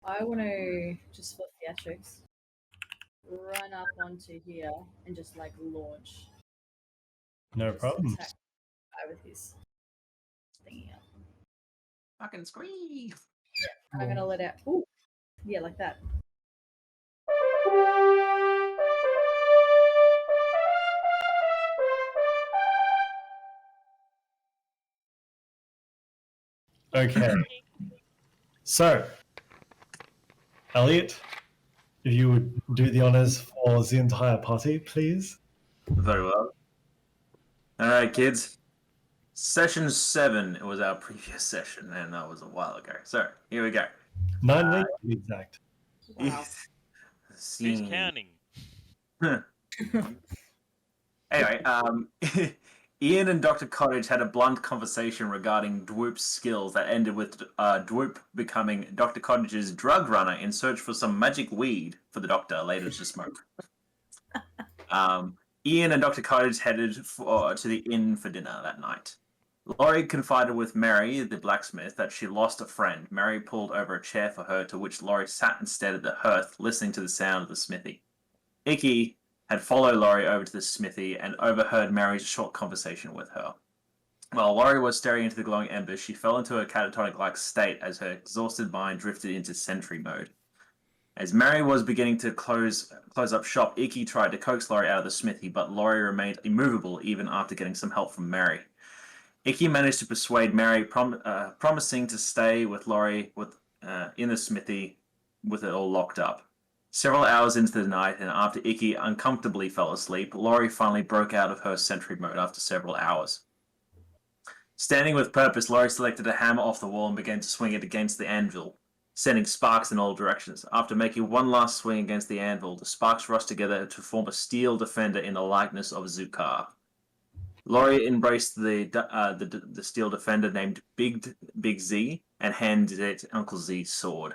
I want to, just for theatrics, run up onto here and just like launch. No Just problem. attack the guy with his thingy up. Fucking scream. I'm gonna let out. Ooh, yeah, like that. Okay. So, Elliot, if you would do the honors for the entire party, please. Very well. All right, kids. Session 7 was our previous session, and that was a while ago. So here we go. 9 weeks to be exact. Wow. Who's counting? Anyway, Ian and Dr. Cottage had a blunt conversation regarding Dwoop's skills that ended with Dwoop becoming Dr. Cottage's drug runner in search for some magic weed for the doctor later to smoke. Ian and Dr. Cottage headed to the inn for dinner that night. Lorrei confided with Mary, the blacksmith, that she lost a friend. Mary pulled over a chair for her, to which Lorrei sat instead at the hearth, listening to the sound of the smithy. Ikki had followed Lorrei over to the smithy and overheard Mary's short conversation with her. While Lorrei was staring into the glowing embers, she fell into a catatonic-like state as her exhausted mind drifted into sentry mode. As Mary was beginning to close up shop, Ikki tried to coax Lorrei out of the smithy, but Lorrei remained immovable even after getting some help from Mary. Ikki managed to persuade Mary, promising to stay with Lorrei in the smithy with it all locked up. Several hours into the night, and after Ikki uncomfortably fell asleep, Lorrei finally broke out of her sentry mode after several hours. Standing with purpose, Lorrei selected a hammer off the wall and began to swing it against the anvil, sending sparks in all directions. After making one last swing against the anvil, the sparks rushed together to form a steel defender in the likeness of Zukar. Lorrei embraced the steel defender named Big Z and handed it Uncle Z's sword.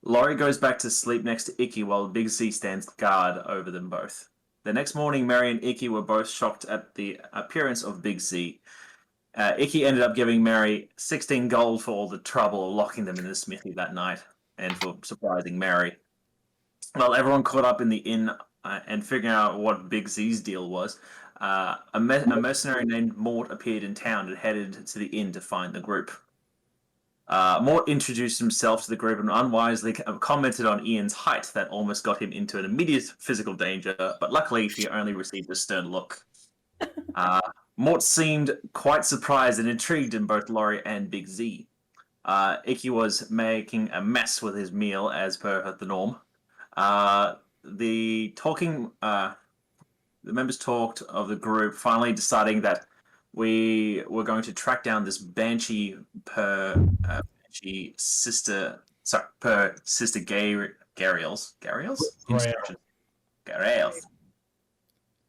Lorrei goes back to sleep next to Ikki while Big Z stands guard over them both. The next morning, Mary and Ikki were both shocked at the appearance of Big Z. Ikki ended up giving Mary 16 gold for all the trouble of locking them in the smithy that night, and for surprising Mary. While everyone caught up in the inn and figuring out what Big Z's deal was, a mercenary named Mort appeared in town and headed to the inn to find the group. Mort introduced himself to the group and unwisely commented on Ian's height that almost got him into an immediate physical danger, but luckily he only received a stern look. Mort seemed quite surprised and intrigued in both Lorrei and Big Z. Ikki was making a mess with his meal as per the norm. The members talked of the group, finally deciding that we were going to track down this banshee per sister Gariel's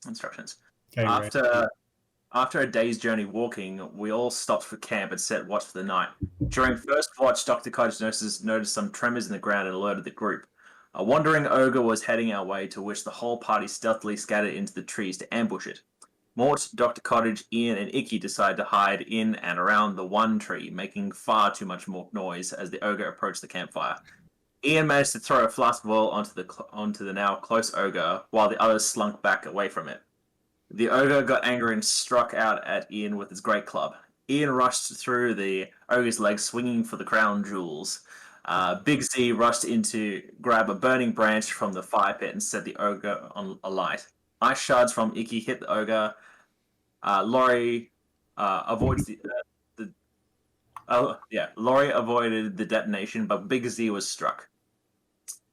instructions. After a day's journey walking, we all stopped for camp and set watch for the night. During first watch, Dr. Cottage noticed some tremors in the ground and alerted the group. A wandering ogre was heading our way, to which the whole party stealthily scattered into the trees to ambush it. Mort, Dr. Cottage, Ian, and Ikki decided to hide in and around the one tree, making far too much more noise as the ogre approached the campfire. Ian managed to throw a flask ball onto the now close ogre, while the others slunk back away from it. The ogre got angry and struck out at Ian with his great club. Ian rushed through the ogre's legs, swinging for the crown jewels. Big Z rushed in to grab a burning branch from the fire pit and set the ogre on alight. Ice shards from Ikki hit the ogre. Lorrei avoids Lorrei avoided the detonation, but Big Z was struck,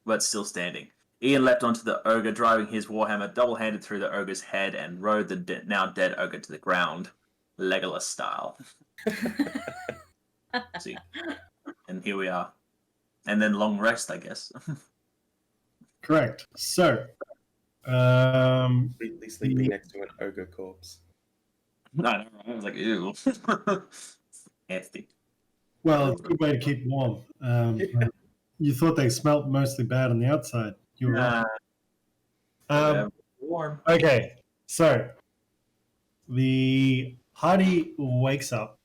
but still standing. Ian leapt onto the ogre, driving his warhammer double-handed through the ogre's head and rode the now dead ogre to the ground, Legolas style. See, and here we are. And then long rest, I guess. Correct. So, Completely sleeping next to an ogre corpse. I know, right? I was like, ew. Nasty. well, it's a good way to keep warm. You thought they smelt mostly bad on the outside. You were right. Warm. Okay, so the party wakes up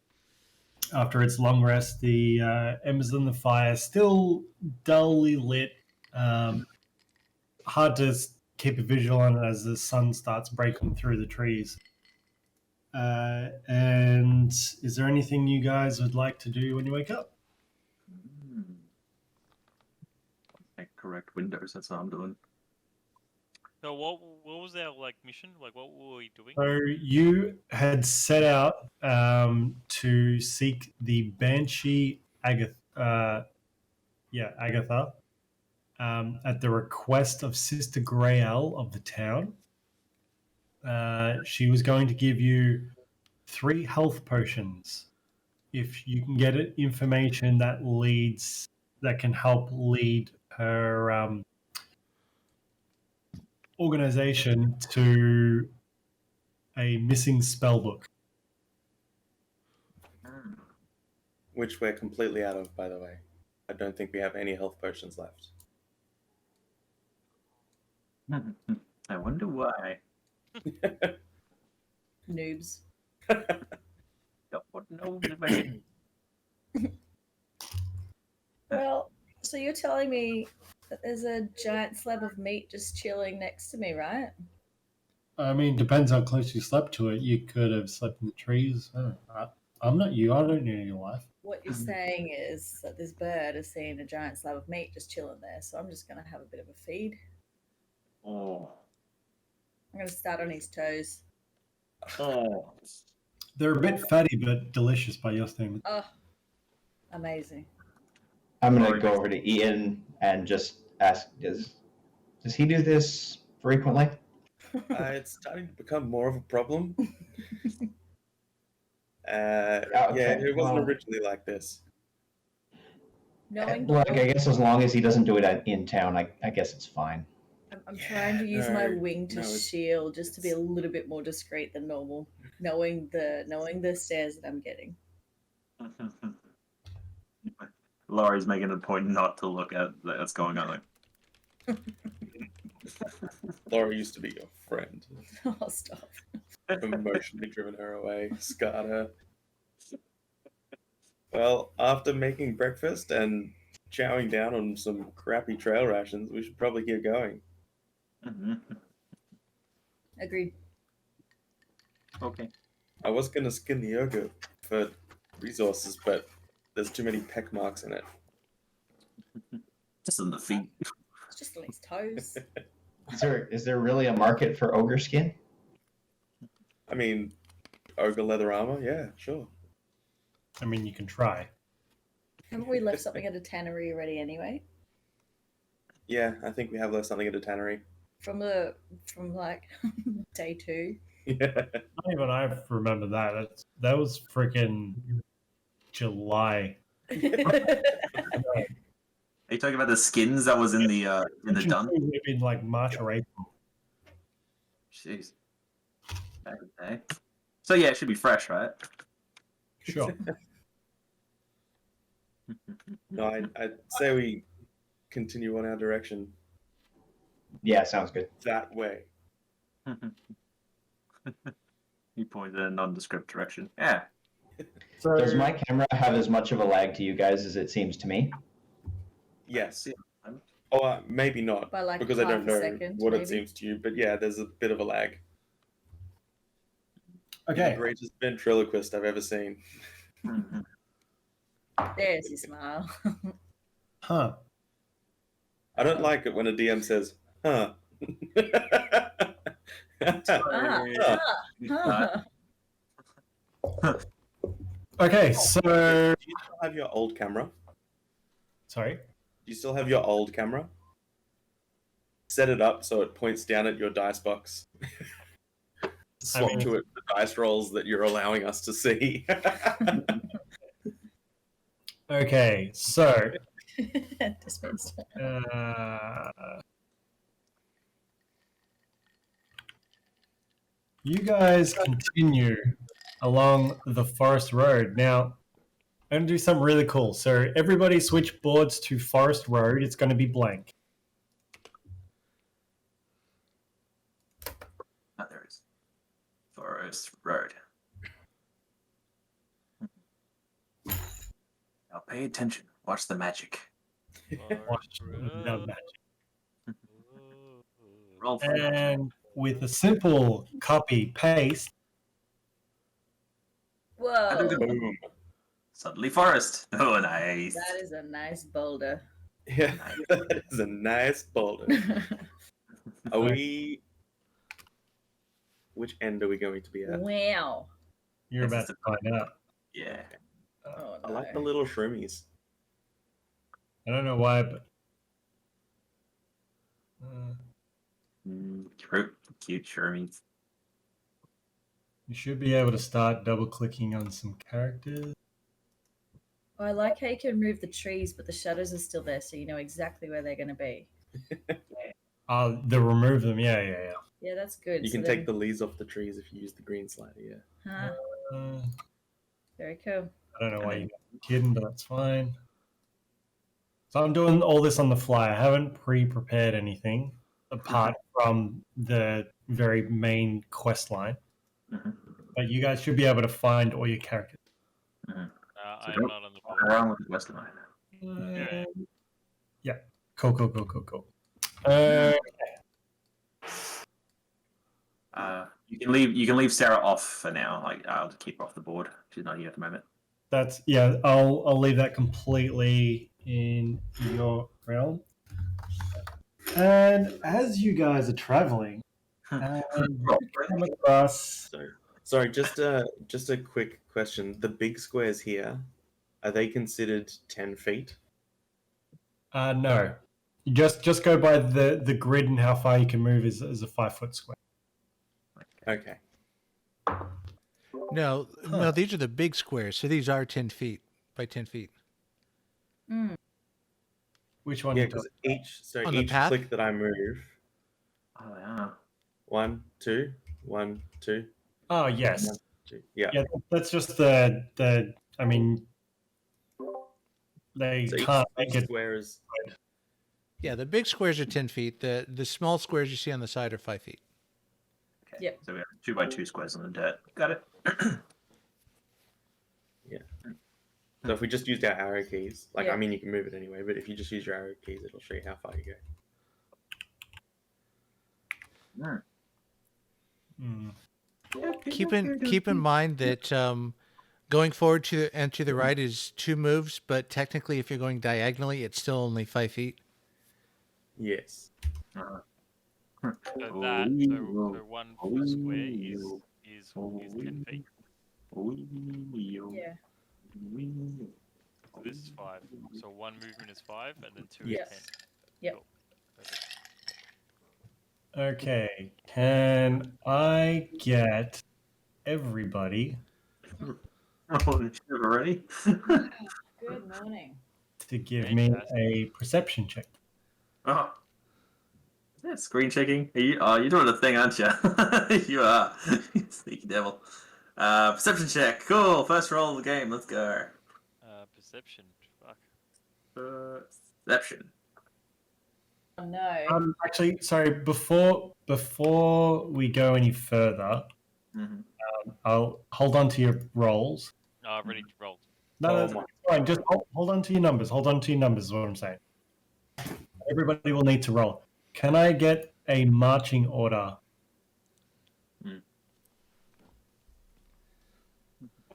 after its long rest, the embers in the fire still dully lit. Hard to keep a visual on it as the sun starts breaking through the trees. And is there anything you guys would like to do when you wake up? Make correct windows. That's what I'm doing. So what was our mission? Like what were we doing? So you had set out to seek the banshee Agatha. Agatha. At the request of Sister Grayle of the town. She was going to give you 3 health potions if you can get information that can help lead her organization to a missing spellbook. Which we're completely out of, by the way. I don't think we have any health potions left. I wonder why. Noobs. Well, so you're telling me that there's a giant slab of meat just chilling next to me, right? I mean, depends how close you slept to it. You could have slept in the trees. I'm not you. I don't know your life. What you're saying is that this bird has seen a giant slab of meat just chilling there, so I'm just going to have a bit of a feed. Oh. I'm going to start on his toes. Oh. They're a bit fatty, but delicious by your standards. Oh, amazing. I'm going to go over to Ian and just ask, does he do this frequently? It's starting to become more of a problem. Okay, Yeah, it wasn't well- originally like this. Knowing Like, I guess as long as he doesn't do it in town, I guess it's fine. I'm trying to use my no, wing to no, it's- shield just to be a little bit more discreet than normal, knowing the stares that I'm getting. Laurie's making a point not to look at what's going on. Like, Laura used to be your friend. Oh, stop. Emotionally driven her away, scarred her. Well, after making breakfast and chowing down on some crappy trail rations, we should probably get going. Agreed. Okay. I was going to skin the yogurt for resources, but there's too many peck marks in it. Just on the feet. It's just on his toes. Is there really a market for ogre skin? I mean, ogre leather armor? Yeah, sure. I mean, you can try. Haven't we left something at a tannery already anyway? Yeah, I think we have left something at a tannery. From like day 2. Yeah. Not even I remember that. That was freaking July. Are you talking about the skins that was in the dun? It would have been like March or April. Jeez. Back in the day. So yeah, it should be fresh, right? Sure. No, I'd say we continue on our direction Yeah, sounds good. that way. He pointed in a nondescript direction. Yeah. So, Does my camera have as much of a lag to you guys as it seems to me? Yes. Or maybe not, By like because I half don't a know second, what maybe. it seems to you. But yeah, there's a bit of a lag. okay. The greatest ventriloquist I've ever seen. There's his smile. Huh. I don't like it when a DM says, huh. Okay, so Do you still have your old camera? sorry. Do you still have your old camera? Set it up so it points down at your dice box. Swap mean- to it the dice rolls that you're allowing us to see. Okay, so Dismissed. You guys continue along the forest road. Now, I'm going to do something really cool. So everybody switch boards to forest road. It's going to be blank. Oh, there it is. Forest Road. Pay attention. Watch the magic. Watch the magic. Roll for it. And with a simple copy paste, Whoa, Boom. Suddenly forest. Oh, nice. that is a nice boulder. Yeah, that is a nice boulder. Are we? Which end are we going to be at? Wow. you're about to find out. Yeah. Oh, I like the no. little shroomies. I don't know why, but Cute Shermies. you should be able to start double clicking on some characters. Oh, I like how you can remove the trees, but the shadows are still there, so you know exactly where they're going to be. They'll remove them. Yeah. Yeah, that's good. You So can then- take the leaves off the trees if you use the green slider. Yeah. Huh, Uh, very cool. I don't know why you're kidding, but that's fine. So I'm doing all this on the fly. I haven't pre-prepared anything apart from the very main quest line. Mhm. But you guys should be able to find all your characters. I'm don't- not on the What's board. wrong with the west line? Yeah. Cool. You can leave Sarah off for now. Like I'll just keep her off the board. She's not here at the moment. That's I'll leave that completely in your realm. And as you guys are traveling, you come across Sorry, just a quick question. The big squares here, are they considered 10 feet? no. You just go by the grid and how far you can move is a 5-foot square. Okay. No, these are the big squares. So these are 10 feet by 10 feet. Mm. Which one? Yeah, you because talking- On the each path? click that I move, Oh yeah. 1, 2, 1, 2, Oh yes. 1, 2. Yeah. Yeah, that's just the. I mean, they So can't each make it. square is. Yeah, the big squares are 10 feet. The small squares you see on the side are 5 feet. Okay. Yep. So we have 2x2 squares on the dirt. Got it. So if we just used our arrow keys, like Yeah. I mean, you can move it anyway, but if you just use your arrow keys, it'll show you how far you go. Hmm. Keep in mind that going forward to the right is 2 moves, but technically, if you're going diagonally, it's still only 5 feet. Yes. Uh-huh. So that, so 1 foot square is 10 feet. Yeah. So this is 5. So 1 movement is 5, and then 2 Yes. is 10. Yep. Cool. Perfect. Okay. Can I get everybody Oh, already? Good morning. to give me Fantastic. a perception check? Oh. Is that screen checking? You're doing a thing, aren't you? You are. Sneaky devil. Perception check. Cool. First roll of the game. Let's go. Perception. Fuck. Perception. Oh, no. Actually, sorry. Before we go any further, Mm-hmm. I'll hold on to your rolls. No, I've already rolled. No, Oh that's my fine. Just hold on to your numbers. Hold on to your numbers is what I'm saying. Everybody will need to roll. Can I get a marching order? Hmm.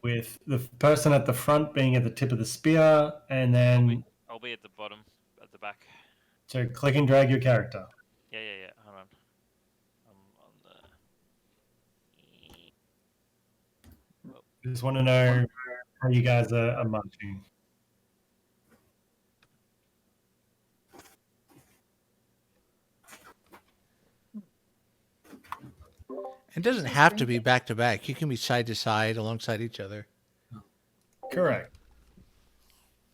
With the person at the front being at the tip of the spear, and then I'll be at the bottom, at the back. so click and drag your character. Yeah. Hold on. I'm on the. Just want to know how you guys are marching. It doesn't have to be back to back. You can be side to side alongside each other. Correct.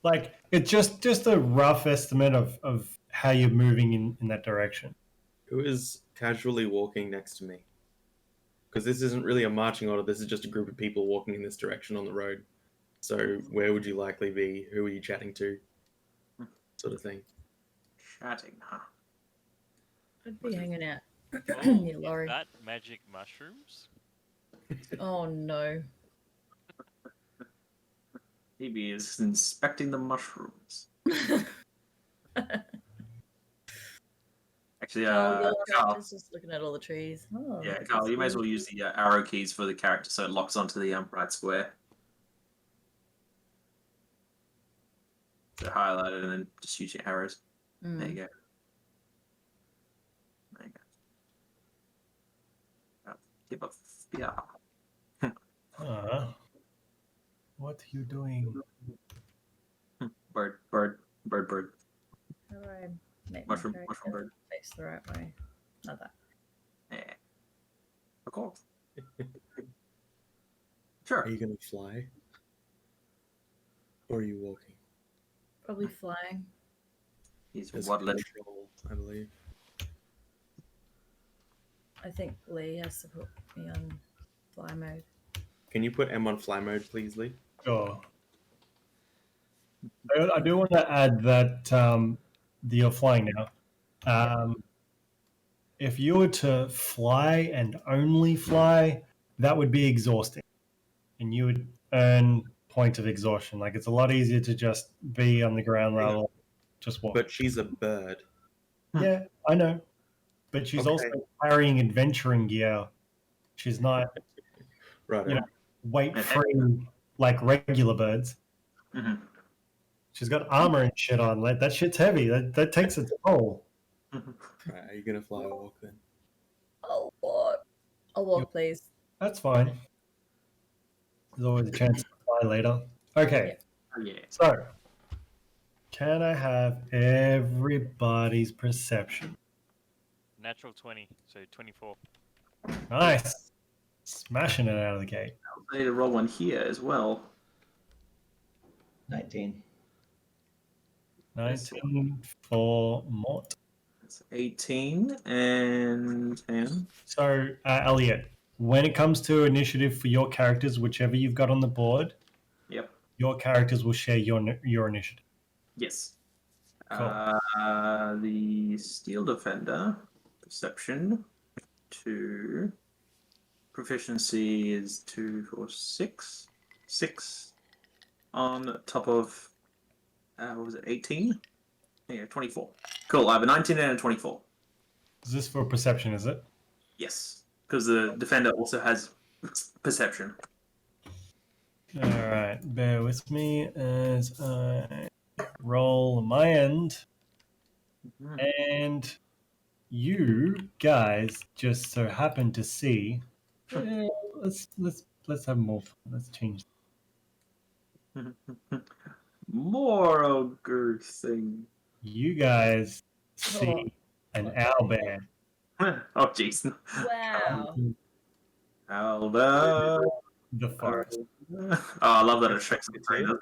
Like it's just a rough estimate of how you're moving in that direction. Who is casually walking next to me? Because this isn't really a marching order. This is just a group of people walking in this direction on the road. So where would you likely be? Who are you chatting to? Sort of thing. Chatting, huh? I'd be hanging out. Oh, Yeah, is Lorrei. that magic mushrooms? Oh, no. Maybe is inspecting the mushrooms. Actually, Carl, your Carl, character's just looking at all the trees. Oh, yeah, that's Carl, you may as cool. well use the arrow keys for the character so it locks onto the right square. So highlight it and then just shoot your arrows. Mm. There you go. There you go. Give up. Yeah. What are you doing? Bird. How do I make Mushroom my character bird. face the right way? Not that. Yeah. Of course. Sure. Are you going to fly? Or are you walking? Probably flying. He's There's waddling. control, I believe. I think Lee has to put me on fly mode. Can you put M on fly mode, please, Lee? Sure. I do want to add that you're flying now. If you were to fly and only fly, that would be exhausting, and you would earn point of exhaustion. Like, it's a lot easier to just be on the ground level, just walk. But she's a bird. Yeah, I know, but she's Okay. also carrying adventuring gear. She's not Right. You know, weight free like regular birds. Mhm. She's got armor and shit on. Like, that shit's heavy. That takes its toll. Right, are you going to fly or walk then? I'll walk. I'll walk, please. That's fine. There's always a chance to fly later. Okay, Oh, yeah. so can I have everybody's perception? Natural 20, so 24. Nice. Smashing it out of the gate. I need to roll one here as well. 19. 19 for Mort. That's 18 and 10. So, Elliot, when it comes to initiative for your characters, whichever you've got on the board, Yep. your characters will share your initiative. Yes. Cool. The Steel Defender, Perception, 2. Proficiency is 2 for 6. 6 on top of, what was it, 18? Yeah, 24. Cool, I have a 19 and a 24. Is this for perception, is it? Yes, because the Defender also has Perception. All right, bear with me as I roll my end. And you guys just so happen to see. Let's have more fun. Let's change. More ogre thing. You guys see an owlbear. Oh, jeez. Wow. Alda. The forest. Oh, I love that it shakes the tree. That's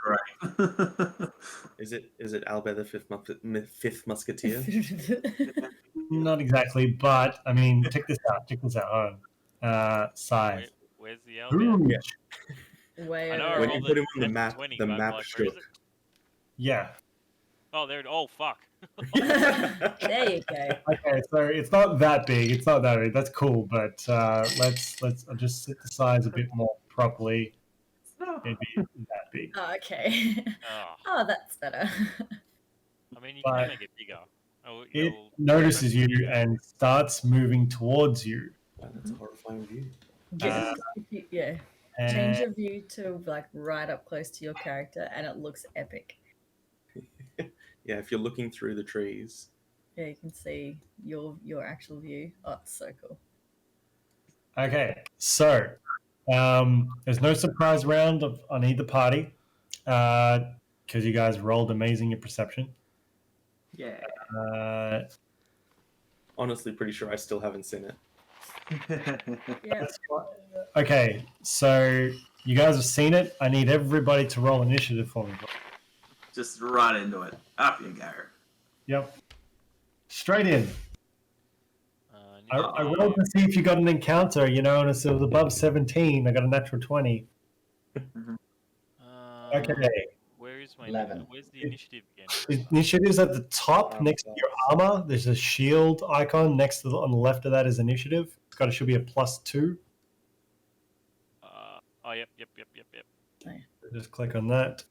great. Is it Albert the fifth musketeer? Not exactly, but I mean, check this out. Hold on. Size. Where's the L? Huge. Way I know. over When there. you put him on the Natural map, 20, the but I'm map like, where is shook. it? Yeah. Oh, there. Oh, fuck. There you go. Okay, so it's not that big. It's not that big. That's cool, but let's I'll just set the size a bit more properly. Maybe that big. Oh, okay. Oh, Oh, that's better. I mean, you But can make it bigger. Oh, It notices you and starts moving towards you. Wow, that's a horrifying view. Yeah. And Change your view to like right up close to your character, and it looks epic. Yeah, if you're looking through the trees. Yeah, you can see your actual view. Oh, it's so cool. Okay, so there's no surprise round on either party because you guys rolled amazing at perception. Yeah. Honestly, pretty sure I still haven't seen it. Yeah. Okay, so you guys have seen it. I need everybody to roll initiative for me. Just right into it. Up you go. Yep. Straight in. I I rolled to see if you got an encounter, and if it was above 17, I got a natural 20. Okay. Where is my 11. Where's the initiative again? Initiative's at the top next to your armor. There's a shield icon next to on the left of that is initiative. It should be a +2. Oh, yep. Just click on that.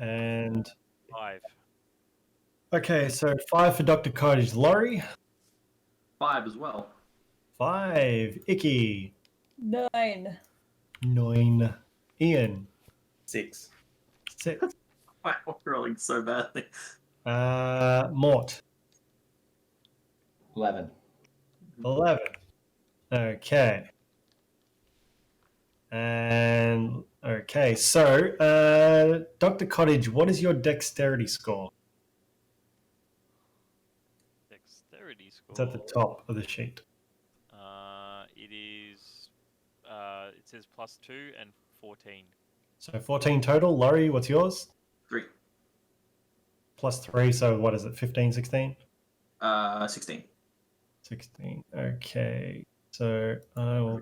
And 5. okay, so 5 for Dr. Cottage. Lorrei, 5 as well. 5. Ikki, 9. 9. Ian, 6. 6. Wow, we're rolling so badly. Mort, 11. 11. Okay. And okay, so Dr. Cottage, what is your dexterity score? Dexterity score. It's at the top of the sheet. It is. It says +2 and 14. So 14 total. Lorrei, what's yours? 3. +3, so what is it, 15, 16? 16. 16. Okay. So I will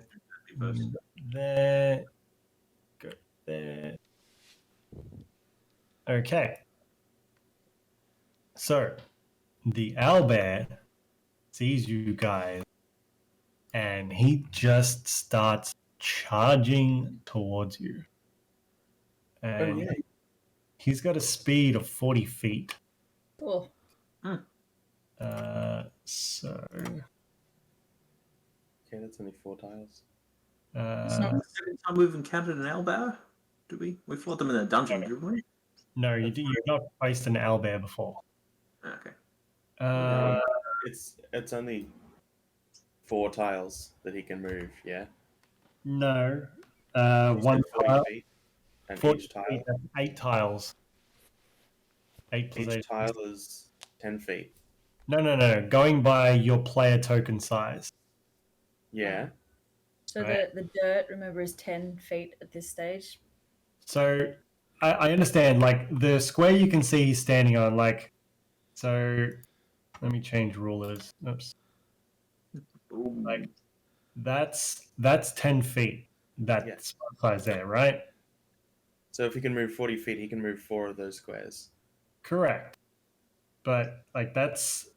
First. move there. Go there. Okay. So the owlbear sees you guys and he just starts charging towards you. And yeah. he's got a speed of 40 feet. Oh, So Okay, that's only 4 tiles. It's not the second time we've encountered an owlbear, did we? We fought them in a dungeon, didn't we? no, you've not faced an owlbear before. Okay. It's only 4 tiles that he can move, yeah? No. You said One 40 tile. feet, and 40 each tile, feet, that's 8 tiles. 8 plus 8. each tile is 10 feet. No. Going by your player token size. Yeah. so Right. the dirt, remember, is 10 feet at this stage. So I understand, like, the square you can see he's standing on, like, so let me change rulers. Oops. Ooh. Like, that's 10 feet. That Yeah. size there, right? So if he can move 40 feet, he can move 4 of those squares. Correct. But like that's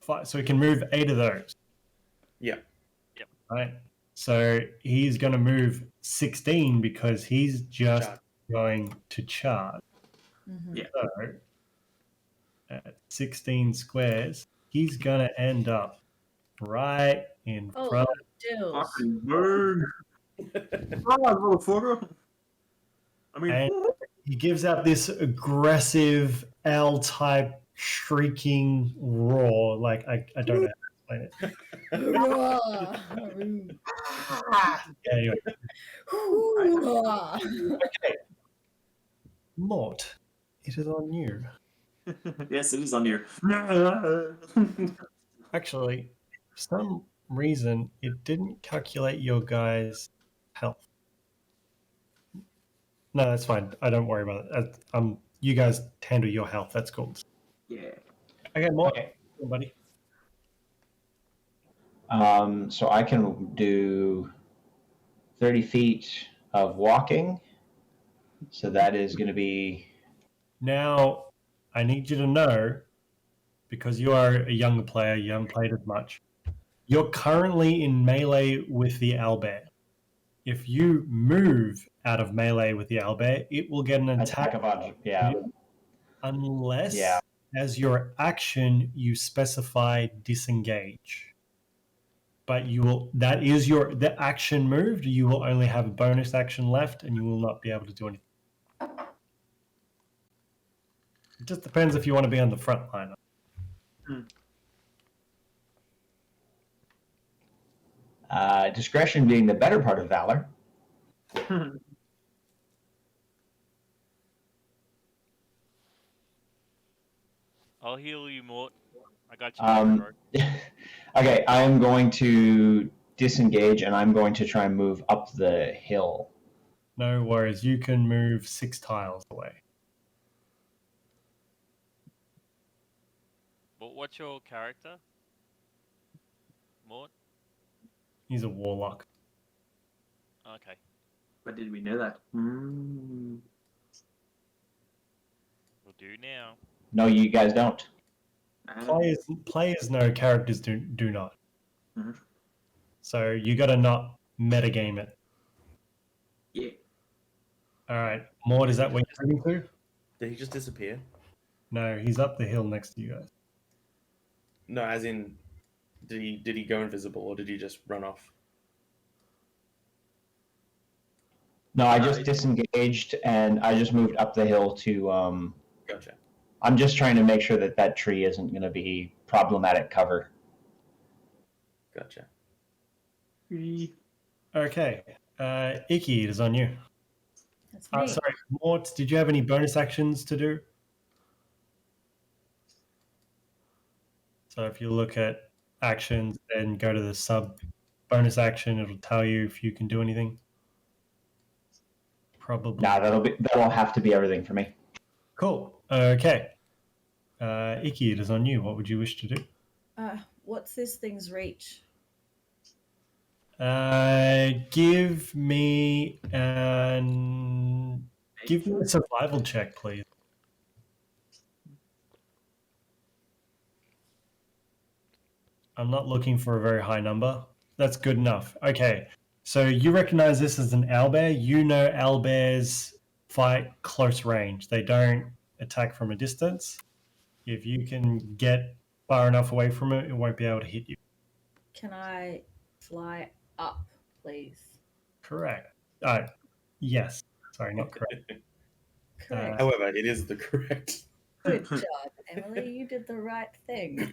5, so he can move 8 of those. Yeah. Right. So he's going to move 16 because he's just Charge. going to charge. Mm-hmm. Yeah. So at 16 squares, he's going to end up right in Oh, front. Dills. Fucking burn! Motherfucker! I mean, And he gives out this aggressive owl-type shrieking roar. Like I don't know how to explain it. Yeah, anyway. Mort, it is on you. yes, it is on you. Actually, for some reason, it didn't calculate your guys' health. No, that's fine. I don't worry about it. You guys handle your health. That's cool. Yeah. Okay, Mort, Okay. buddy. So I can do 30 feet of walking. So that is going to be. Now, I need you to know, because you are a younger player, you haven't played as much. You're currently in melee with the owlbear. If you move out of melee with the owlbear, it will get an attack of yeah. unless, Yeah. as your action, you specify disengage. But that is the action moved. You will only have a bonus action left, and you will not be able to do anything. It just depends if you want to be on the front line. Discretion being the better part of valor. I'll heal you, Mort. I got you, bro. Okay, I am going to disengage, and I'm going to try and move up the hill. No worries. You can move 6 tiles away. But what's your character, Mort? He's a warlock. Okay. But did we know that? We'll do now. No, you guys don't. Players know, characters do not. Mhm. So you got to not metagame it. Yeah. All right, Mort, is that what you're heading to? Did he just disappear? No, he's up the hill next to you guys. No, as in, did he go invisible or did he just run off? No, I just disengaged and I just moved up the hill to. Gotcha. I'm just trying to make sure that that tree isn't going to be problematic cover. Gotcha. Okay. Ikki, it is on you. That's me. Sorry, Mort, did you have any bonus actions to do? So if you look at actions and go to the sub bonus action, it'll tell you if you can do anything. Probably. Nah, that'll have to be everything for me. Cool. Okay. Ikki, it is on you. What would you wish to do? What's this thing's reach? Give me a survival check, please. I'm not looking for a very high number. That's good enough. Okay. So you recognize this as an owlbear. You know owlbears fight close range. They don't attack from a distance. If you can get far enough away from it, it won't be able to hit you. Can I fly up, please? Correct. Yes. Sorry, not correct. Correct. However, it is the correct. Good job, Emily. You did the right thing.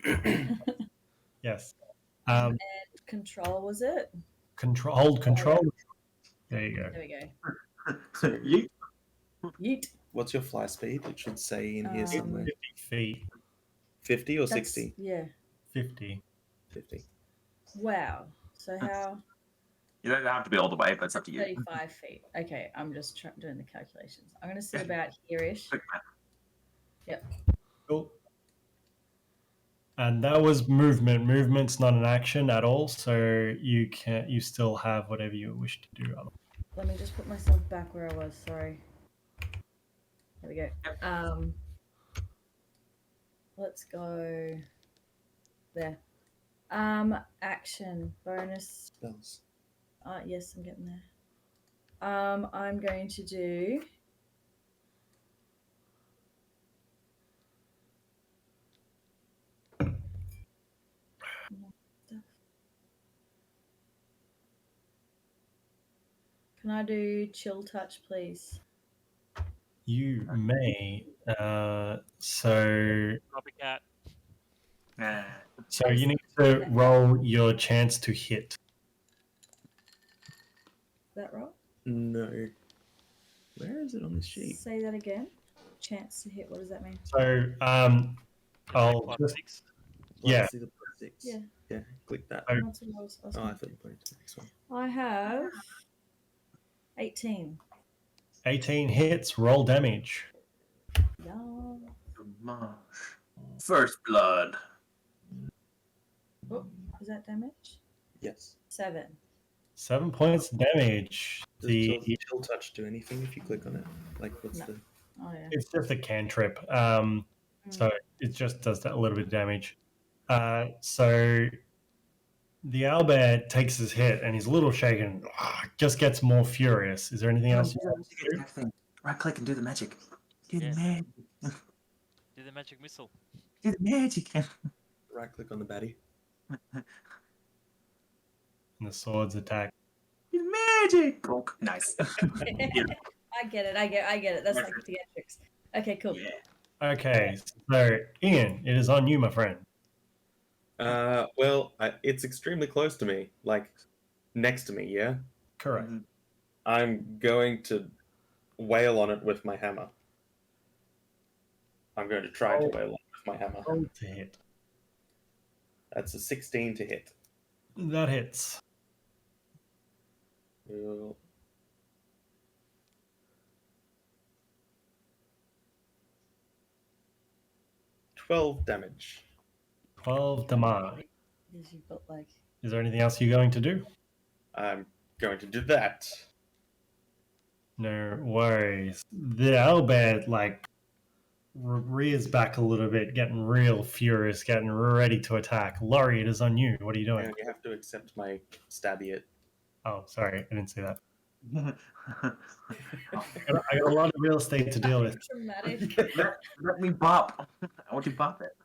Yes. And control, was it? Hold control. There you go. There we go. You Yeet. What's your fly speed? It should say in here somewhere. 50 feet. 50 or That's- 60? Yeah. 50. 50. Wow. So how? you don't have to be all the way, but it's up to you. 35 feet. Okay, I'm just doing the calculations. I'm going to sit about here-ish. Quick math. Cool. And that was movement. Movement's not an action at all, so you still have whatever you wish to do. Let me just put myself back where I was. Sorry. There we go. Let's go there. Action bonus. Spells. Yes, I'm getting there. I'm going to do. Can I do chill touch, please? You may. So Copycat. you need to roll your chance to hit. Is that right? No. Where is it on this sheet? Say that again. Chance to hit. What does that mean? So I'll Plus just 6. Yeah. Let's see the plus 6. Yeah. Yeah, click that. Oh. That's what I was Oh, I asking. thought you pointed to the next one. I have 18. 18 hits. Roll damage. Yeah. First blood. Oh, is that damage? Yes. 7. 7 points of damage. Does chill touch do anything if you click on it? Like, what's No. the... Oh yeah. It's just a cantrip. So it just does that a little bit of damage. So the owlbear takes his hit and he's a little shaken. Just gets more furious. Is there anything else? Right click and do the magic. Do the Yeah. magic. Do the magic missile. Do the magic. Right click on the baddie. And the swords attack. Do the magic. Oh, nice. I get it. I get it. That's like theatrics. Okay, cool. Yeah. Okay, so Ian, it is on you, my friend. Well, it's extremely close to me. Like, next to me, yeah? Correct. I'm going to wail on it with my hammer. I'm going to try to wail on it with my hammer. Roll to hit. That's a 16 to hit. That hits. Well, 12 damage. 12 damage. Because you've got like. Is there anything else you're going to do? I'm going to do that. No worries. The owlbear, like, rears back a little bit, getting real furious, getting ready to attack. Lorrei, it is on you. What are you doing? And you have to accept my stabby it. Oh, sorry, I didn't see that. I got a lot of real estate to deal with. Dramatic. let me bop. I want to bop it.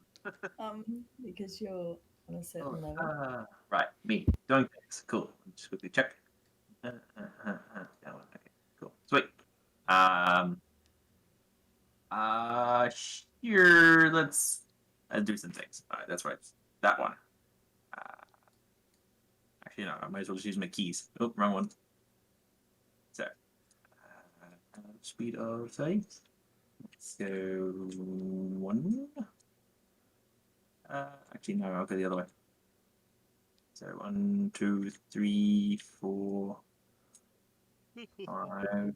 Because you're on a certain level. Right, me doing things. Cool. Just quickly check. That one. Okay, cool. Sweet. Here, let's do some things. All right, that's right. That one. Actually, no, I might as well just use my keys. Oh, wrong one. So, speed of say. So, one. Actually, no, I'll go the other way. So, 1, 2, 3, 4, 5,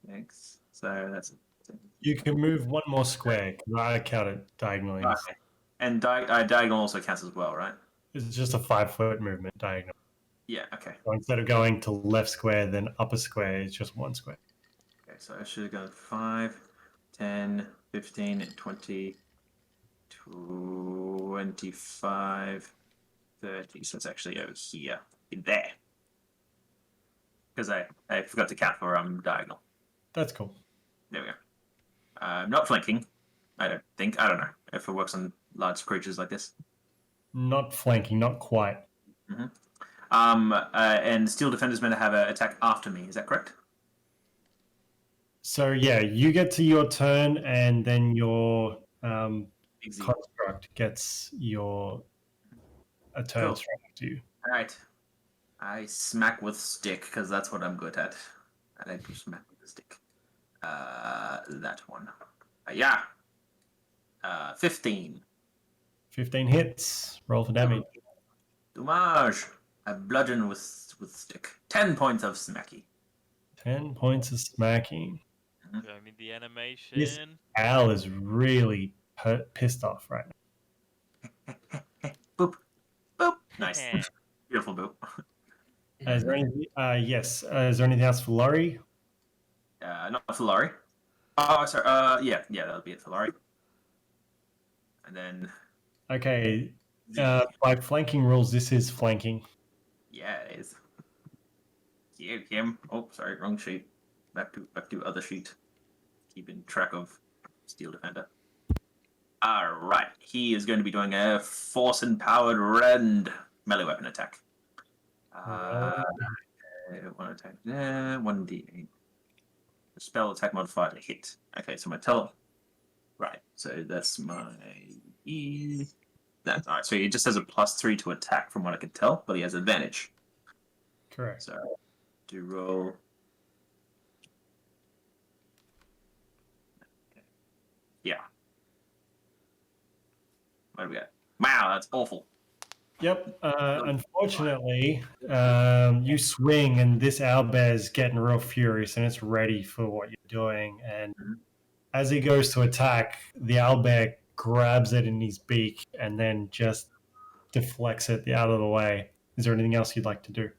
6. So that's. You can move one more square because I count it diagonally. Right. And diagonal also counts as well, right? It's just a 5-foot movement diagonal. Yeah, okay. So instead of going to left square, then upper square, it's just one square. Okay, so I should have gone 5, 10, 15, 20, 25, 30. So it's actually over here, in there. Because I forgot to count for diagonal. That's cool. There we go. Not flanking, I don't think. I don't know if it works on large creatures like this. Not flanking, not quite. And Steel Defender's meant to have an attack after me. Is that correct? So yeah, you get to your turn, and then your Easy. construct gets a turn Cool. straight after you. All right. I smack with stick because that's what I'm good at. And I do smack with the stick. That one. Yeah. 15. 15 hits. Roll for damage. Dommage. I bludgeon with stick. 10 points of smacky. 10 points of smacking. I mean, the animation. Al is really pissed off right now. Boop. Boop. Nice. Eh. Beautiful boop. Is there anything, yes. Is there anything else for Lorrei? Not for Lorrei. Oh, sorry. Yeah, that'll be it for Lorrei. And then. Okay. By flanking rules, this is flanking. Yeah, it is. Yeah, him. Oh, sorry, wrong sheet. Back to other sheet. Keeping track of Steel Defender. All right, he is going to be doing a force empowered rend melee weapon attack. One attack. 1d8. Spell attack modifier to hit. Okay, so my right. So that's my E. That's all right. So he just has a +3 to attack, from what I can tell, but he has advantage. Correct. So do roll. Yeah. What do we got? Wow, that's awful. Yep. Unfortunately, you swing, and this owlbear is getting real furious, and it's ready for what you're doing. And as he goes to attack, the owlbear grabs it in his beak and then just deflects it out of the way. Is there anything else you'd like to do?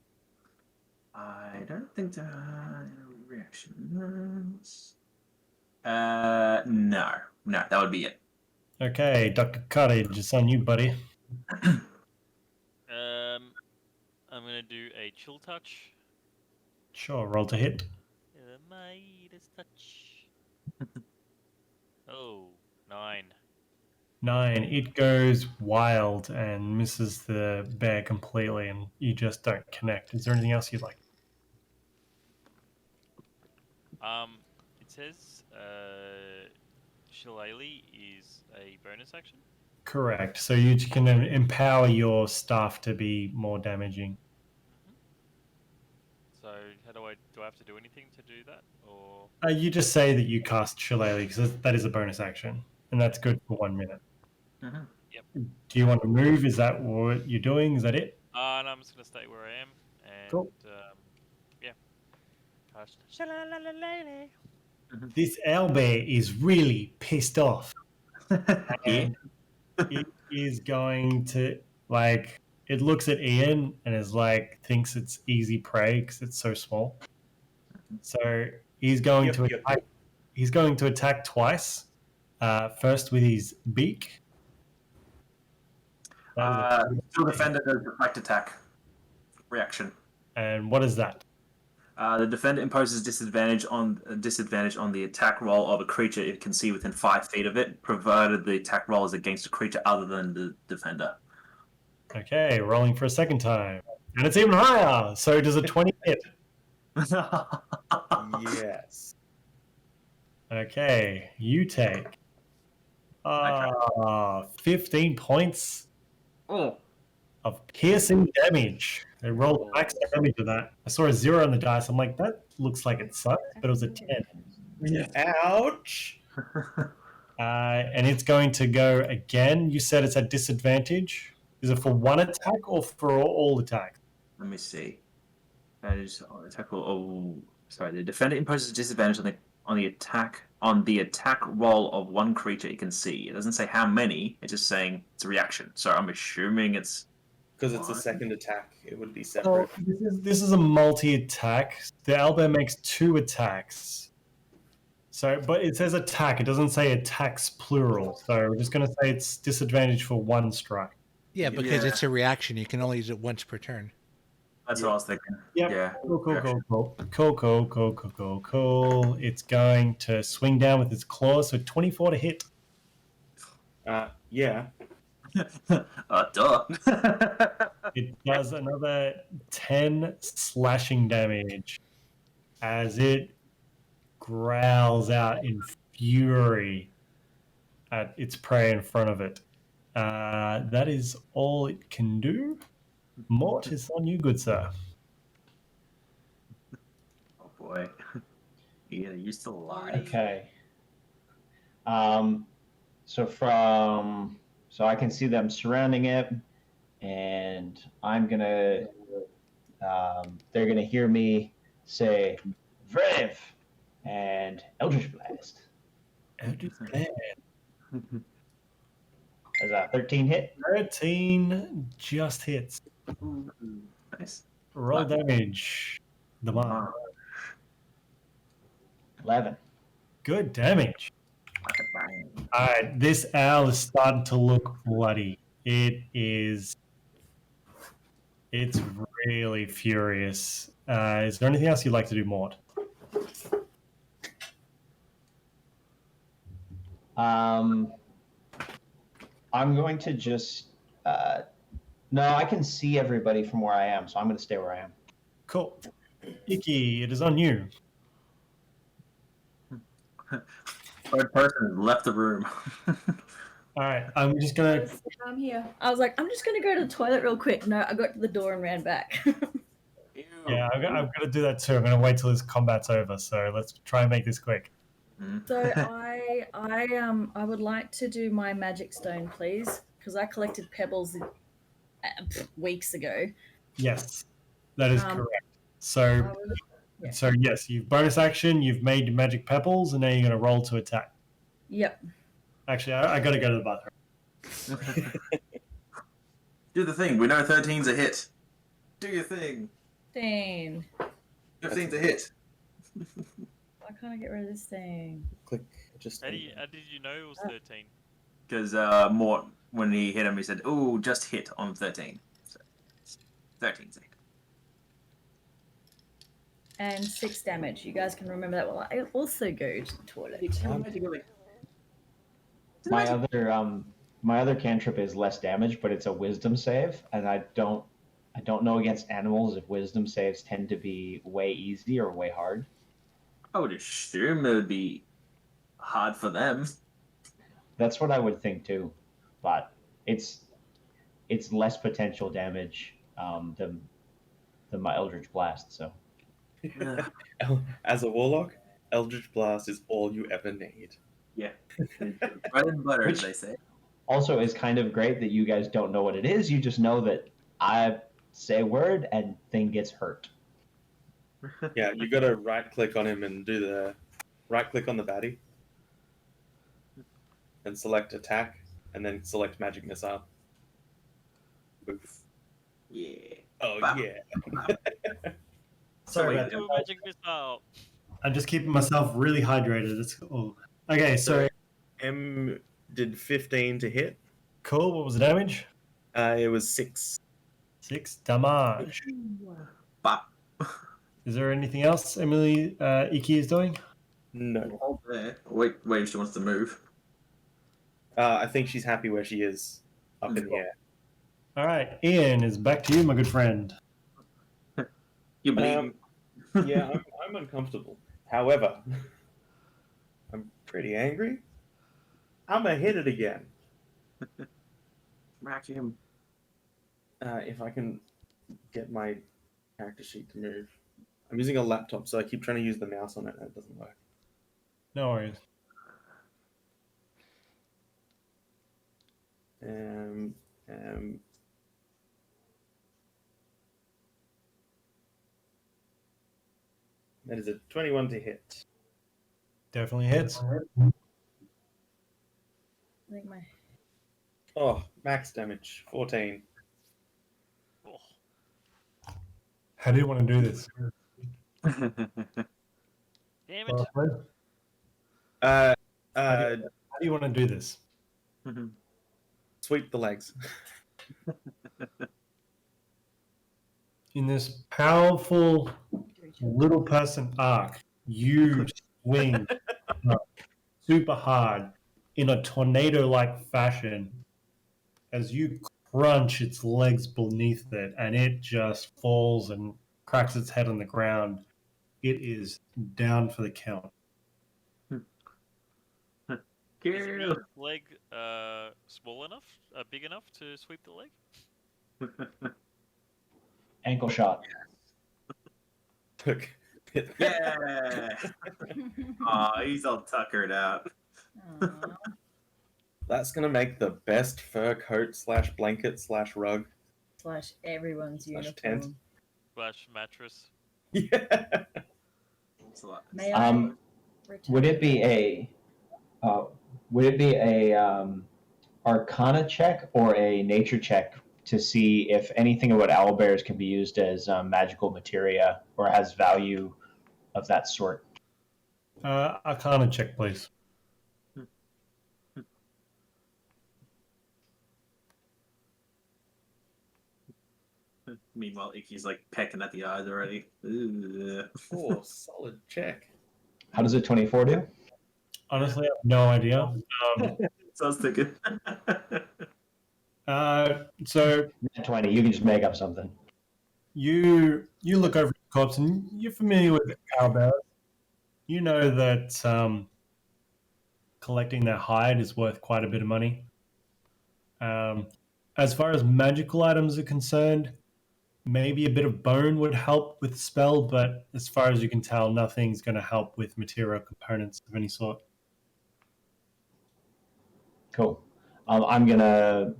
I don't think there are reactions. No, that would be it. Okay, Dr. Cottage, it's on you, buddy. I'm gonna do a chill touch. Sure, roll to hit. The Midas touch. Oh, 9. 9. It goes wild and misses the bear completely, and you just don't connect. Is there anything else you'd like? It says Shillelagh is a bonus action. Correct. So you can empower your staff to be more damaging. So how do I have to do anything to do that, or? You just say that you cast Shillelagh because that is a bonus action, and that's good for 1 minute. Yep. Do you want to move? Is that what you're doing? Is that it? No, I'm just gonna stay where I am, and Cool. Yeah. Cast Shillelagh. This owlbear is really pissed off. And it is going to, it looks at Ian and is thinks it's easy prey because it's so small. So he's going to attack. He's going to attack twice. First with his beak. Steel Defender does deflect attack. Reaction. And what is that? The defender imposes disadvantage on the attack roll of a creature it can see within 5 feet of it, provided the attack roll is against a creature other than the defender. Okay, rolling for a second time. And it's even higher. So does a 20 hit? Yes. Okay, you take 15 points Oh, of piercing damage. They rolled max damage to that. I saw a 0 on the dice. I'm like, that looks like it sucks, but it was a 10. Ouch. And it's going to go again. You said it's at disadvantage. Is it for one attack or for all attacks? let me see. That is attack roll. Oh, sorry. The defender imposes disadvantage on the attack roll of one creature it can see. It doesn't say how many. It's just saying it's a reaction. So I'm assuming it's Because it's a second attack, it would be So separate. this is a multi-attack. The owlbear makes 2 attacks. So, but it says attack. It doesn't say attacks plural. So we're just going to say it's disadvantage for 1 strike. Yeah, because Yeah. it's a reaction. You can only use it once per turn. That's what I was thinking. Yep. Yeah. Cool. It's going to swing down with its claws. So 24 to hit. Yeah. Duh. It does another 10 slashing damage as it growls out in fury at its prey in front of it. That is all it can do. Mort is on you, good sir. Oh boy. Yeah, you still alive. Okay. So I can see them surrounding it, and I'm gonna. They're gonna hear me say, "Vrev," and Eldritch Blast. Is that 13 hit? 13 just hits. Nice. Roll damage. The mark. 11. Good damage. All right, this owl is starting to look bloody. It's really furious. Is there anything else you'd like to do, Mort? I'm going to just. No, I can see everybody from where I am, so I'm going to stay where I am. Cool. Ikki, it is on you. Third person left the room. All right, I'm just gonna. I'm here. I was like, I'm just gonna go to the toilet real quick. No, I got to the door and ran back. Yeah, I'm gonna do that too. I'm gonna wait till this combat's over. So let's try and make this quick. So I would like to do my magic stone, please, because I collected pebbles weeks ago. Yes, that is correct. So, Yeah. so yes, you've bonus action. You've made your magic pebbles, and now you're gonna roll to attack. Yep. Actually, I gotta go to the bathroom. Do the thing. We know 13's a hit. Do your thing. 15. 15's a hit. Why can't I get rid of this thing? Click. Just. How did you know it was 13? Because Mort, when he hit him, he said, "Oh, just hit on 13." So, 13's a hit. And 6 damage. You guys can remember that while I also go to the toilet. My other cantrip is less damage, but it's a wisdom save, and I don't know against animals if wisdom saves tend to be way easy or way hard. I would assume it would be hard for them. That's what I would think too, but it's less potential damage than my Eldritch Blast. So As a warlock, Eldritch Blast is all you ever need. Yeah. Bread and butter, as they say. also is kind of great that you guys don't know what it is. You just know that I say a word and thing gets hurt. Yeah, you gotta right click on him and do the right click on the baddie. And select attack, and then select magic missile. Oof. Yeah. Oh Wow. yeah. Sorry wait, about Do that. a magic missile. I'm just keeping myself really hydrated. It's cool. Okay, so M did 15 to hit. cool. What was the damage? It was 6. 6 damage. But Is there anything else Emily Ikki is doing? No. hold there. Wait, if she wants to move. I think she's happy where she is up in the air. All right, Ian, is back to you, my good friend. You bleeding. Yeah, I'm uncomfortable. However, I'm pretty angry. I'm gonna hit it again. Smack him. If I can get my character sheet to move. I'm using a laptop, so I keep trying to use the mouse on it, and it doesn't work. No worries. That is a 21 to hit. Definitely hits. I think my Oh, max damage, 14. Oh, How do you want to do this? damn it! Uh, How do you want to do this? sweep the legs. In this powerful little person arc, you swing super hard in a tornado-like fashion as you crunch its legs beneath it, and it just falls and cracks its head on the ground. It is down for the count. Is Ian's leg small enough, big enough to sweep the leg? Ankle shot. Look. Yeah. Aw, he's all tuckered out. Aw. That's gonna make the best fur coat / blanket / rug. / everyone's Slash uniform. tent. Slash mattress. Yeah. It's a lot. May I return? Would it be a Arcana check or a Nature check to see if anything about owlbears can be used as magical materia or has value of that sort? Arcana check, please. Meanwhile, Ikki's like pecking at the eyes already. Ugh. Oh, solid check. How does a 24 do? Honestly, I have no idea. So I was thinking. So 20. You can just make up something. you look over the corpse and you're familiar with owlbears. You know that collecting their hide is worth quite a bit of money. As far as magical items are concerned, maybe a bit of bone would help with the spell, but as far as you can tell, nothing's going to help with material components of any sort. Cool. I'm going to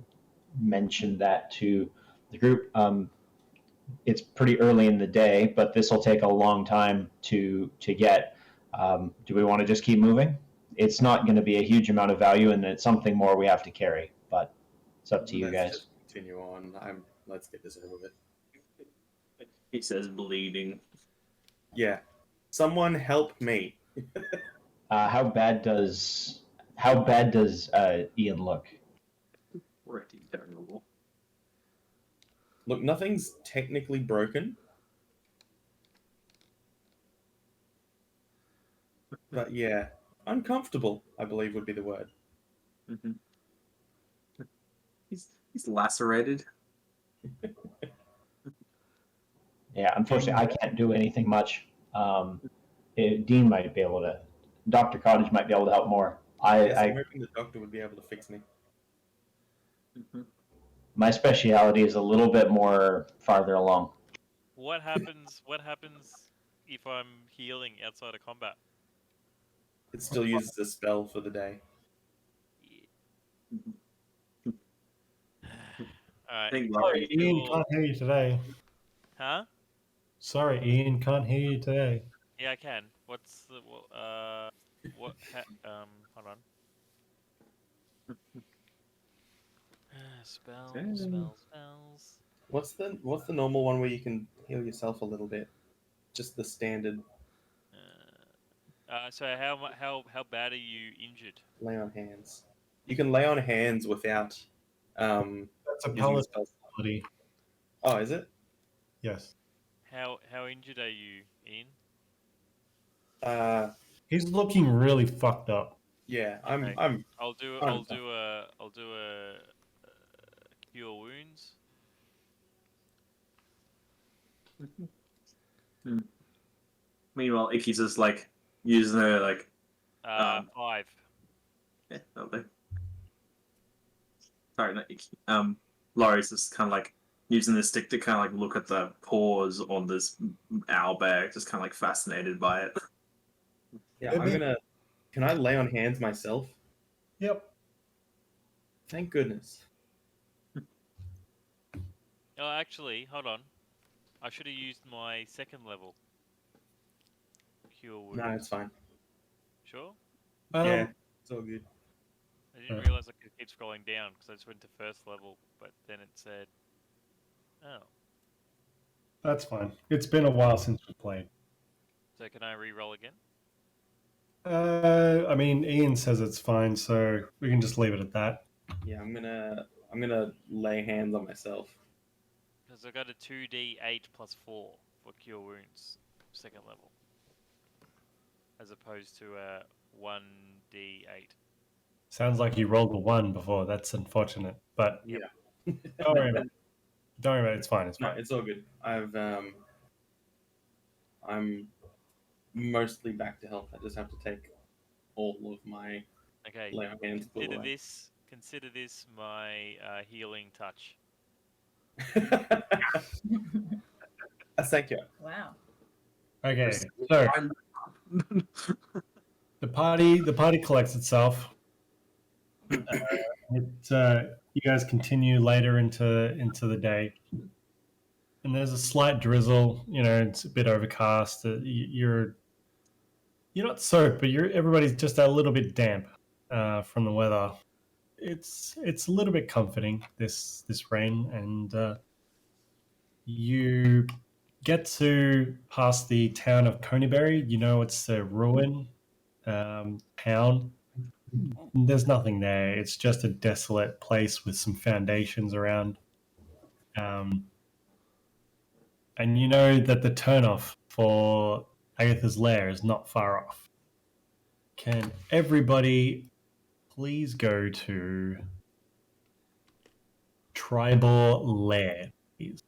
mention that to the group. It's pretty early in the day, but this will take a long time to get. Do we want to just keep moving? It's not going to be a huge amount of value, and it's something more we have to carry, but it's up to you Let's guys. just continue on. Let's get this over with. He says bleeding. Yeah. Someone help me. How bad does Ian look? Pretty terrible. Look, nothing's technically broken. But yeah, uncomfortable, I believe would be the word. Mm-hmm. He's lacerated. Yeah, unfortunately, I can't do anything much. Dean might be able to. Dr. Cottage might be able to help more. Yes, I'm I hoping the doctor would be able to fix me. Mm-hmm. my speciality is a little bit more farther along. What happens? What happens if I'm healing outside of combat? It still uses a spell for the day. I Alright. think Sorry, Lorrei Ian can't hear you today. Huh? Sorry, Ian can't hear you today. Yeah, I can. What's the what? Hold on. Spells. What's the normal one where you can heal yourself a little bit? Just the standard So how bad are you injured? lay on hands. You can lay on hands without That's a using paladin spells. ability. Oh, is it? Yes. How injured are you, Ian? He's looking really fucked up. Yeah, Okay. I'm I'll do fine. a cure wounds. Meanwhile, Ikki's just like using her like 5. yeah, that'll do. Sorry, not Ikki. Lorrai's just kind of like using the stick to kind of like look at the paws on this owl bag, just kind of like fascinated by it. Yeah, I'm gonna. Can I lay on hands myself? Yep. Thank goodness. Oh, actually, hold on. I should have used my 2nd level cure wounds. No, it's fine. Sure. Yeah, it's all good. I didn't realize I could keep scrolling down because I just went to 1st level, but then it said, "Oh." That's fine. It's been a while since we played. So can I re-roll again? I mean, Ian says it's fine, so we can just leave it at that. Yeah, I'm gonna lay hands on myself. Because I got a 2d8 plus 4 for cure wounds, 2nd level, as opposed to a 1d8. Sounds like you rolled a 1 before. That's unfortunate, but Yeah. don't worry about it. Don't worry about it. It's fine. It's No, fine. it's all good. I'm mostly back to health. I just have to take all of my Okay. lay on hands. Consider this my healing touch. Thank you. Wow. Okay, so the party collects itself. You guys continue later into the day, and there's a slight drizzle. You know, it's a bit overcast. You're not soaked, but everybody's just a little bit damp from the weather. It's a little bit comforting this rain, and you get to past the town of Coneybury. You know, it's a ruin town. There's nothing there. It's just a desolate place with some foundations around. And you know that the turnoff for Agatha's lair is not far off. Can everybody please go to Tribal Lair, please?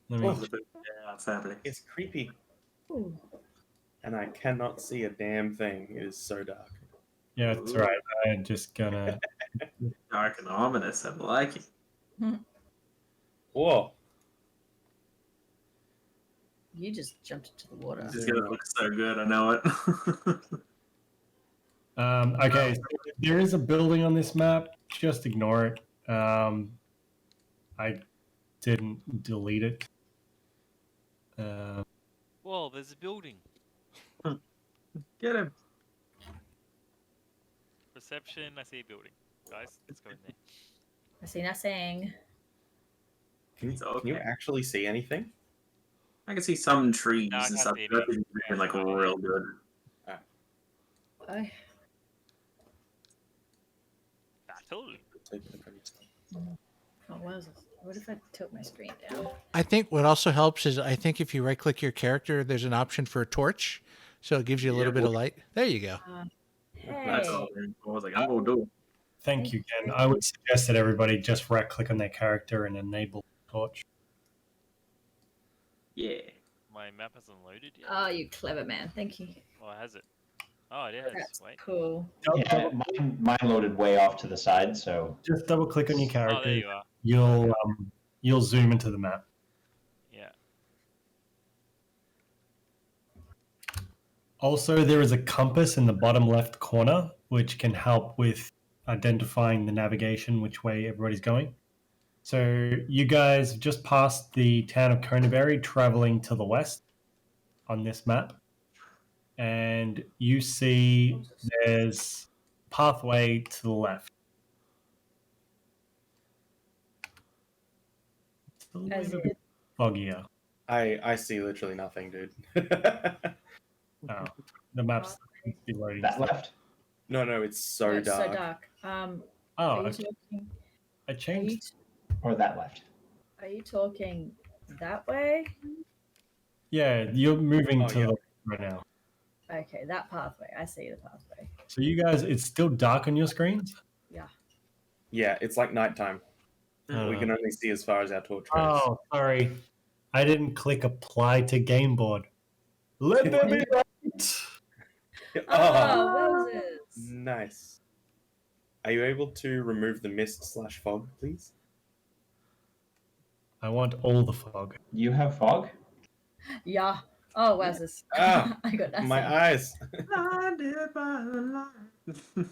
Let me, Family. It's creepy, Ooh. and I cannot see a damn thing. It is so dark. yeah, that's right. I'm just gonna. Dark and ominous. I like it. Whoa! You just jumped into the water. This is gonna look so good. I know it. Okay, so there is a building on this map. Just ignore it. I didn't delete it. Whoa, there's a building. Get him. Perception, I see a building. Guys, let's go in there. I see nothing. Can It's you okay. actually see anything? I can see some trees No, I and can't stuff. see That any. is looking like real good. I... Battle. Oh, what if I tilt my screen down? I think what also helps is I think if you right click your character, there's an option for a torch. So it gives you a little bit of light. There you go. That's Hey. all. I was like, I'm gonna do it. Thank you, Ken. I would suggest that everybody just right click on their character and enable torch. Yeah. My map hasn't loaded yet. Oh, you clever man. Thank you. Oh, has it? Oh, it has. That's Wait. cool. Yeah, mine loaded way off to the side, so Just double click on your Oh, character. there you are. You'll zoom into the map. Yeah. Also, there is a compass in the bottom left corner, which can help with identifying the navigation, which way everybody's going. So you guys just passed the town of Coneybury, traveling to the west on this map. And you see there's a pathway to the left. It's a As little in- bit foggier. I see literally nothing, dude. Oh, the map's be loading. that left. No, it's so It's dark. so dark. Oh, Are you okay. talking? I changed. Or that left. Are you talking that way? Yeah, you're moving Oh, to yeah. the right now. Okay, that pathway. I see the pathway. So you guys, it's still dark on your screens. Yeah, it's like nighttime. We can only see as far as our torch goes. Oh, sorry, I didn't click apply to game board. Let there be light. Oh, Moses. Nice. Are you able to remove the mist/fog, please? I want all the fog. You have fog? Yeah. Oh, Moses. Ah, I got nothing. My eyes. Blinded by the light.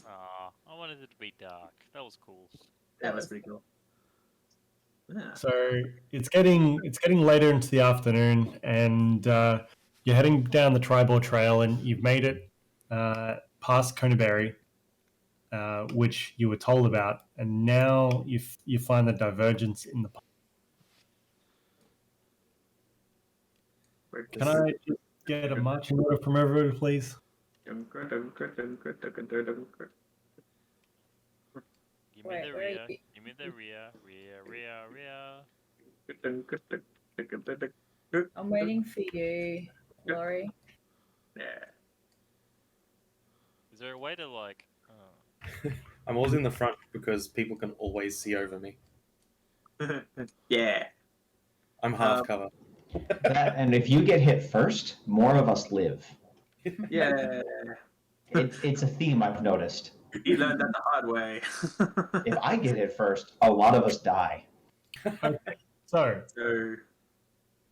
Aw, I wanted it to be dark. That was cool. That was pretty cool. Yeah. So it's getting later into the afternoon, and you're heading down the Tribal Trail, and you've made it past Coneyberry, which you were told about, and now you find the divergence in the. Can I just get a marching order from everybody, please? Give me Wait, the where are rear. you? Give me the rear. I'm waiting for you, Lorrei. Yeah. Is there a way to like? I'm always in the front because people can always see over me. Yeah. I'm half cover. That, and if you get hit first, more of us live. Yeah. It's a theme I've noticed. You learned that the hard way. If I get hit first, a lot of us die. So, So,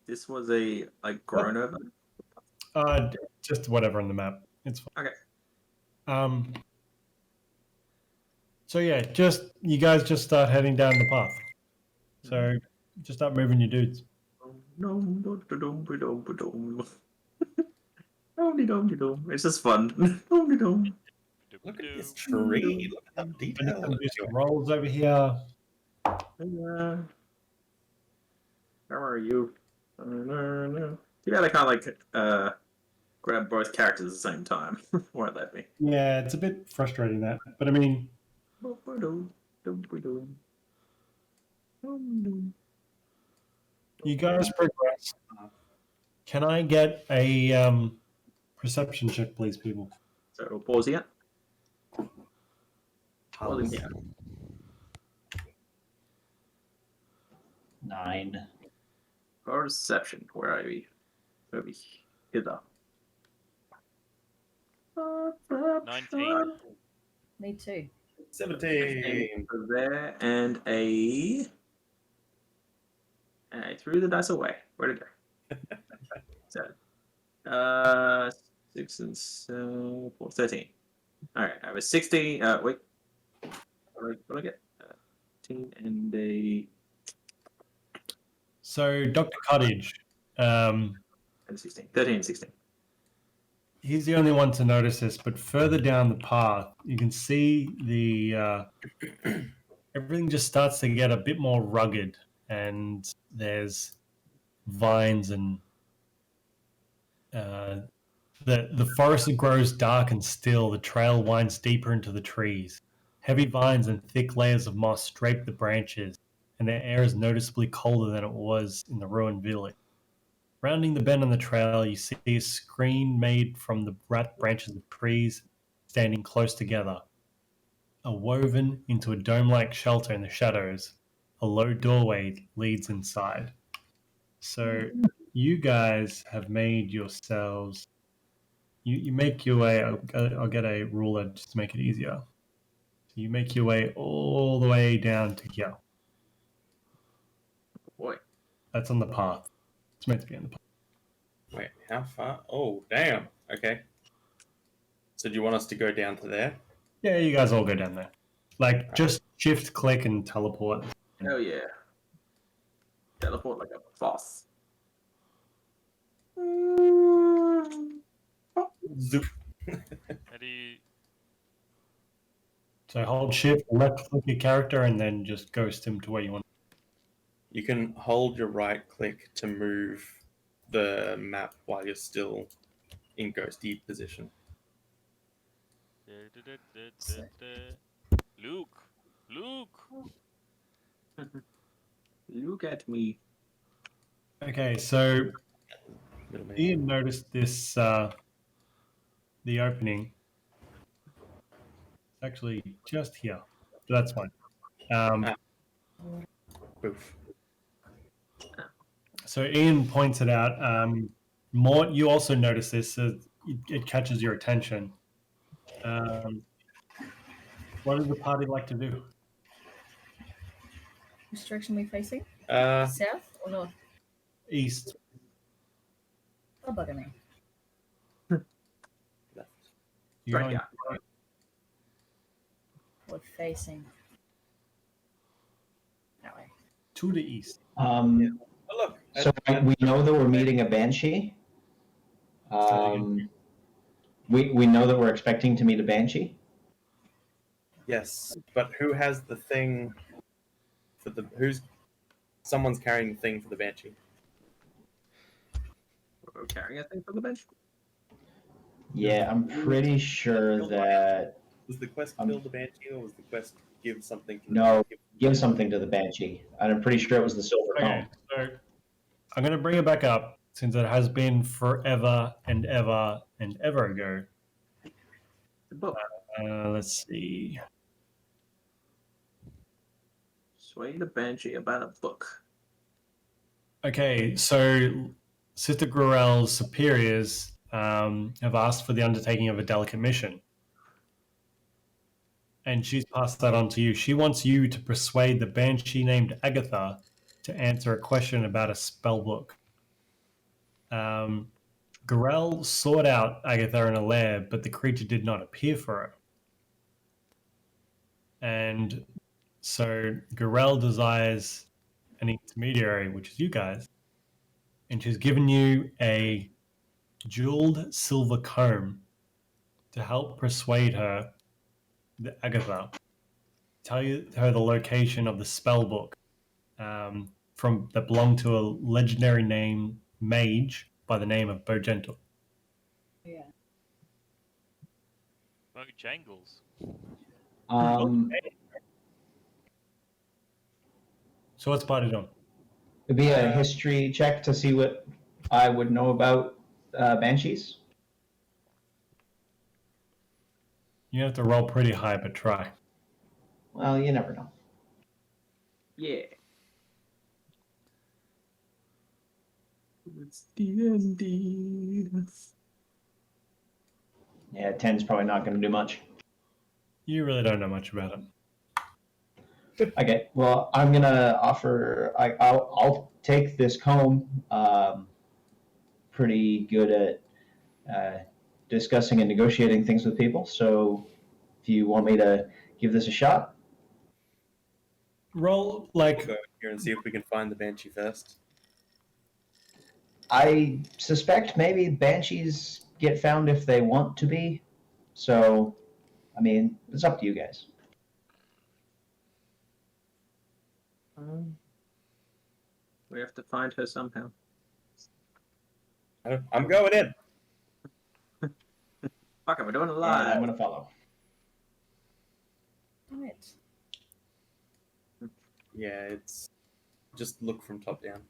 this was a like grown over. just whatever on the map. It's fine. Okay. So yeah, you guys just start heading down the path. So just start moving your dudes. It's just fun. Look at this tree. Look at the And detail. you can do some rolls over here. How are you? Yeah, they can't like grab both characters at the same time. Won't let me. Yeah, it's a bit frustrating that, but I mean, you guys progress. Can I get a perception check, please, people? So we'll pause here. Pausing here. 9. Perception. Where are we? Over hither. 19. Me too. 17. Over there and a. I threw the dice away. Where'd it go? So, 6 and 4, 13. All right, I was 16. Wait. What did I get? 13 and a. So Dr. Cottage, And 16. 13 and 16. he's the only one to notice this, but further down the path, you can see the everything just starts to get a bit more rugged, and there's vines and the forest grows dark and still. The trail winds deeper into the trees. Heavy vines and thick layers of moss drape the branches, and the air is noticeably colder than it was in the ruined village. Rounding the bend on the trail, you see a screen made from the branches of trees standing close together. Woven into a dome-like shelter in the shadows, a low doorway leads inside. So you guys have made yourselves. You make your way. I'll get a ruler just to make it easier. So you make your way all the way down to here. Boy. That's on the path. It's meant to be on the path. Wait, how far? Oh, damn. Okay. So do you want us to go down to there? Yeah, you guys all go down there. Like, just shift, click, and teleport. Hell yeah. Teleport like a boss. Zoop. How do you? So hold shift, left click your character, and then just ghost him to where you want. You can hold your right click to move the map while you're still in ghosty position. Luke. Look at me. Okay, so Little man. Ian noticed this, the opening. It's actually just here. So that's fine. Poof. So Ian points it out. Mort, you also notice this. So it catches your attention. What does the party like to do? Which direction are we facing? Uh, South or north? East. Oh, bugger me. left. You're Right going here. We're facing that way. to the east. Oh, look. So we know that we're meeting a banshee. We know that we're expecting to meet a banshee. Yes, but who has the thing for the someone's carrying the thing for the banshee. We're carrying a thing from the bench. Yeah, I'm pretty sure that Was the quest kill the banshee, or was the quest give something to the no, give something to the banshee. And I'm pretty sure it was the silver Okay, comb. so I'm going to bring it back up since it has been forever and ever and ever ago. The book. Let's see. Sway the banshee about a book. Okay, so Sister Grurel's superiors have asked for the undertaking of a delicate mission. And she's passed that on to you. She wants you to persuade the banshee named Agatha to answer a question about a spellbook. Grurel sought out Agatha in a lair, but the creature did not appear for her. And so Grurel desires an intermediary, which is you guys, and she's given you a jeweled silver comb to help persuade her, the Agatha, tell her the location of the spellbook from that belonged to a legendary name mage by the name of Bogentle. Yeah. Bojangles. So what's party done? It'd be a history check to see what I would know about banshees. You have to roll pretty high, but try. Well, you never know. Yeah. It's D&D. Yeah, 10's probably not going to do much. You really don't know much about it. Okay, well, I'm gonna offer. I'll take this comb. Pretty good at discussing and negotiating things with people. So, if you want me to give this a shot, Roll We'll like go here and see if we can find the banshee first. I suspect maybe banshees get found if they want to be. So, I mean, it's up to you guys. We have to find her somehow. I'm going in. Fuck it, we're doing it And live. I'm gonna follow. Right. Yeah, it's just look from top down.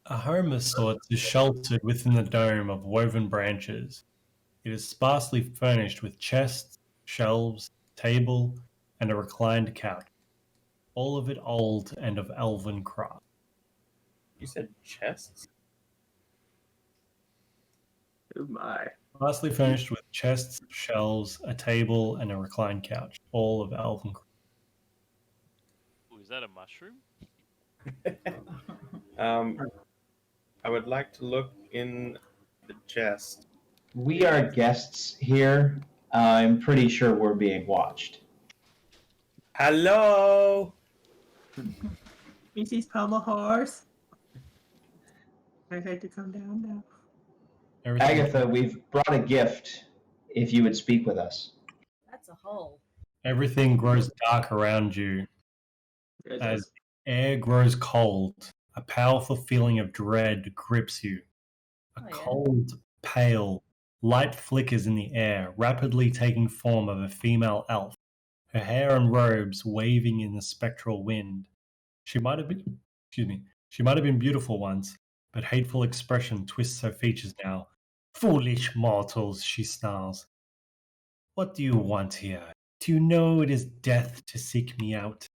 a home of sorts is sheltered within the dome of woven branches. It is sparsely furnished with chests, shelves, table, and a reclined couch, all of it old and of elven craft. You said chests? Oh my. Sparsely furnished with chests, shelves, a table, and a reclined couch, all of elven craft. Ooh, is that a mushroom? I would like to look in the chest. We are guests here. I'm pretty sure we're being watched. Hello! Mrs. Pommel Horse. I'd like to come down now. Everything- Agatha, we've brought a gift if you would speak with us. That's a hole. Everything grows dark around you. As air grows cold, a powerful feeling of dread grips you. A Oh, yeah. cold, pale, Light flickers in the air, rapidly taking form of a female elf, her hair and robes waving in the spectral wind. She might have been beautiful once, but hateful expression twists her features now. Foolish mortals, she snarls. What do you want here? Do you know it is death to seek me out?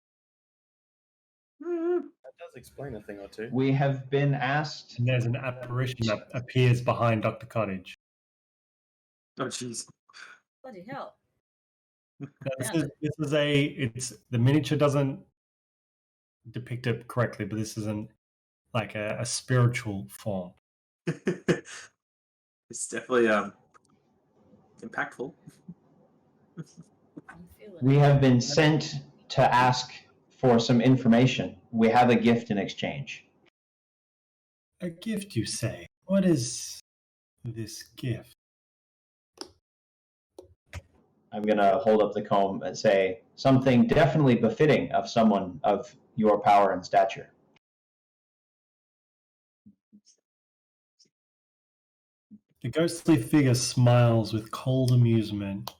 That does explain a thing or two. We have been asked. And there's an apparition that appears behind Dr. Cottage. Oh, jeez. Bloody hell. Now, it's the miniature doesn't depict it correctly, but this is like a spiritual form. It's definitely impactful. I'm feeling We have been sent to ask for some information. We have a gift in exchange. A gift, you say? What is this gift? I'm going to hold up the comb and say something definitely befitting of someone of your power and stature. The ghostly figure smiles with cold amusement.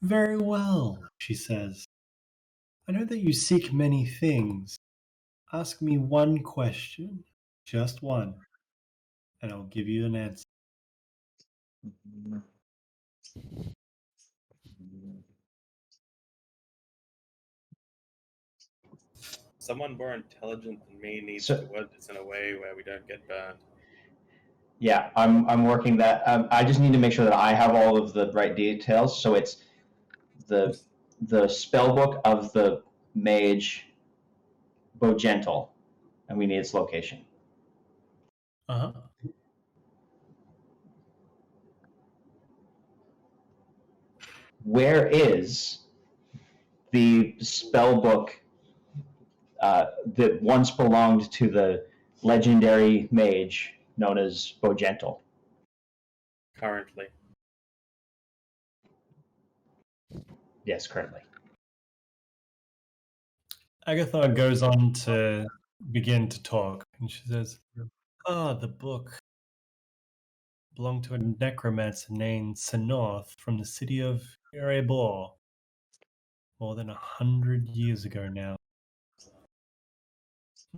Very well, she says. I know that you seek many things. Ask me one question, just one, and I'll give you an answer. Someone more intelligent than me needs So- to word this in a way where we don't get burned. Yeah, I'm working that. I just need to make sure that I have all of the right details. So it's the spellbook of the mage Bogental, and we need its location. Uh-huh. Where is the spellbook that once belonged to the legendary mage known as Bogental? Currently. Yes, currently. Agatha goes on to begin to talk, and she says, the book belonged to a necromancer named Senorth from the city of Erebor more than 100 years ago now.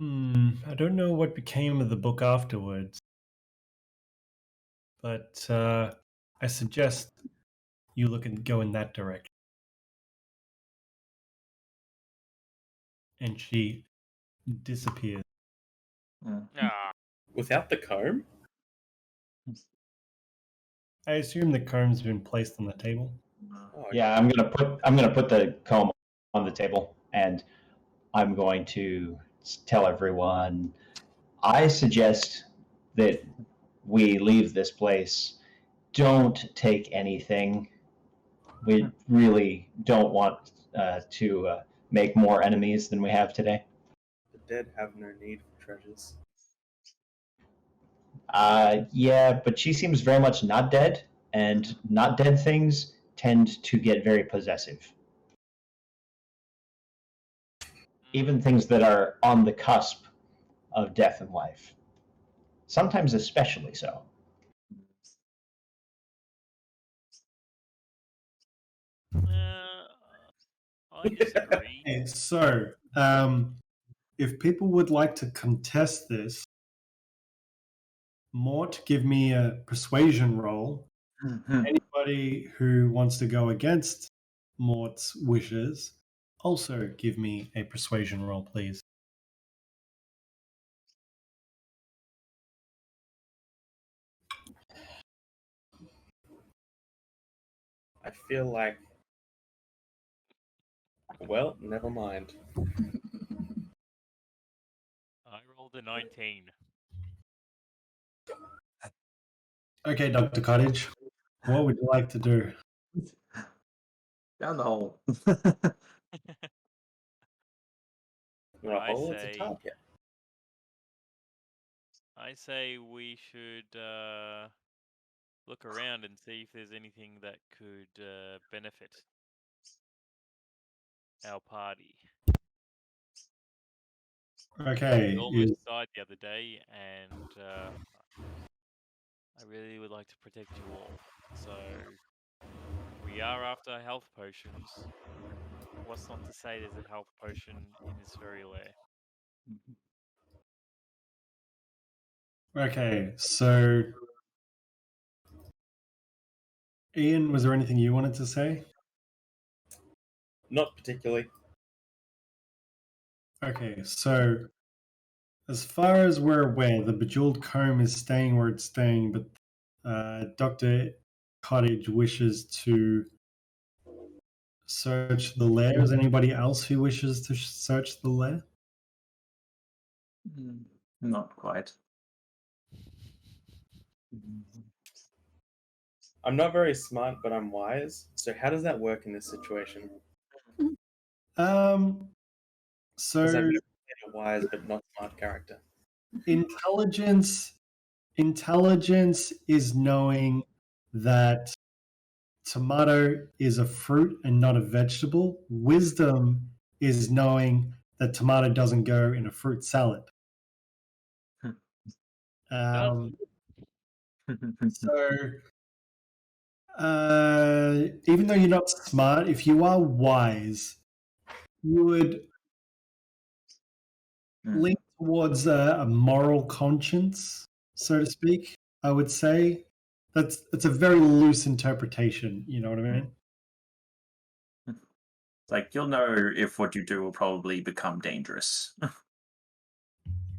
I don't know what became of the book afterwards, but I suggest you look and go in that direction. And she disappears. Ah, Without the comb? I assume the comb's been placed on the table. Oh, Yeah, I'm gonna put the comb on the table, and I'm going to tell everyone. I suggest that we leave this place. Don't take anything. We really don't want to make more enemies than we have today. The dead have no need for treasures. Yeah, but she seems very much not dead, and not dead things tend to get very possessive. Even things that are on the cusp of death and life. Sometimes especially so. I disagree. Okay, so if people would like to contest this, Mort, give me a persuasion roll. Anybody who wants to go against Mort's wishes, also give me a persuasion roll, please. I feel like. Well, never mind. I rolled a 19. Okay, Dr. Cottage, what would you like to do? Down the hole. You're a I hole, it's a say- target. I say we should look around and see if there's anything that could benefit our party. Okay, We almost died the other day, and I really would like to protect you all. So we are after health potions. What's not to say there's a health potion in this very lair? Okay, so Ian, was there anything you wanted to say? Not particularly. Okay, so as far as we're aware, the Bejeweled Comb is staying where it's staying, but Dr. Cottage wishes to search the lair. Is anybody else who wishes to search the lair? Not quite. I'm not very smart, but I'm wise. So how does that work in this situation? So Because I've never been a wise but not smart character. intelligence is knowing that tomato is a fruit and not a vegetable. Wisdom is knowing that tomato doesn't go in a fruit salad. So even though you're not smart, if you are wise, you would lean towards a moral conscience, so to speak. I would say that's a very loose interpretation. You know what I mean? Like, you'll know if what you do will probably become dangerous.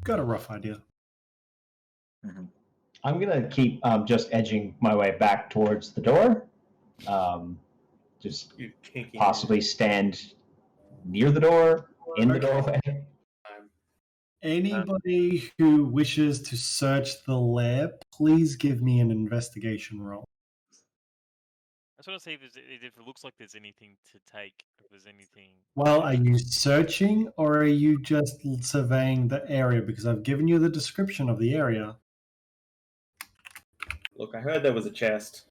Got a rough idea. I'm gonna keep just edging my way back towards the door. Just You kinky possibly stand near the door, in the doorway. Anybody who wishes to search the lair, please give me an investigation roll. I just want to see if it looks like there's anything to take. If there's anything. Well, are you searching or are you just surveying the area? Because I've given you the description of the area. Look, I heard there was a chest.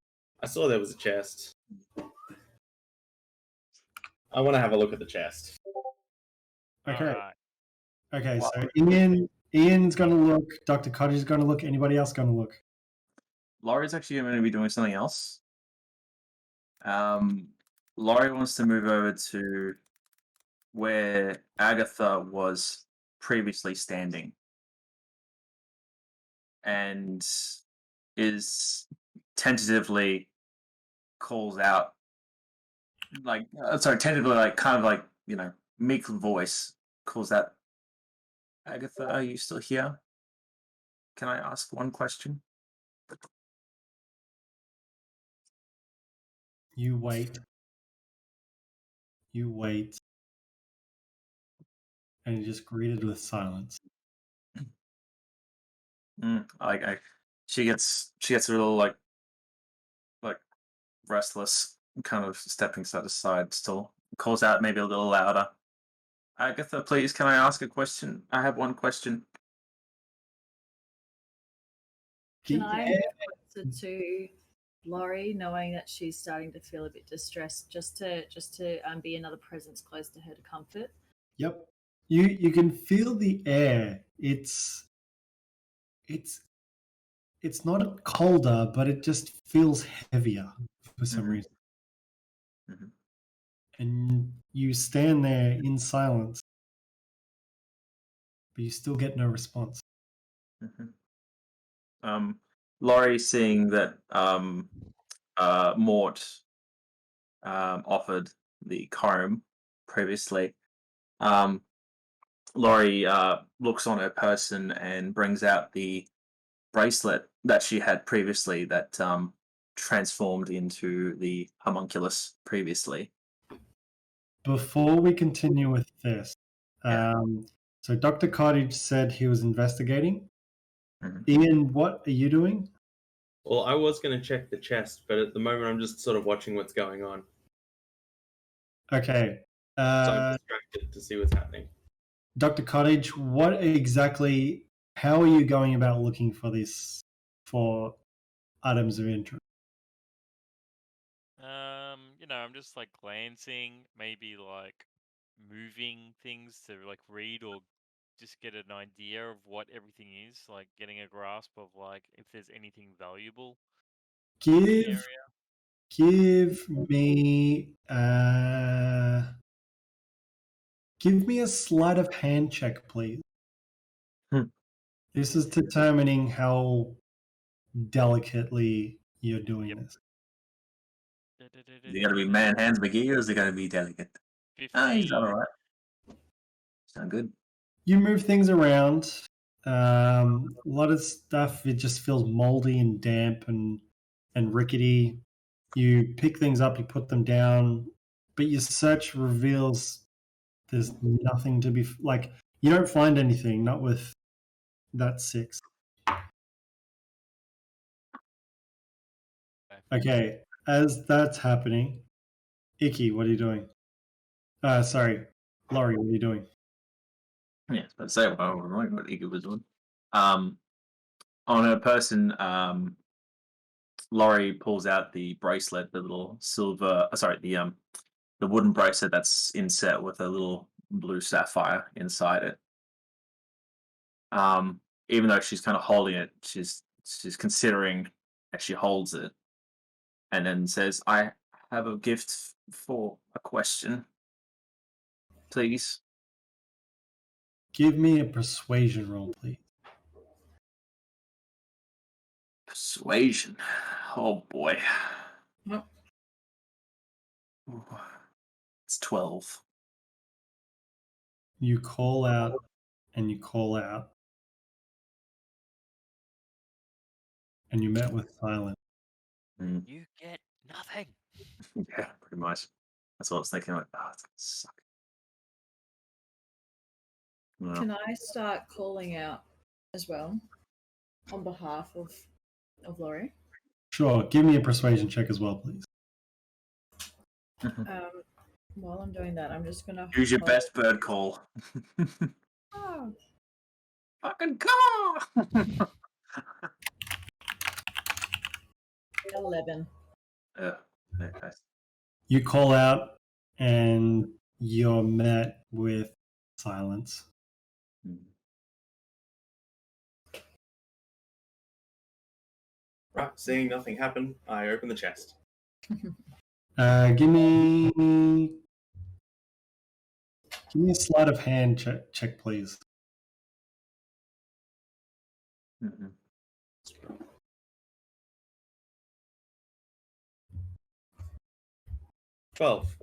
I saw there was a chest. I want to have a look at the chest. Okay. Alright. Okay, Wow. so Ian's going to look. Dr. Cottage is going to look. Anybody else going to look? Laurie's actually going to be doing something else. Lorrei wants to move over to where Agatha was previously standing, and is tentatively calls out, like, tentatively, like, kind of like, meek voice calls out, Agatha, are you still here? Can I ask one question? You wait. You wait. And you're just greeted with silence. She gets a little like restless, kind of stepping side to side, still calls out maybe a little louder. Agatha, please, can I ask a question? I have one question. Can I move closer to Lorrei, knowing that she's starting to feel a bit distressed, just to be another presence close to her to comfort? Yep. You can feel the air. It's not colder, but it just feels heavier for some reason. And you stand there in silence, but you still get no response. Lorrei, seeing that Mort offered the comb previously, Lorrei looks on her person and brings out the bracelet that she had previously that transformed into the homunculus previously. Before we continue with this, so Dr. Cottage said he was investigating. Ian, what are you doing? Well, I was going to check the chest, but at the moment I'm just sort of watching what's going on. Okay. So I'm distracted to see what's happening. Dr. Cottage, how are you going about looking for items of interest? I'm just like glancing, maybe like moving things to like read or just get an idea of what everything is, like getting a grasp of like if there's anything valuable in the area? Give me a sleight of hand check, please. This is determining how delicately you're doing this. Is it going to be man hands McGee or is it going to be delicate? 15. He's done all right. Sound good. You move things around. A lot of stuff, it just feels moldy and damp and rickety. You pick things up, you put them down, but your search reveals there's nothing to be like. You don't find anything, not with that 6. Okay, as that's happening, Ikki, what are you doing? Sorry, Lorrei, what are you doing? Yeah, I was about to say, well, I don't know what Ikki was doing. On her person, Lorrei pulls out the bracelet, the little silver, the wooden bracelet that's inset with a little blue sapphire inside it. Even though she's kind of holding it, she's considering as she holds it, and then says, "I have a gift for a question, please." Give me a persuasion roll, please. Persuasion. Oh boy. Yep. Ooh, it's 12. You call out and you call out, and you met with silence. You get nothing. Yeah, pretty much. That's what I was thinking. Like, oh, it's gonna suck. Well, Can I start calling out as well on behalf of Lorrei? Sure, give me a persuasion check as well, please. While I'm doing that, I'm just gonna use your best bird call. Oh, Fucking call! 11. Okay. You call out and you're met with silence. Right, seeing nothing happen, I open the chest. Give me a sleight of hand check, please. Mm-hmm. 12.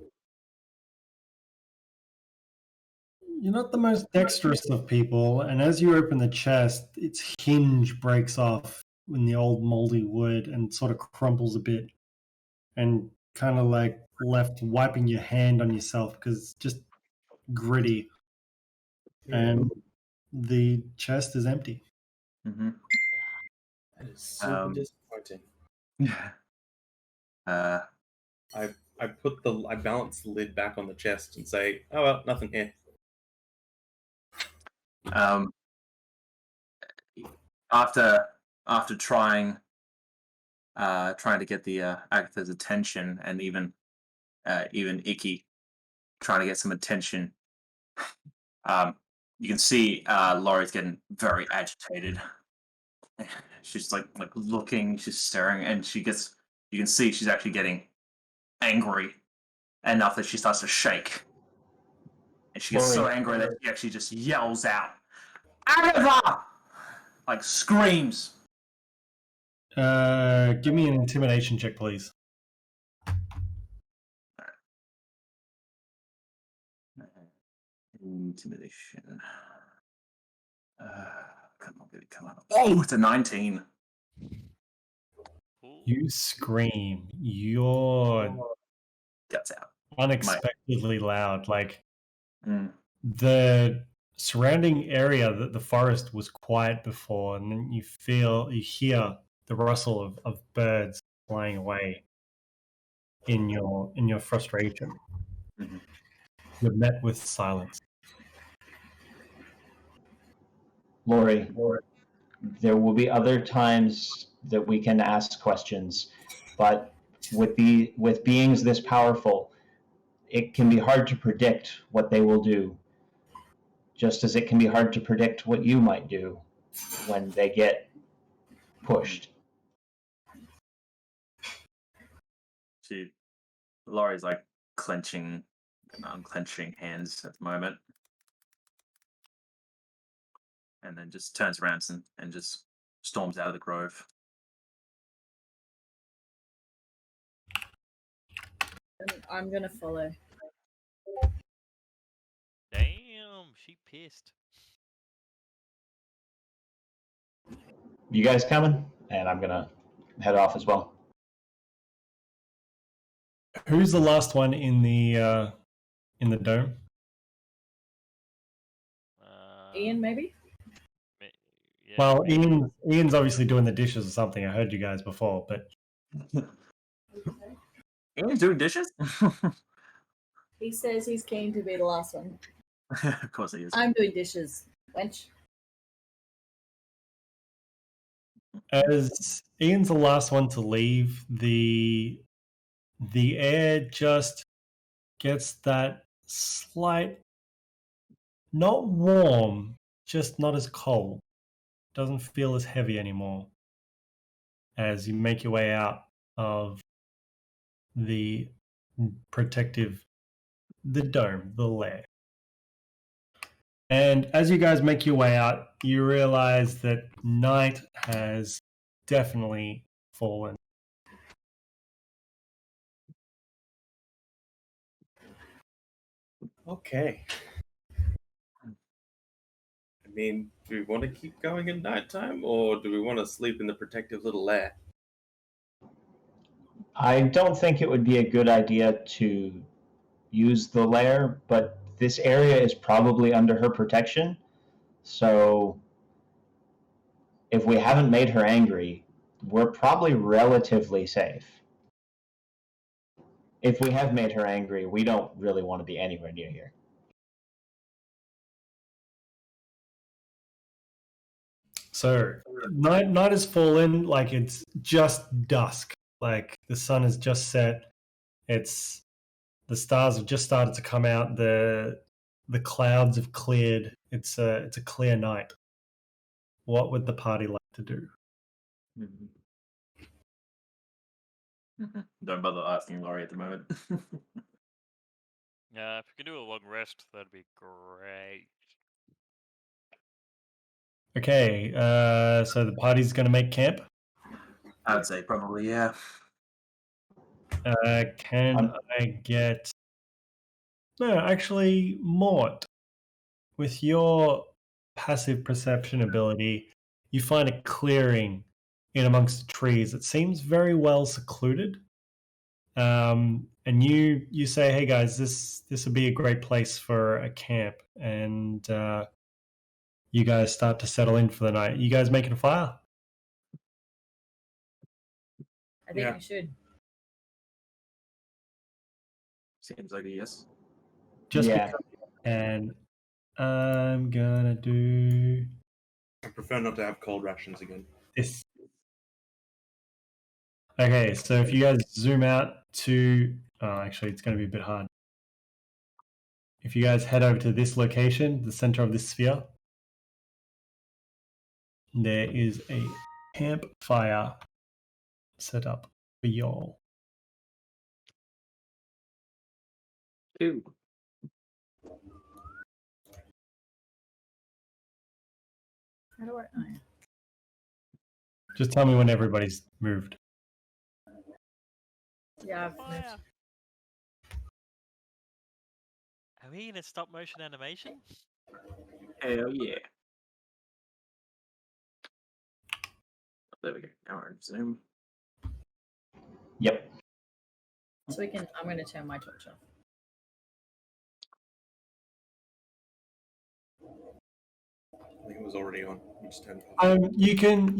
You're not the most dexterous of people, and as you open the chest, its hinge breaks off in the old moldy wood and sort of crumples a bit, and kind of like left wiping your hand on yourself because it's just gritty, and the chest is empty. Mm-hmm. That is super disappointing. I balance the lid back on the chest and say, "Oh well, nothing here." After trying to get the Agatha's attention, and even Ikki trying to get some attention, you can see Lorrai's getting very agitated. She's like looking, she's staring, and you can see she's actually getting angry enough that she starts to shake. And she gets so angry that she actually just yells out, "Agatha!" Like screams. Give me an intimidation check, please. Intimidation. Come on. Oh, it's a 19. You scream. You're Guts out. Unexpectedly loud. Like the surrounding area, the forest was quiet before, and then you hear the rustle of birds flying away in your frustration. Mm-hmm. You're met with silence. Lorrei, there will be other times that we can ask questions, but with beings this powerful, it can be hard to predict what they will do. just as it can be hard to predict what you might do when they get pushed. Lorrei's like clenching and unclenching hands at the moment. And then just turns around and just storms out of the grove. And I'm gonna follow. Damn, she pissed. You guys coming? And I'm gonna head off as well. Who's the last one in the dome? Ian, maybe? Yeah, Well, Ian's obviously doing the dishes or something. I heard you guys before, but Ian's doing dishes? He says he's keen to be the last one. Of course he is. I'm doing dishes. Wench. as Ian's the last one to leave, the air just gets that slight, not warm, just not as cold. Doesn't feel as heavy anymore as you make your way out of the dome, the lair. And as you guys make your way out, you realize that night has definitely fallen. Okay. I mean, do we want to keep going at nighttime, or do we want to sleep in the protective little lair? I don't think it would be a good idea to use the lair, but this area is probably under her protection. So if we haven't made her angry, we're probably relatively safe. If we have made her angry, we don't really want to be anywhere near here. So night has fallen, like it's just dusk. Like the sun has just set. The stars have just started to come out. The clouds have cleared. It's a clear night. What would the party like to do? Don't bother asking Lorrei at the moment. Yeah, if we could do a long rest, that'd be great. Okay, so the party's going to make camp. I would say probably, yeah. Can I get... No, actually, Mort, with your passive perception ability, you find a clearing in amongst the trees. It seems very well secluded. And you say, hey guys, this would be a great place for a camp. And you guys start to settle in for the night. You guys making a fire? I think we should. Seems like a yes. Because, and I'm gonna do I prefer not to have cold rations again. this. Okay, so if you guys zoom out to... Oh, actually, it's going to be a bit hard. If you guys head over to this location, the center of this sphere, there is a campfire set up for y'all. Ew. How do I... Oh, yeah. Just tell me when everybody's moved. Yeah, I've moved. Are we in a stop motion animation? Hell yeah. There we go. Now we're in Zoom. Yep. So I'm going to turn my torch off. I think it was already on. You just turned it off. You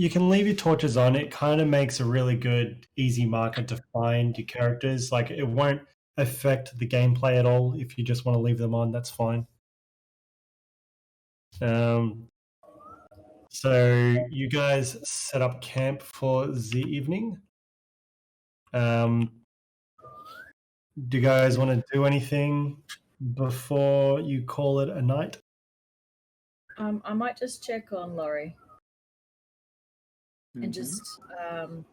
can leave your torches on. It kind of makes a really good, easy marker to find your characters. Like it won't affect the gameplay at all. If you just want to leave them on, that's fine. So you guys set up camp for the evening. Do you guys want to do anything before you call it a night? I might just check on Lorrei and Mhm. just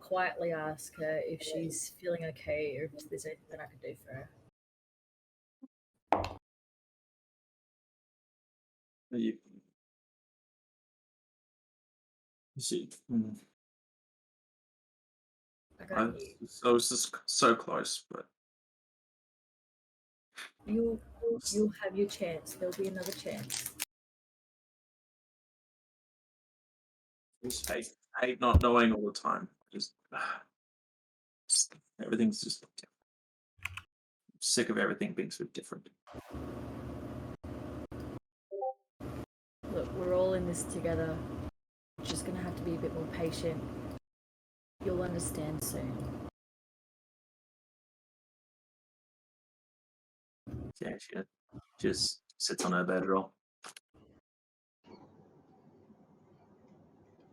quietly ask her if she's feeling okay or if there's anything I can do for her. You see, I got you. so it's just so close, but You'll have your chance. There'll be another chance. just hate not knowing all the time. Just everything's just sick of everything being so different. Look, we're all in this together. Just gonna have to be a bit more patient. You'll understand soon. Yeah, she just sits on her bedroll.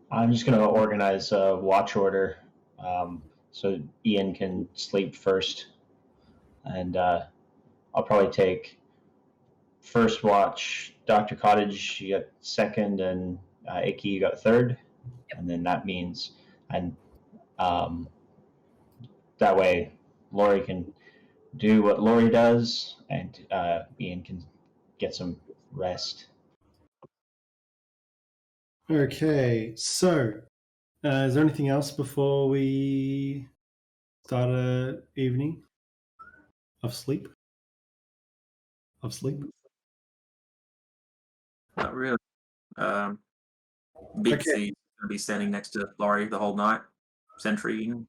I'm just going to organize a watch order so Ian can sleep first. And I'll probably take first watch, Dr. Cottage, you got second, and Ikki, you got third. Yep. And then that means, and that way Lorrei can do what Lorrei does, and Ian can get some rest. Okay, so is there anything else before we start a evening of sleep? Not really. Bigsy's gonna be standing next to Lorrei the whole night, sentrying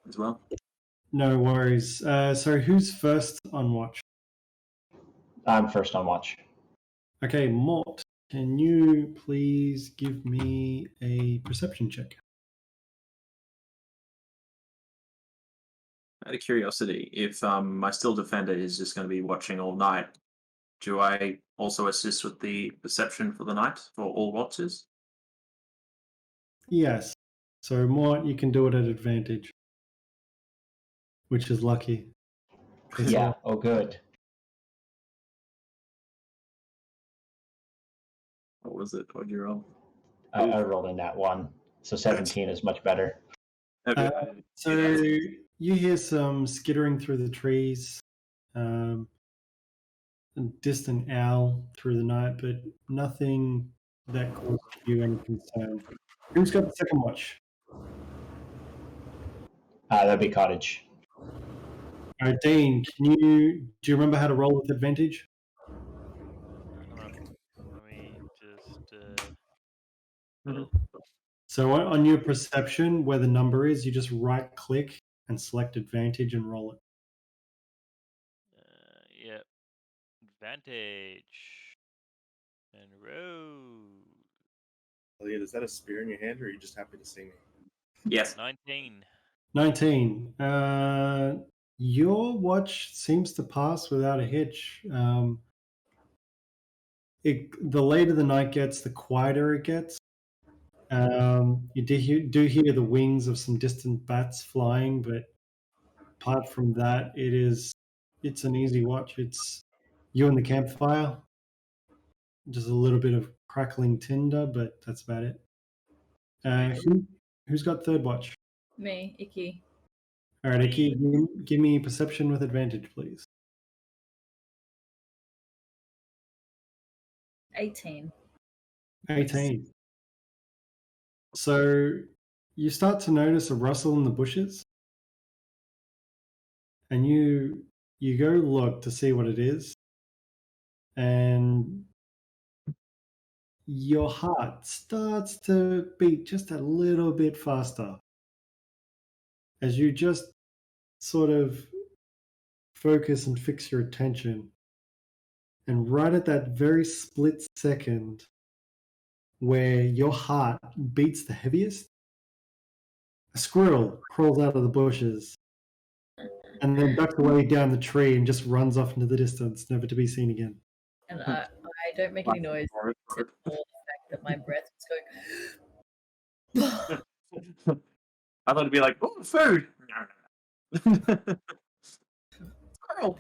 as well. No worries. So who's first on watch? I'm first on watch. Okay, Mort, can you please give me a perception check? Out of curiosity, if my still defender is just going to be watching all night, do I also assist with the perception for the night for all watches? Yes. So Mort, you can do it at advantage, which is lucky. Yeah, oh good. What was it? What'd you roll? I rolled in that one, so 17 is much better. So you hear some skittering through the trees, a distant owl through the night, but nothing that causes you any concern. Who's got the second watch? That'd be Cottage. All right, Dean, do you remember how to roll with advantage? Let me just. So on your perception, where the number is, you just right click and select advantage and roll it. Yep. Advantage. And roll. Elliot, is that a spear in your hand, or are you just happy to see me? Yes. 19. 19. Your watch seems to pass without a hitch. The later the night gets, the quieter it gets. You do hear the wings of some distant bats flying, but apart from that, it's an easy watch. It's you and the campfire, just a little bit of crackling tinder, but that's about it. Who's got third watch? Me, Ikki. All right, Ikki, give me perception with advantage, please. 18. 18. So you start to notice a rustle in the bushes, and you go look to see what it is, and your heart starts to beat just a little bit faster as you just sort of focus and fix your attention. And right at that very split second where your heart beats the heaviest, a squirrel crawls out of the bushes and then ducks away down the tree and just runs off into the distance, never to be seen again. And I don't make any noise except for the fact that my breath was going. I thought it'd be like, oh, food. Squirrel.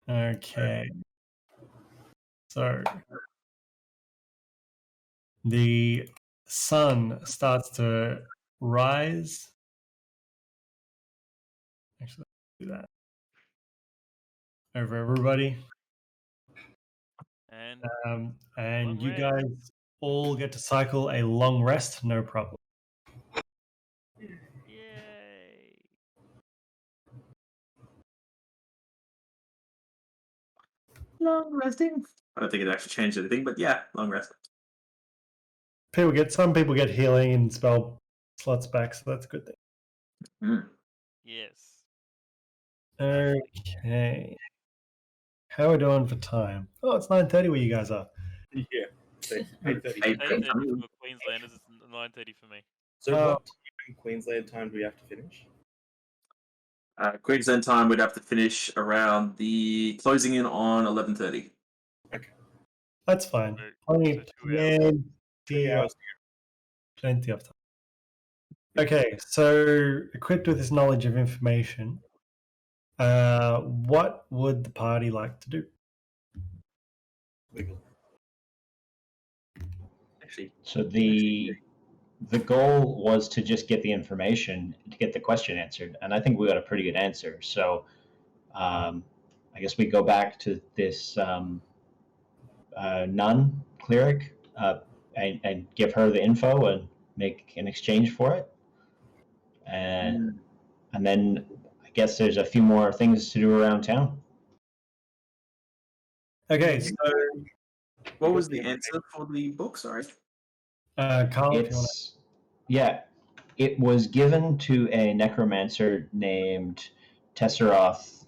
Okay. So the sun starts to rise. Actually, let's do that over everybody. And And you rest. guys all get to cycle a long rest, no problem. Yay! Long resting. I don't think it actually changed anything, but yeah, long rest. Some people get healing and spell slots back, so that's a good thing. Mm. Yes. Okay. How are we doing for time? Oh, it's 9:30 where you guys are. Yeah. So 8:30. 8:30 for Queenslanders. It's 9:30 for me. So Oh. what time in Queensland time do we have to finish? Queensland time, we'd have to finish around the closing in on 11:30. That's fine. So- Plenty, so 2 hours. 3 hours. plenty of time. Okay, so equipped with this knowledge of information, what would the party like to do? Wiggle. Actually, So the goal was to just get the information to get the question answered, and I think we got a pretty good answer. So I guess we go back to this nun cleric and give her the info and make an exchange for it, and then I guess there's a few more things to do around town. Okay, so What was the answer for the book? Sorry. Carl, if you want It was given to a necromancer named Tesseroth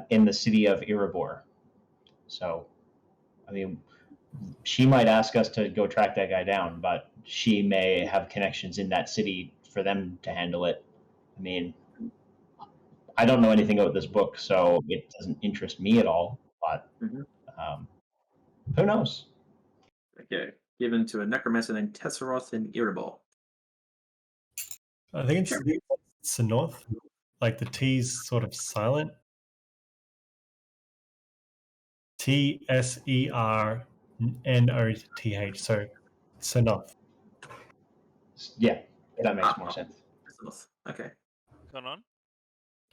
in the city of Erebor. So, I mean, she might ask us to go track that guy down, but she may have connections in that city for them to handle it. I mean, I don't know anything about this book, so it doesn't interest me at all, but who knows? Okay. Given to a necromancer named Tesseroth in Erebor. I think it's the north. Like the T's sort of silent. Tsernoth. So Seraphic. Yeah, that makes more sense. Okay. Going on?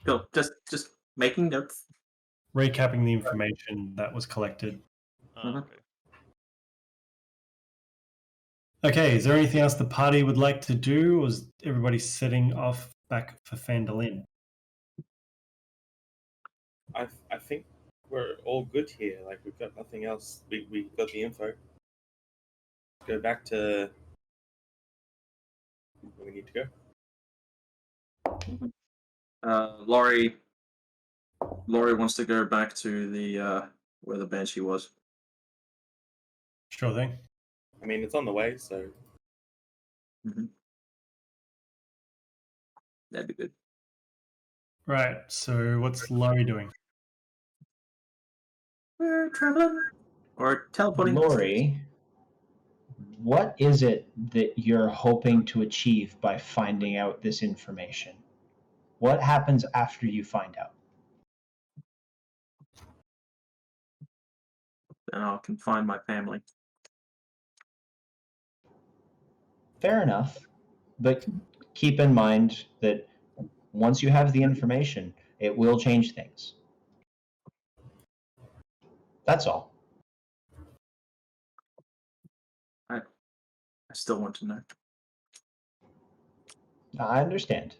Cool. Just making notes. Recapping the information that was collected. Oh, okay. Okay, is there anything else the party would like to do, or is everybody setting off back for Fandolin? I think we're all good here. Like we've got nothing else. We got the info. Go back to where we need to go. Lorrei wants to go back to the where the banshee was. Sure thing. I mean, it's on the way, so That'd be good. Right, so what's Lorrei doing? We're traveling or teleporting. Lorrei, what is it that you're hoping to achieve by finding out this information? What happens after you find out? Then I can find my family. Fair enough, but keep in mind that once you have the information, it will change things. That's all. I still want to know. I understand.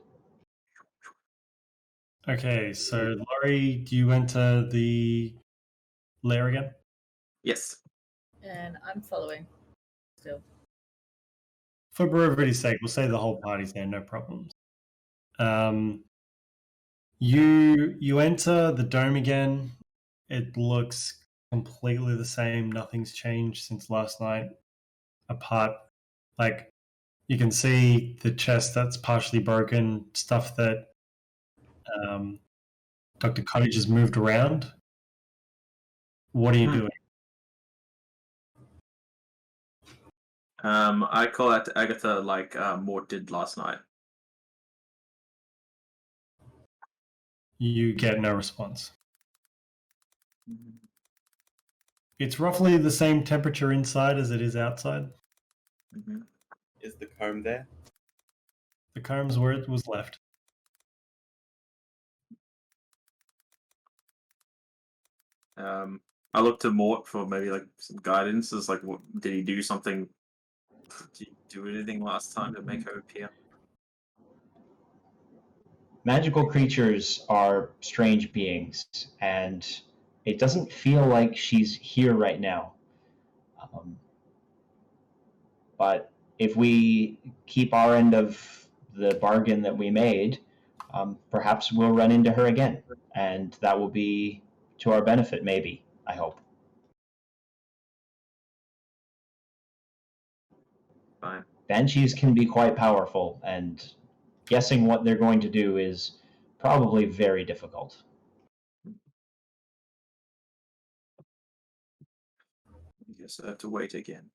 Okay, so Lorrei, do you enter the lair again? Yes. And I'm following still. For brevity's sake, we'll say the whole party's there, no problems. You enter the dome again. It looks completely the same. Nothing's changed since last night. Apart, like you can see the chest that's partially broken, stuff that Dr. Cottage has moved around. What are you doing? I call out to Agatha like Mort did last night. You get no response. It's roughly the same temperature inside as it is outside. Mhm. Is the comb there? The comb's where it was left. I look to Mort for maybe like some guidance. Is like, what did he do something? Did he do anything last time to make her appear? Magical creatures are strange beings, and it doesn't feel like she's here right now. But if we keep our end of the bargain that we made, perhaps we'll run into her again, and that will be to our benefit, maybe, I hope. Fine. Banshees can be quite powerful, and guessing what they're going to do is probably very difficult. I guess I have to wait again.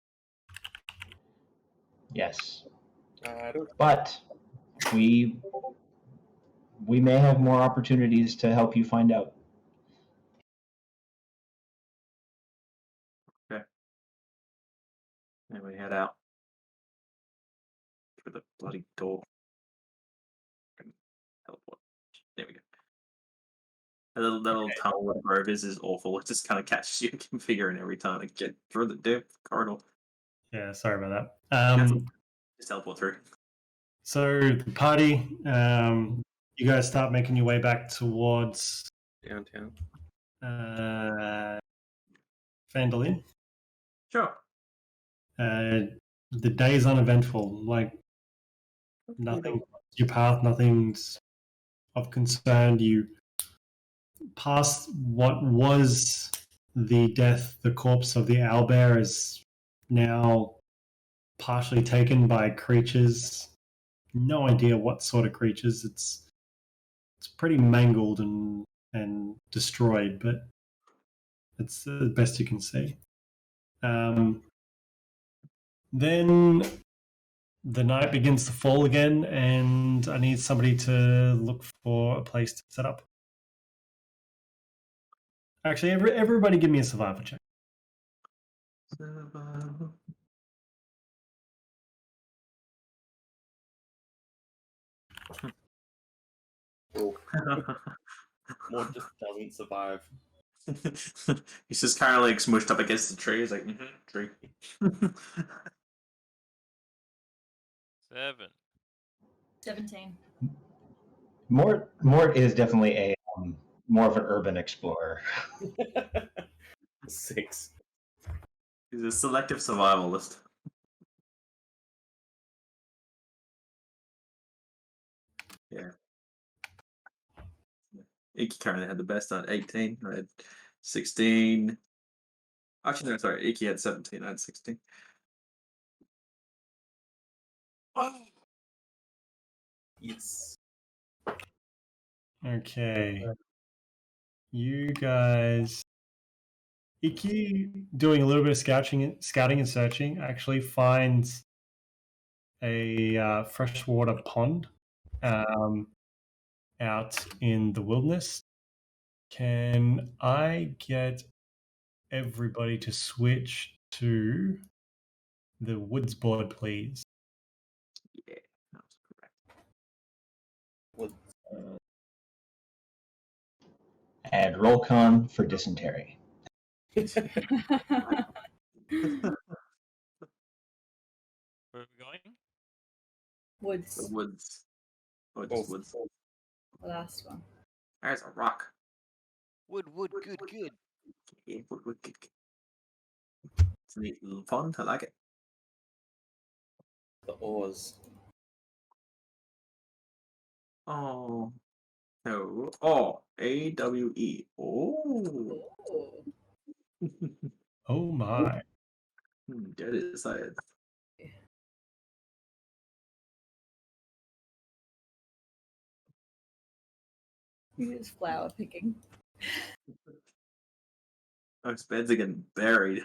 Yes. I don't. But we may have more opportunities to help you find out. And we head out through the bloody door. Teleport. There we go. That little tunnel where the road is awful. It just kind of catches you configuring every time to get through the damn corridor. Yeah, sorry about that. Just teleport through. So the party, you guys start making your way back towards Downtown. Fandolin. Sure. The day is uneventful. Like nothing, your path, nothing's of concern. You pass what was the corpse of the owlbear is now partially taken by creatures. No idea what sort of creatures. It's pretty mangled and destroyed, but it's the best you can see. Then the night begins to fall again, and I need somebody to look for a place to set up. Actually, everybody give me a survival check. Mort just doesn't survive. He's just kind of like smushed up against the tree. He's like, tree. 7. 17. Mort is definitely a more of an urban explorer. 6. He's a selective survivalist. Yeah. Ikki currently had the best on 18. I had 16. Actually, no, sorry. Ikki had 17. I had 16. Yes. Okay. You guys. Ikki, doing a little bit of scouting and searching, actually finds a freshwater pond out in the wilderness. Can I get everybody to switch to the woods board, please? Yeah, that was correct. And roll con for dysentery. Where are we going? Woods. The woods. Oh, just woods. The last one. There's a rock. Wood, good. Yeah, wood. It's a neat little pond. I like it. The oars. Oh. No. Oh. AWE. Oh. Oh. Oh my. That is excited. Use flower picking. Those beds are getting buried.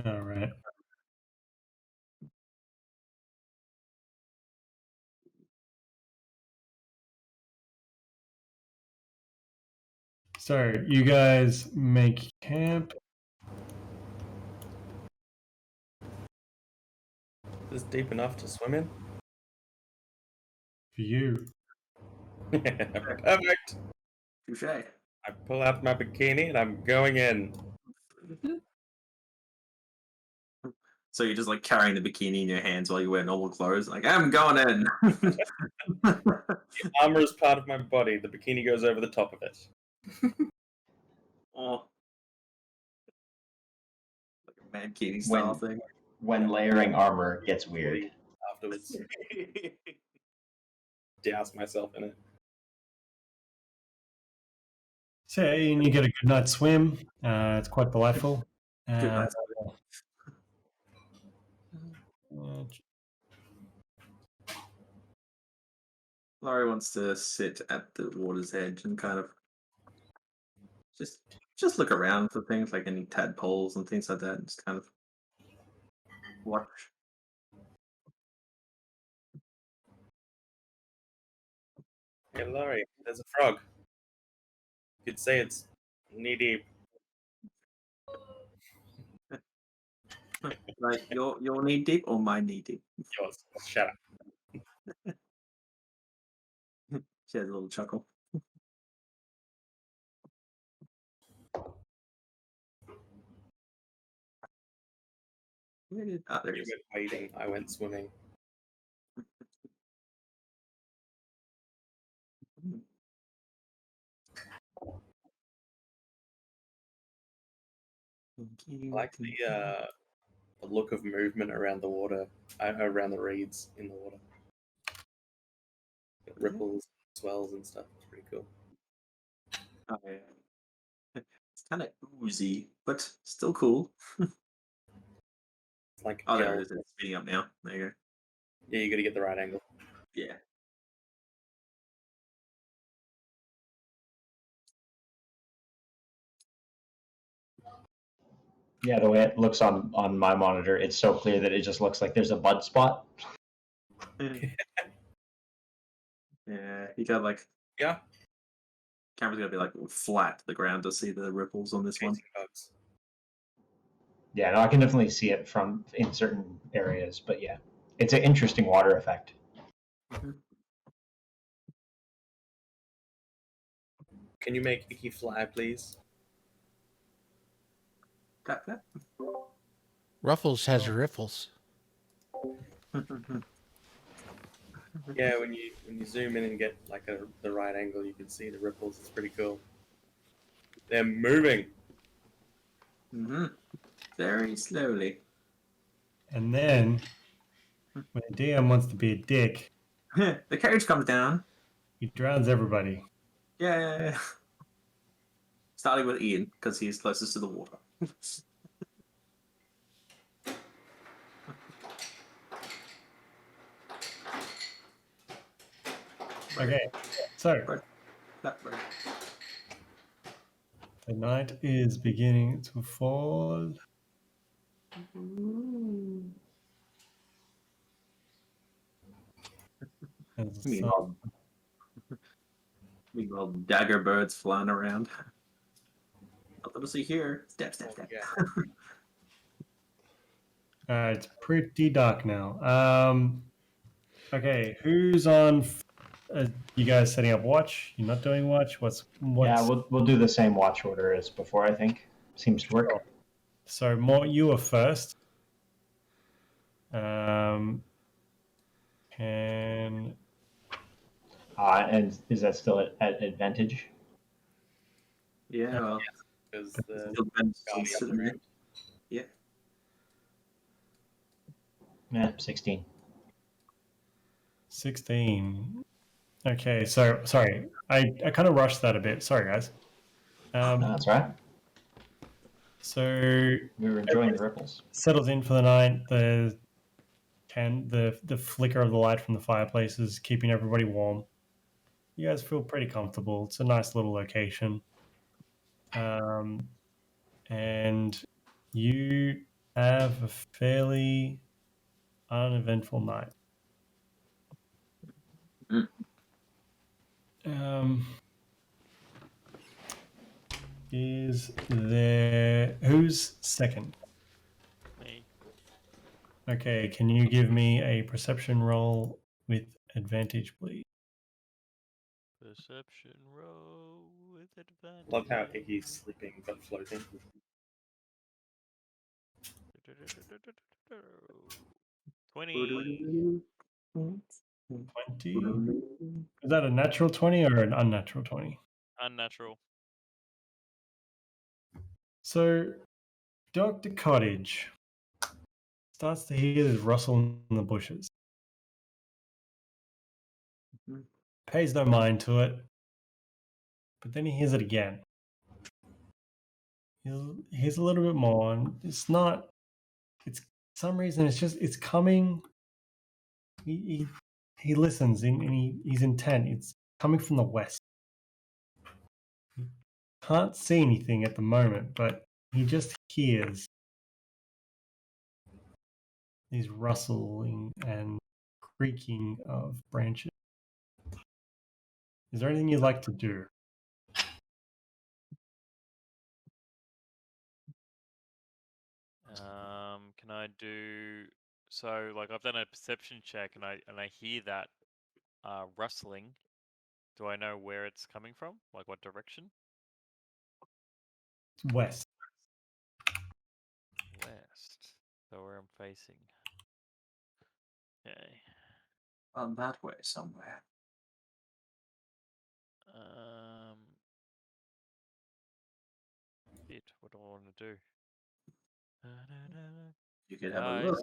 All right. So you guys make camp. Is this deep enough to swim in? For you. Perfect. Touche. I pull out my bikini and I'm going in. So you're just like carrying the bikini in your hands while you wear normal clothes. Like, I'm going in. The armor is part of my body. The bikini goes over the top of it. Oh. Like a mankini style thing. When layering armor gets weird. Afterwards, douse myself in it. So and you get a good night's swim. It's quite delightful. Good night. Lorrei wants to sit at the water's edge and kind of just look around for things like any tadpoles and things like that, and just kind of watch. Hey, Lorrei, there's a frog. You could say it's knee deep. Like your knee deep or my knee deep? Yours. Shut up. She has a little chuckle. Where did there You it is. went wading. I went swimming. I like the look of movement around the water, around the reeds in the water. Ripples, swells, and stuff. It's pretty cool. Oh, yeah. It's kind of oozy, but still cool. It's like Oh, there gel. it is. It's speeding up now. There you go. Yeah, you got to get the right angle. Yeah. Yeah, the way it looks on my monitor, it's so clear that it just looks like there's a mud spot. Yeah, you got like Yeah. camera's gonna be like flat to the ground to see the ripples on this one. Chasing bugs. Yeah, no, I can definitely see it from in certain areas, but yeah, it's an interesting water effect. Can you make Ikki fly, please? Tap that. Ruffles has riffles. Yeah, when you zoom in and get like the right angle, you can see the ripples. It's pretty cool. They're moving. Very slowly. And then when the DM wants to be a dick, The carriage comes down. he drowns everybody. Yeah. Starting with Ian, because he's closest to the water. Okay, so That way. the night is beginning to fall. And the sun- Meanwhile, dagger birds flying around. Nothing to see here. Step. Yeah. It's pretty dark now. Okay, who's on? You guys setting up watch? You're not doing watch? What's Yeah, we'll do the same watch order as before. I think seems to work. So Mort, you were first. Can And is that still at advantage? Yeah, well, Because the still depends on guardian sitting there. around. Yeah. Yeah, 16. 16. Okay, so sorry, I kind of rushed that a bit. Sorry, guys. That's right. So We were enjoying the ripples. settles in for the night. The flicker of the light from the fireplace is keeping everybody warm. You guys feel pretty comfortable. It's a nice little location. And you have a fairly uneventful night. Is there... Who's second? Me. Okay, can you give me a perception roll with advantage, please? Perception roll with advantage. Love how Ikki's sleeping but floating. 20. 20? Is that a natural 20 or an unnatural 20? Unnatural. So, Dr. Cottage starts to hear this rustle in the bushes. Pays no mind to it, but then he hears it again. He hears a little bit more, and it's not. It's for some reason. It's coming. He listens and he's intent. It's coming from the west. He can't see anything at the moment, but he just hears these rustling and creaking of branches. Is there anything you'd like to do? Can I do so? Like I've done a perception check, and I hear that rustling. Do I know where it's coming from? Like what direction? It's west. West. So where I'm facing. Okay. That way somewhere. Shit. What do I want to do? You could have Guys. a look.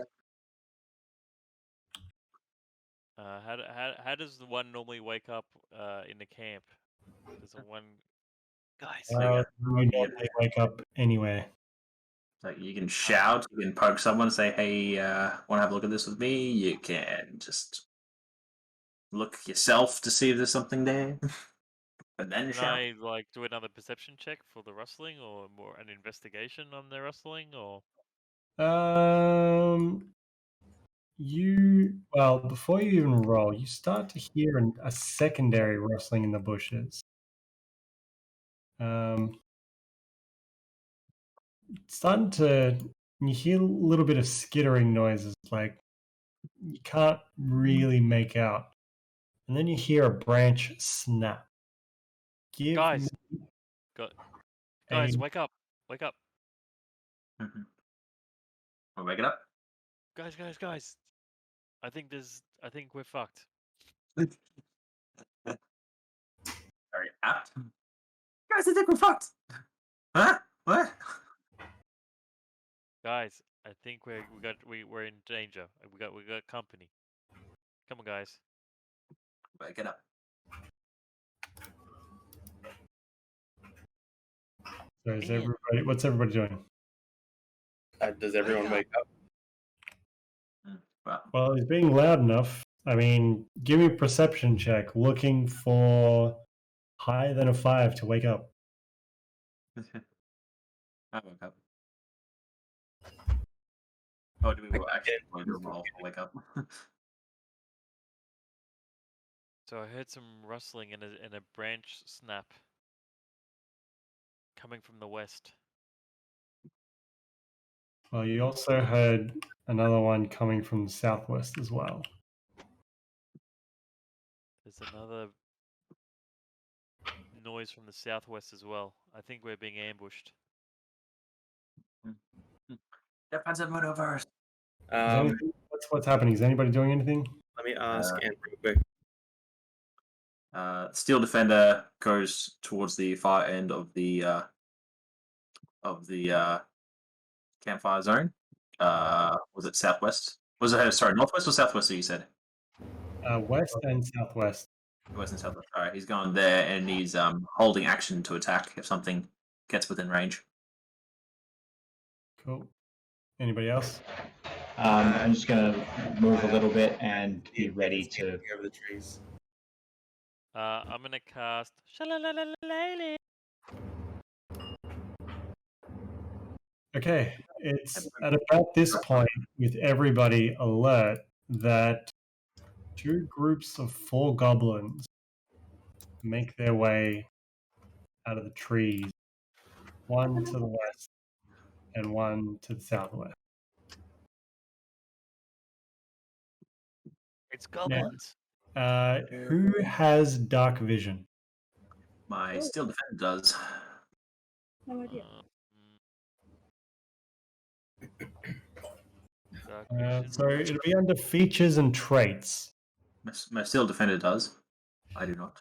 How does the one normally wake up in the camp? Does the one Guys, You normally wake up anywhere. like you can shout, you can poke someone, say, "Hey, want to have a look at this with me?" You can just look yourself to see if there's something there, but then can shout. I like do another perception check for the rustling, or more an investigation on the rustling, or Before you even roll, you start to hear a secondary rustling in the bushes. Starting to, you hear a little bit of skittering noises, like you can't really make out, and then you hear a branch snap. guys, wake up, wake up, We'll wake it up. guys. I think we're fucked. Very apt. Guys, I think we're fucked. Huh? What? Guys, I think we're in danger. We got company. Come on, guys. Wake it up. So is everybody? What's everybody doing? Does everyone wake up? Well, he's being loud enough. I mean, give me a perception check, looking for higher than a 5 to wake up. I woke up. Oh, do we actually roll to wake up? So I heard some rustling and a branch snap coming from the west. Well, you also heard another one coming from the southwest as well. There's another noise from the southwest as well. I think we're being ambushed. Depends on motoverse. What's happening? Is anybody doing anything? Let me ask Andrew quick. Steel Defender goes towards the far end of the campfire zone. Was it southwest? Was it northwest or southwest? You said West and southwest. west and southwest. All right, he's gone there and he's holding action to attack if something gets within range. Cool. Anybody else? I'm just gonna move a little bit and be ready to. Over the trees. I'm gonna cast Shalalalalalalay. Okay, it's at about this point, with everybody alert, that 2 groups of 4 goblins make their way out of the trees one to the west, and one to the southwest. It's goblins. Who has dark vision? My steel defender does. No idea. Dark vision. So it'll be under features and traits. My steel defender does. I do not.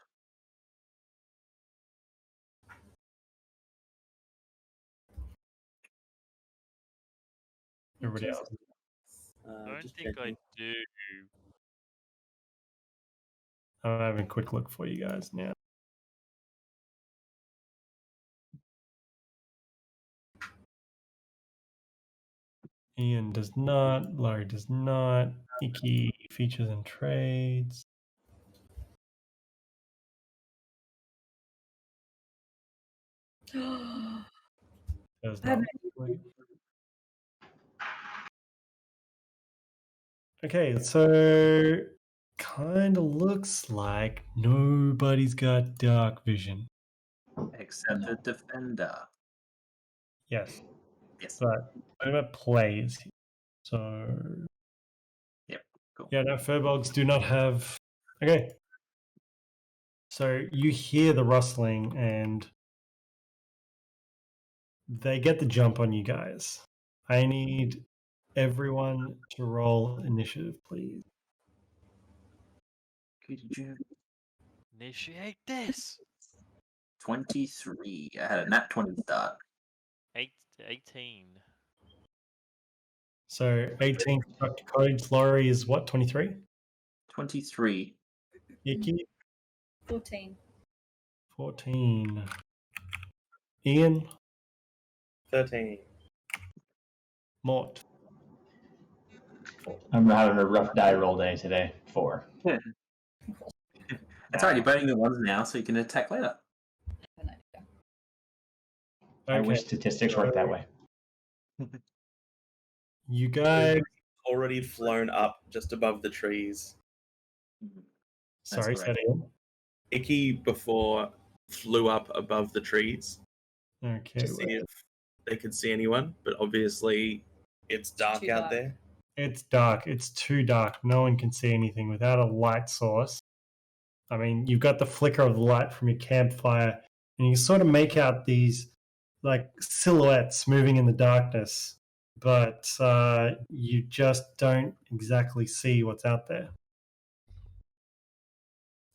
Everybody else. I don't think I do. I'm having a quick look for you guys now. Ian does not. Larry does not. Ikki, features and trades. Does not. Okay, so kind of looks like nobody's got dark vision. Except the defender. Yes, Yes. but what about players? So Yep. Cool. yeah, no, Furbolgs do not have. Okay, so you hear the rustling and they get the jump on you guys. I need everyone to roll initiative, please. Okay, did you Initiate this. 23? I had a nat 20 start. 18. So 18 Dr. Cottage, Lorrei is what, 23? 23. Ikki? 14. 14. Ian? 13. Mort? I'm having a rough die roll day today. 4. That's alright, you're burning the ones now so you can attack later. I wish statistics worked that way. You guys... Already flown up just above the trees. Sorry, correct. say it again. Ikki before flew up above the trees Okay, to see if they could see anyone, but obviously it's dark Too out dark. there. it's dark. It's too dark. No one can see anything without a light source. I mean, you've got the flicker of the light from your campfire, and you sort of make out these like silhouettes moving in the darkness, but you just don't exactly see what's out there.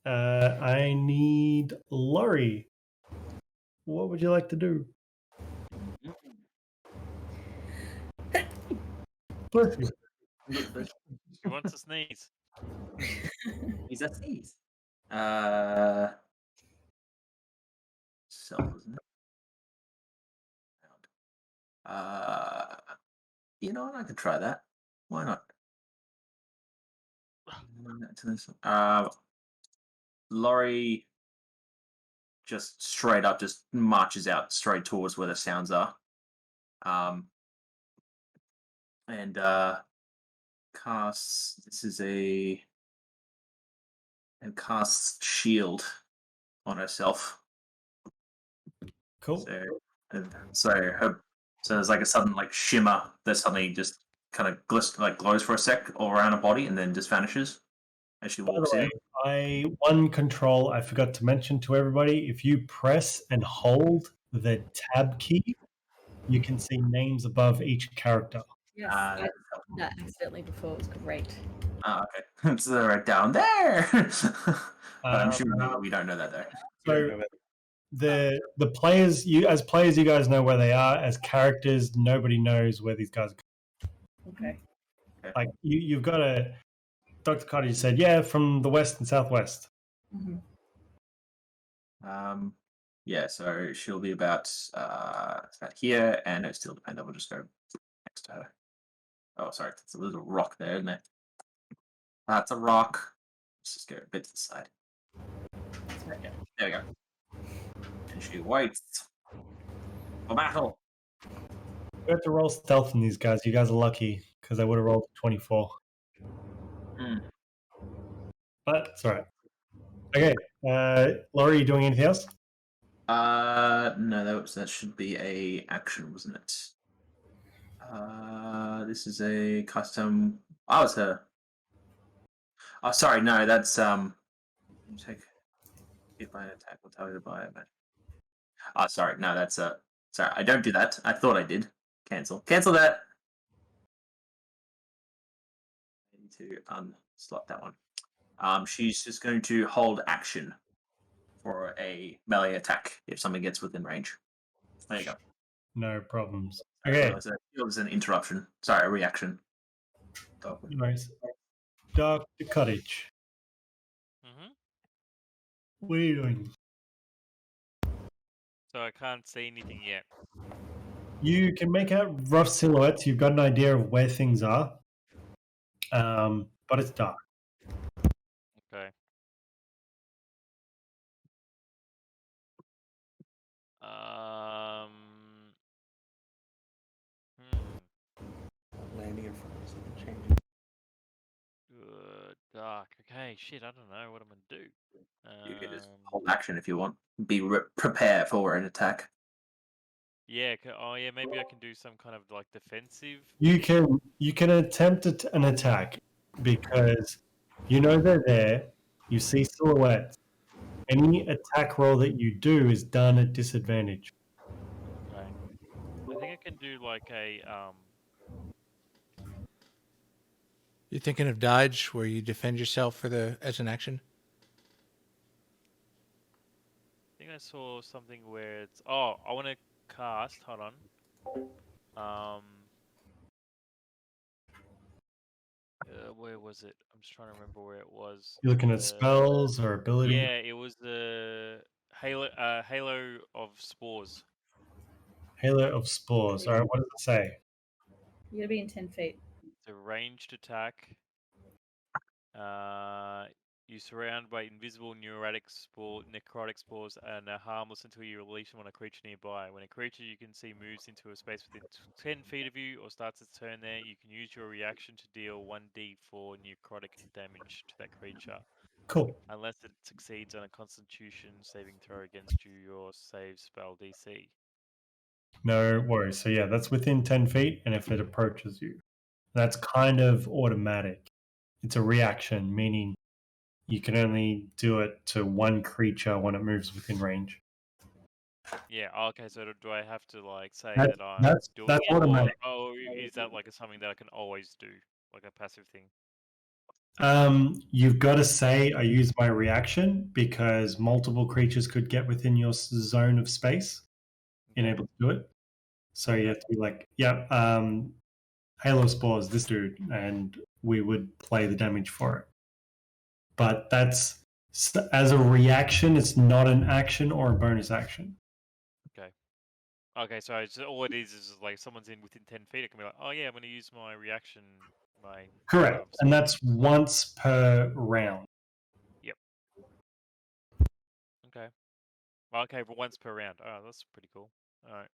I need Lorrei. What would you like to do? Bless you. She wants to sneeze. Is that sneeze? Self, isn't it? You know what? I could try that. Why not? Lorrei just straight up just marches out straight towards where the sounds are. And casts casts shield on herself. Cool. So there's like a sudden like shimmer that suddenly just kind of glows for a sec all around her body and then just vanishes as she walks in. One control I forgot to mention to everybody: if you press and hold the tab key, you can see names above each character. Yes, I did that accidentally before. It was great. Okay. So they're right down there. But I'm sure we don't know that though. So the players, as players, you guys know where they are. As characters, nobody knows where these guys are. Okay. Like you've got a Dr. Cottage said, yeah, from the west and southwest. Mm-hmm. Yeah, so she'll be about here, and it still depends. We'll just go next to her. Oh, sorry, it's a little rock there, isn't it? That's a rock. Let's just go a bit to the side. There we go. And she waits for battle. You have to roll stealth in these guys. You guys are lucky because they would have rolled 24. But it's all right. Okay, Lorrei, you doing anything else? No, that should be a action, wasn't it? This is a custom. Oh, it's a. Oh, sorry, no, that's Take hit by an attack or targeted by it. Oh, sorry, no, that's a. Sorry, I don't do that. I thought I did. Cancel. Cancel that. I need to unslot that one. She's just going to hold action for a melee attack if something gets within range. There you go. No problems. Okay. Okay. It was an interruption. Sorry, a reaction. Nice. Dr. Cottage. Mm-hmm. What are you doing? So I can't see anything yet. You can make out rough silhouettes. You've got an idea of where things are, but it's dark. Okay. Landing in front of something changing. Dark. Okay, shit, I don't know what I'm gonna do. You can just hold action if you want. Be prepared for an attack. Yeah, oh yeah, maybe I can do some kind of like defensive. You can attempt an attack because you know they're there. You see silhouettes. Any attack roll that you do is done at disadvantage. Okay. I think I can do like a You're thinking of dodge, where you defend yourself as an action? I think I saw something where it's I want to cast. Hold on. Where was it? I'm just trying to remember where it was. You're looking at spells or abilities. Yeah, it was the Halo of Spores. Halo of Spores. All right, what does it say? You gotta be in 10 feet. It's a ranged attack. You surround by invisible necrotic spores and are harmless until you release them on a creature nearby. When a creature you can see moves into a space within 10 feet of you or starts its turn there, you can use your reaction to deal 1d4 necrotic damage to that creature. Cool. Unless it succeeds on a Constitution saving throw against your save spell DC. No worries. So yeah, that's within 10 feet, and if it approaches you, that's kind of automatic. It's a reaction, meaning you can only do it to one creature when it moves within range. Yeah. Okay. So do I have to like say That- that I'm that's- doing that's it, automatic. or is that like something that I can always do, like a passive thing? You've got to say I use my reaction because multiple creatures could get within your zone of space and able to do it. So you have to be like, Halo Spores, this dude, and we would play the damage for it. But that's as a reaction, it's not an action or a bonus action. Okay. Okay. So all it is like someone's in within 10 feet. I can be like, oh yeah, I'm going to use my reaction. Correct, and that's once per round. Yep. Okay. Okay, but once per round. Oh, that's pretty cool. All right.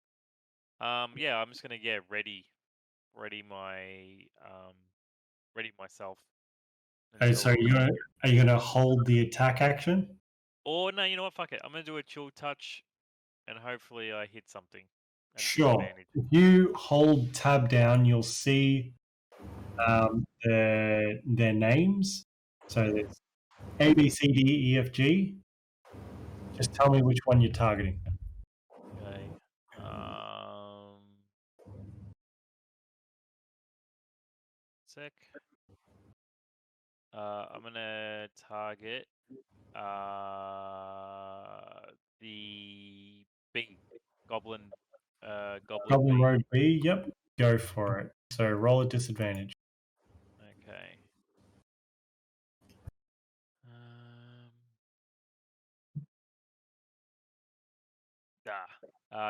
Yeah, I'm just gonna ready myself. So are you gonna hold the attack action? Or no, you know what? Fuck it. I'm gonna do a chill touch, and hopefully I hit something. Sure. If you hold tab down, you'll see their names. So there's A, B, C, D, E, F, G. Just tell me which one you're targeting. Okay. Sec. I'm gonna target the B. Goblin. Goblin B. Road B. Yep. Go for it. So roll a disadvantage. Okay.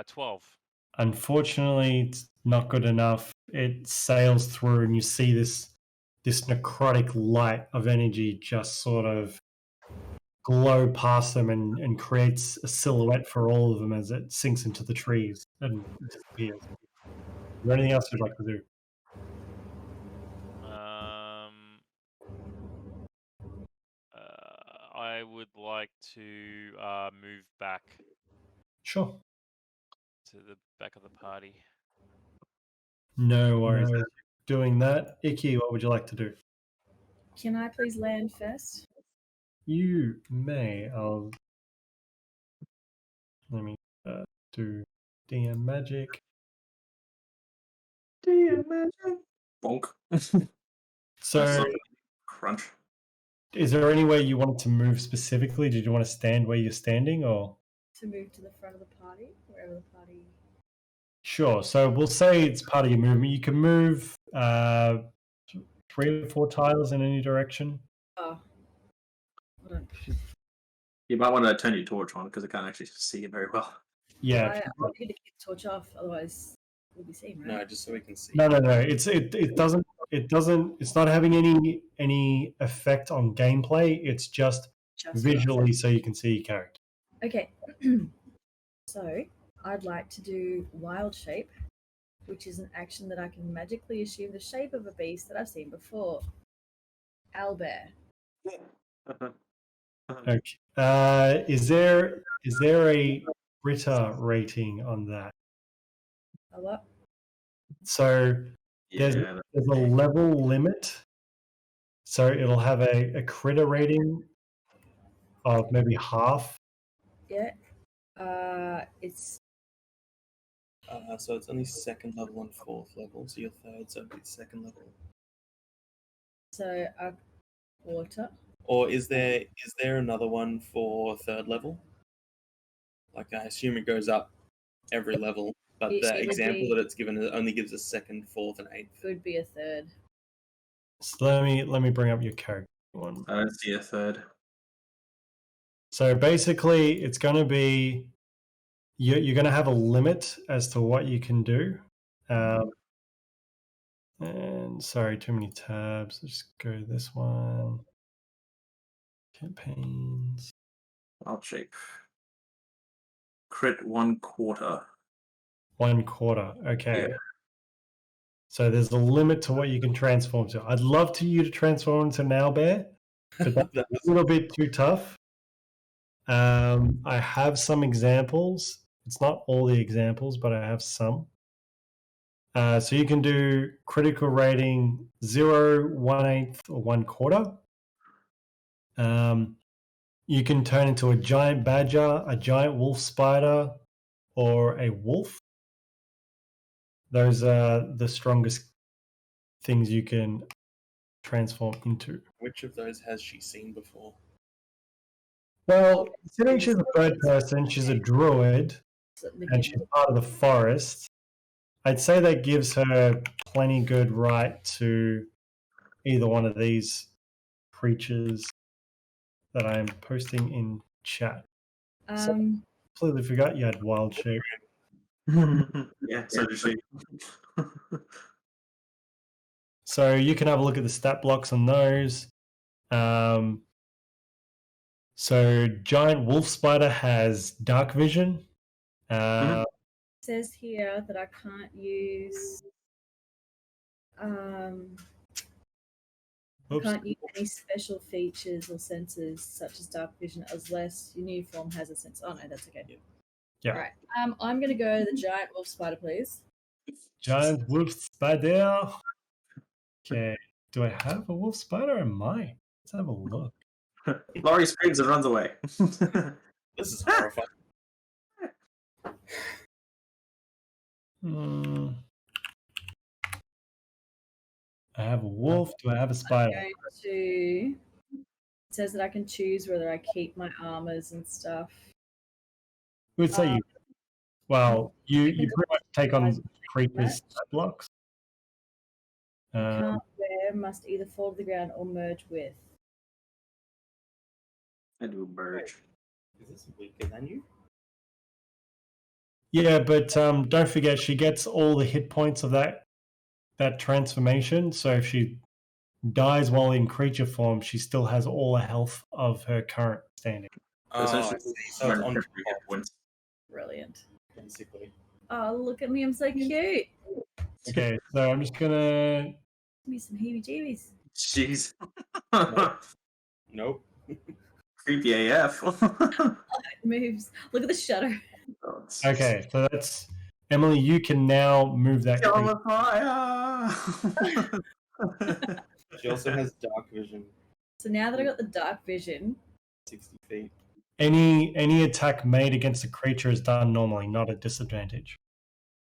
12. Unfortunately, it's not good enough. It sails through, and you see this necrotic light of energy just sort of glow past them and creates a silhouette for all of them as it sinks into the trees and disappears. Is there anything else you'd like to do? I would like to move back. Sure. to the back of the party. No worries. Doing that. Ikki, what would you like to do? Can I please land first? You may. Let me do DM magic. DM magic. Bonk. So, Crunch. is there any way you wanted to move specifically? Did you want to stand where you're standing, or? To move to the front of the party, wherever the party. Sure. So we'll say it's part of your movement. You can move 3 or 4 tiles in any direction. Oh. Hold on. You might want to turn your torch on because I can't actually see it very well. Yeah. I need to keep the torch off, otherwise we'll be seen, right? No, just so we can see. No. It doesn't. It's not having any effect on gameplay. It's just visually, so you can see your character. Okay. So I'd like to do Wild Shape, which is an action that I can magically assume the shape of a beast that I've seen before. Owlbear. Okay. Is there a Ritter rating on that? A what? So there's a level limit. So it'll have a critter rating of maybe half. Yeah. It's So it's only 2nd level and 4th level, so you're 3rd, so it'd be 2nd level. so a quarter. Or is there another one for 3rd level? Like, I assume it goes up every level, but It the would example be- that it's given only gives a 2nd, 4th, and 8th. Could be a third. So let me bring up your character one. I don't see a 3rd. So basically, it's going to be you're going to have a limit as to what you can do. And sorry, too many tabs. Let's just go to this one. Campaigns. Wild shape. Crit 1/4. 1/4. Okay. Yeah. So there's a limit to what you can transform to. I'd love to you to transform into an owlbear, but that's a little bit too tough. I have some examples. It's not all the examples, but I have some. So you can do critical rating 0, 1/8, or 1/4. You can turn into a giant badger, a giant wolf spider, or a wolf. Those are the strongest things you can transform into. Which of those has she seen before? Well, considering she's a third person, she's a druid, and she's part of the forest, I'd say that gives her plenty good right to either one of these creatures that I'm posting in chat. Completely forgot you had wild shape. Yeah, so does she. So you can have a look at the stat blocks on those. So giant wolf spider has dark vision. It says here that I can't use can't use any special features or sensors such as dark vision unless your new form has a sense. Oh no, that's okay. Yeah. All right. I'm gonna go the giant wolf spider, please. Giant wolf spider. Okay. Do I have a wolf spider? I might. Let's have a look. Lorrei screams and runs away. This is horrifying. I have a wolf. Do I have a spider? It says that I can choose whether I keep my armors and stuff. Who would say you? Well, you pretty much take on creatures' stat blocks. Can't wear, must either fall to the ground or merge with. I do merge. Is this weaker than you? Yeah, but don't forget she gets all the hit points of that transformation. So if she dies while in creature form, she still has all the health of her current standing. Oh, I see. So it's on points. Brilliant. basically. Oh, look at me, I'm so cute. Okay, so I'm just gonna. Give me some heebie-jeebies. Jeez. Nope. Creepy AF. It moves. Look at the shadow. Okay, so that's Emily. You can now move that. Kill him creature. with fire! She also has dark vision, So now that I got the dark vision, 60 feet. Any attack made against a creature is done normally, not at disadvantage.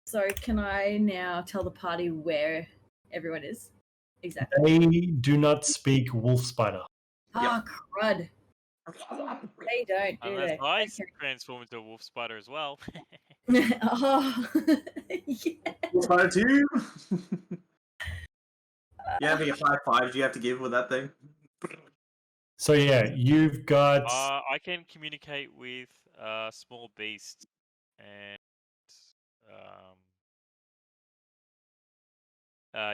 so can I now tell the party where everyone is? Exactly. They do not speak wolf spider. Ah, crud. They don't, do Unless they? I Okay. transform into a wolf spider as well. Oh, yeah. Fire too! Yeah, the high fives you have to give with that thing. So yeah, you've got I can communicate with small beasts and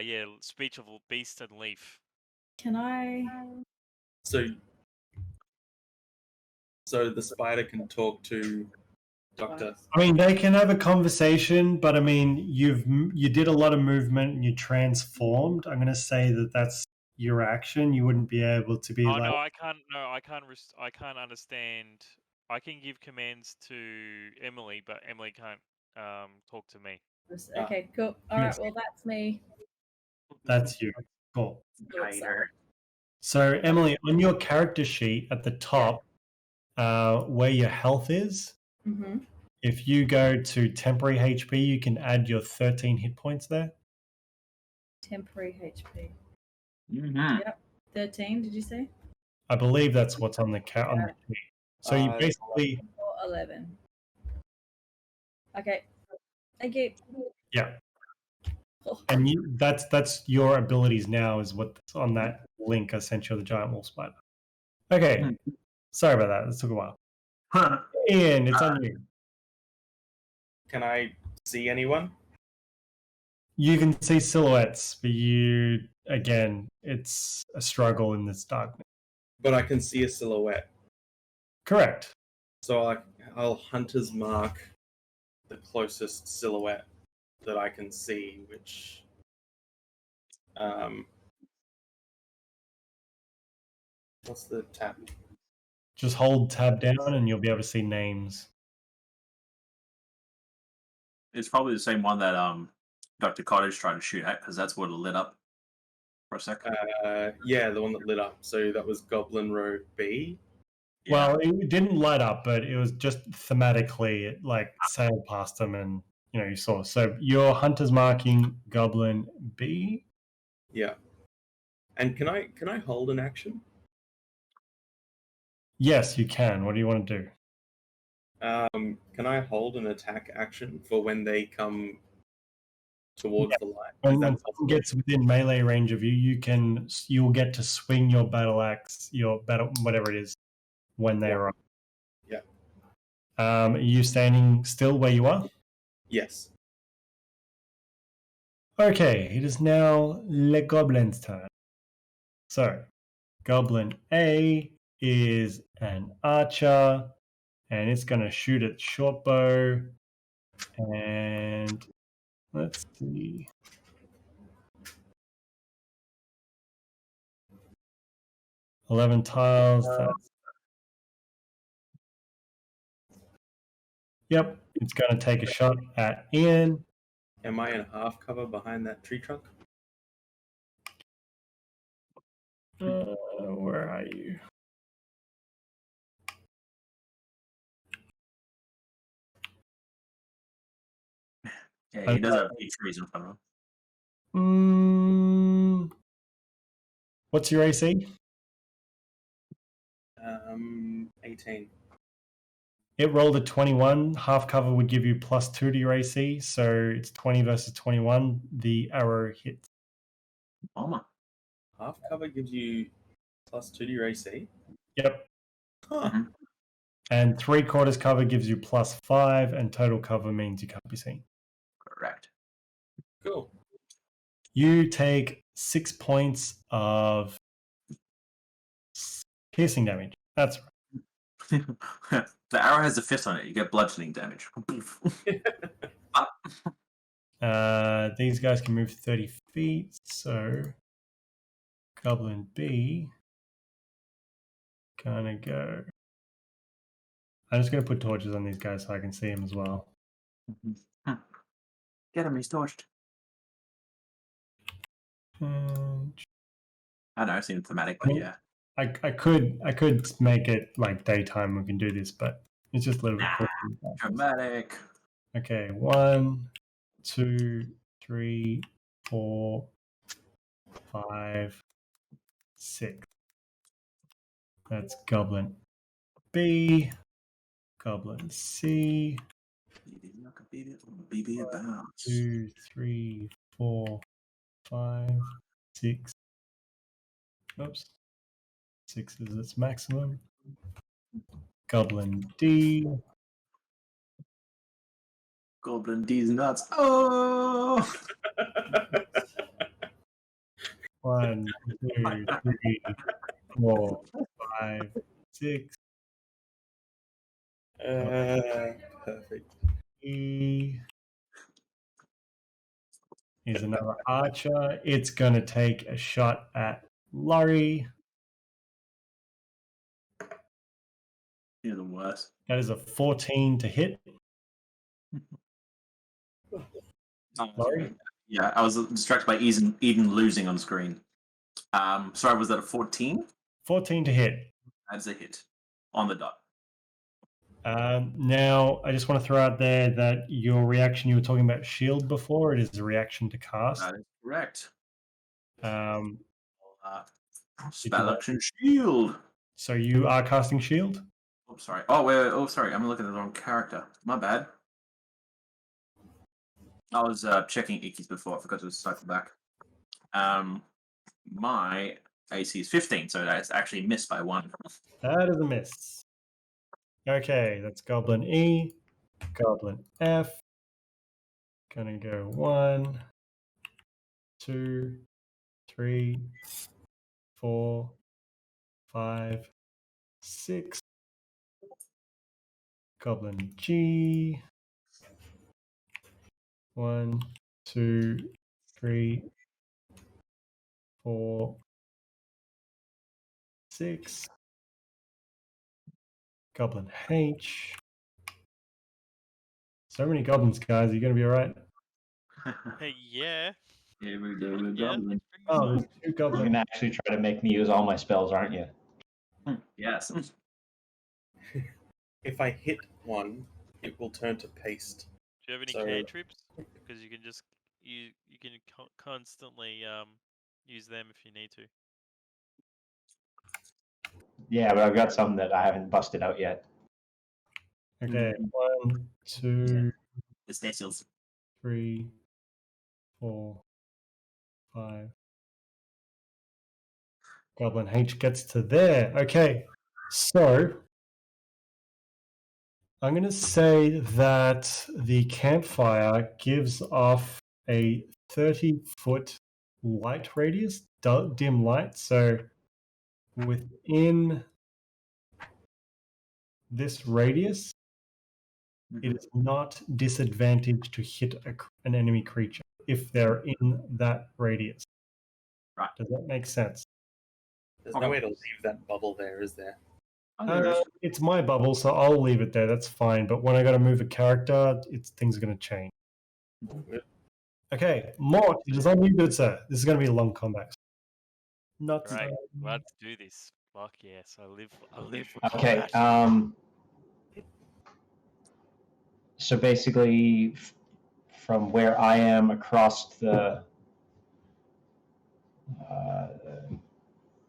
yeah, speech of beast and leaf. Can I? So the spider can talk to Doctor. I mean, they can have a conversation, but I mean, you did a lot of movement and you transformed. I'm going to say that that's your action. You wouldn't be able to be Oh like, no, I can't. No, I can't. I can't understand. I can give commands to Emily, but Emily can't talk to me. Okay, cool. All right, well, that's me. that's you. Cool. Thought so. So Emily, on your character sheet at the top, where your health is, Mm-hmm. if you go to temporary HP, you can add your 13 hit points there. Temporary HP. Mm-hmm. Yep. 13, did you say? I believe that's what's on the on the sheet. So you basically, Or 11. Okay. Thank you. yeah. Oh. And that's your abilities now is what's on that link I sent you, the giant wolf spider. Okay, sorry about that. This took a while. Ian, it's on you. Can I see anyone? You can see silhouettes, but again, it's a struggle in this darkness. But I can see a silhouette. Correct. So I'll hunter's mark the closest silhouette that I can see, which what's the tab? Just hold tab down and you'll be able to see names. It's probably the same one that Dr. Cottage tried to shoot at, because that's what it lit up for a second. Yeah, the one that lit up. So that was Goblin Row B. Yeah. Well, it didn't light up, but it was just thematically, it like sailed past them and you saw. So your hunter's marking Goblin B. Yeah. And can I hold an action? Yes, you can. What do you want to do? Can I hold an attack action for when they come towards the light? When someone gets within melee range of you, you'll get to swing your battle axe, whatever it is, when they arrive. Yeah. Are you standing still where you are? Yes. Okay, it is now Le Goblin's turn. So, Goblin A is an archer, and it's going to shoot at short bow. And let's see. $11 tiles. Yep, it's going to take a shot at Ian. Am I in half cover behind that tree trunk? Where are you? Yeah, he does have big trees in front of him. What's your AC? 18. It rolled a 21. Half cover would give you +2 to your AC, so it's 20 versus 21. The arrow hits. Oh my. Half cover gives you +2 to your AC? Yep. Huh. Mm-hmm. And 3/4 cover gives you +5, and total cover means you can't be seen. Correct. Cool. You take 6 points of piercing damage. That's right. The arrow has a fist on it. You get bludgeoning damage. These guys can move 30 feet, so Goblin B gonna go. I'm just going to put torches on these guys so I can see them as well. Get him, he's torched. Um, I know, it seemed thematic, but yeah. I could make it like daytime. We can do this, but it's just a little bit cool. Dramatic. Okay, 1, 2, 3, 4, 5, 6. That's Goblin B, Goblin C. 2, 3, 4, 5, 6. Oops. 6 is its maximum. Goblin D. Goblin D's nuts. Oh! 1, 2, 3, 4, 5, 6. Perfect. E is another archer. It's going to take a shot at Lorrei. You're the worst. That is a 14 to hit. Lorrei? Yeah, I was distracted by Eden losing on screen. Sorry, was that a 14? 14 to hit. That's a hit. On the dot. Now, I just want to throw out there that your reaction, you were talking about shield before, it is a reaction to cast. That is correct. Um, Spell action shield. So you are casting shield? Oh, sorry. Oh, wait. Oh, sorry. I'm looking at the wrong character. My bad. I was checking Ikki's before. I forgot to cycle back. My AC is 15, so that's actually missed by 1. That is a miss. Okay, that's Goblin E, Goblin F. Gonna go 1, 2, 3, 4, 5, 6. Goblin G. 1, 2, 3, 4, 6. Goblin H. So many goblins, guys. Are you going to be all right? Hey, yeah. Here we go. Yeah. Oh, there's 2 You're goblins. gonna actually try to make me use all my spells, aren't you? Yes. If I hit one, it will turn to paste. Do you have any So- cantrips? Because you can just you can constantly use them if you need to. Yeah, but I've got some that I haven't busted out yet. Okay, 1, 2, The stencils. 3, 4, 5. Goblin H gets to there. Okay, so I'm going to say that the campfire gives off a 30-foot light radius, dim light. So within this radius, it is not disadvantaged to hit an enemy creature if they're in that radius. Right. Does that make sense? There's no way to leave that bubble there, is there? It's my bubble, so I'll leave it there. That's fine. But when I got to move a character, things are going to change. Okay, Mort, it is on you, good sir. This is going to be a long combat. Not Right, let's do this. Fuck yes, I live for Okay. combat. So basically, from where I am across the,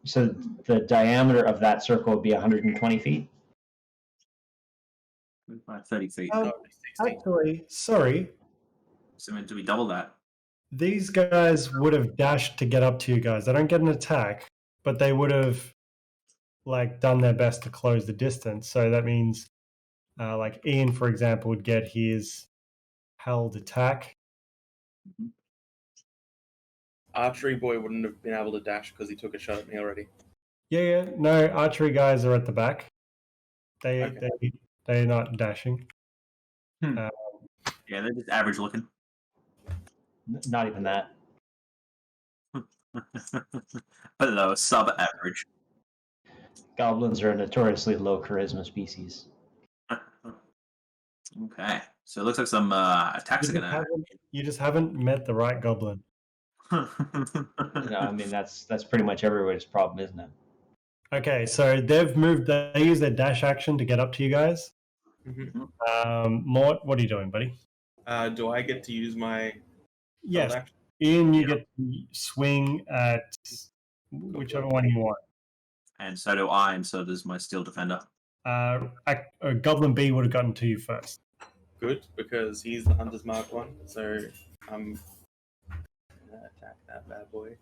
so the diameter of that circle would be 120 feet. 30 feet. No, 60. Actually, sorry. So do we double that? These guys would have dashed to get up to you guys. They don't get an attack, but they would have done their best to close the distance. So that means Ian, for example, would get his held attack. Archery boy wouldn't have been able to dash because he took a shot at me already. Yeah. No, archery guys are at the back. They're not dashing. Yeah, they're just average looking. Not even that. Below sub-average. Goblins are a notoriously low charisma species. Okay. So it looks like some attacks are gonna. You just haven't met the right goblin. I mean that's pretty much everybody's problem, isn't it? Okay, so they've moved. They use their dash action to get up to you guys. Mhm. Mort, what are you doing, buddy? Do I get to use my Yes, held action? Ian, you get to swing at whichever one you want. And so do I, and so does my steel defender. Goblin B would have gotten to you first. Good, because he's the Hunter's Mark one, so I'm gonna attack that bad boy.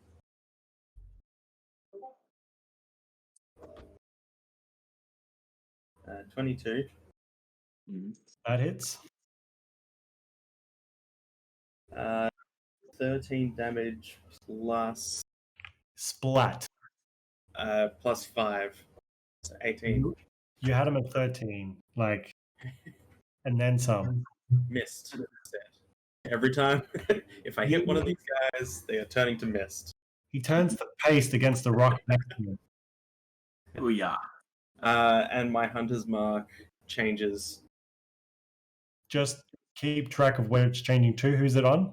Uh, 22. That hits. 13 damage plus Splat. plus 5, so 18. You had him at 13, and then some. Missed. Every time, if I hit one of these guys, they are turning to mist. He turns to paste against the rock next to him. Oh yeah. And my Hunter's Mark changes. Just keep track of where it's changing to. Who's it on?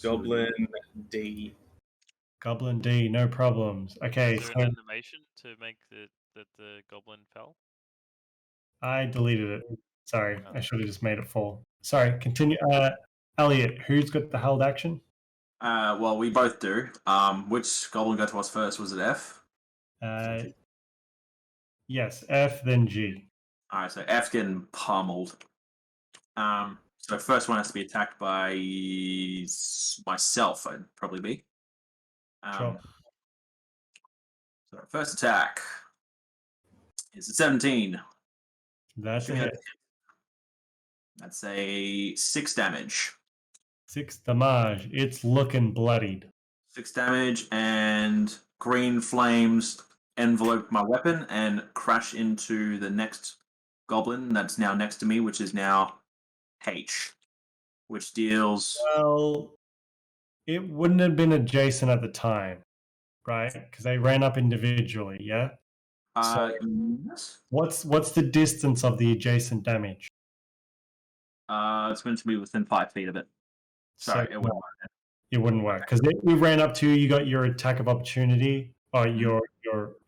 Goblin D. Goblin D, no problems. Okay, Is there so an animation to make that the goblin fell? I deleted it. Sorry, I should have just made it fall. Sorry, continue. Elliot, who's got the held action? Well, we both do. Which goblin got to us first? Was it F? Yes, F, then G. All right, so F getting pummeled. So first one has to be attacked by myself. I'd probably be. Sure. So first attack is a 17. That's a hit. That's a 6 damage. 6 damage. It's looking bloodied. 6 damage, and green flames envelope my weapon and crash into the next goblin that's now next to me, which is now H, which deals. Well, it wouldn't have been adjacent at the time, right? Because they ran up individually, yeah? Yes. What's the distance of the adjacent damage? It's going to be within 5 feet of it. Sorry, So it wouldn't work. It wouldn't work because it ran up to you. You got your attack of opportunity, or your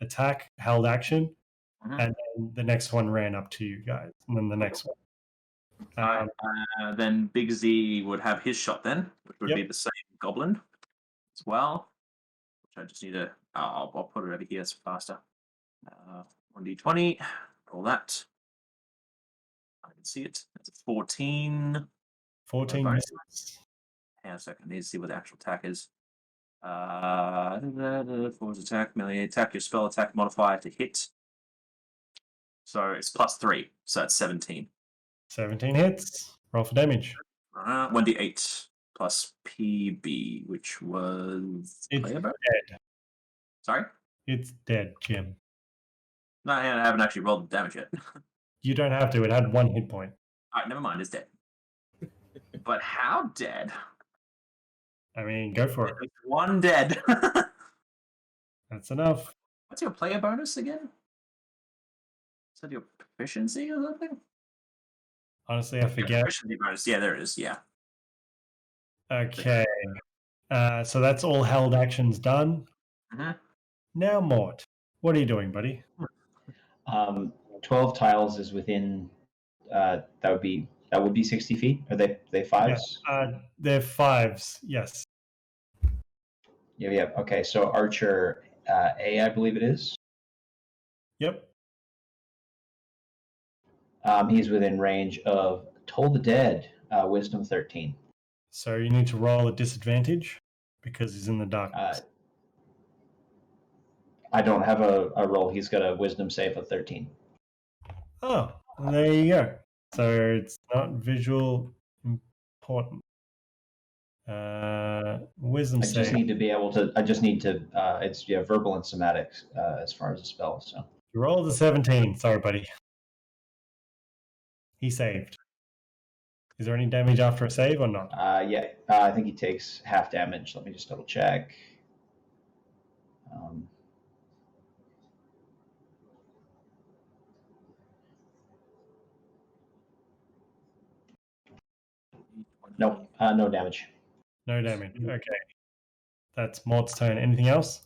attack held action, and then the next one ran up to you guys, and then the next one. Then Big Z would have his shot then, which would Yep. be the same goblin as well. Which I just need to. I'll put it over here so faster. 1d20. All that. I can see it. That's a 14. 14 bonus. misses. Hang on a second. I need to see what the actual attack is. Force attack, melee attack, your spell attack modifier to hit. So it's +3. So that's 17. 17 hits. Roll for damage. 1d8 plus PB, which was. It's player bonus? dead. Sorry? It's dead, Jim. No, I haven't actually rolled the damage yet. You don't have to. It had 1 hit point. Alright, never mind. It's dead. But how dead? I mean, go for it. It's 1 dead. That's enough. What's your player bonus again? Is that your proficiency or something? Honestly, I forget. Proficiency bonus. Yeah, there it is. Yeah. Okay. So that's all held actions done. Mhm. Now, Mort, what are you doing, buddy? 12 tiles is within. That would be 60 feet. Are they fives? They're 5s. Yes. Yeah. Okay, so Archer A, I believe it is. Yep. He's within range of Toll the Dead, Wisdom 13. So you need to roll a disadvantage because he's in the darkness. I don't have a roll. He's got a Wisdom save of 13. Oh, well, there you go. So it's not visual important. Wisdom I save. just need to be able to. It's verbal and somatic as far as a spell. So You rolled a 17. Sorry, buddy. He saved. Is there any damage after a save or not? I think he takes half damage. Let me just double check. Nope, no damage. No damage. Okay. That's Mort's turn. Anything else?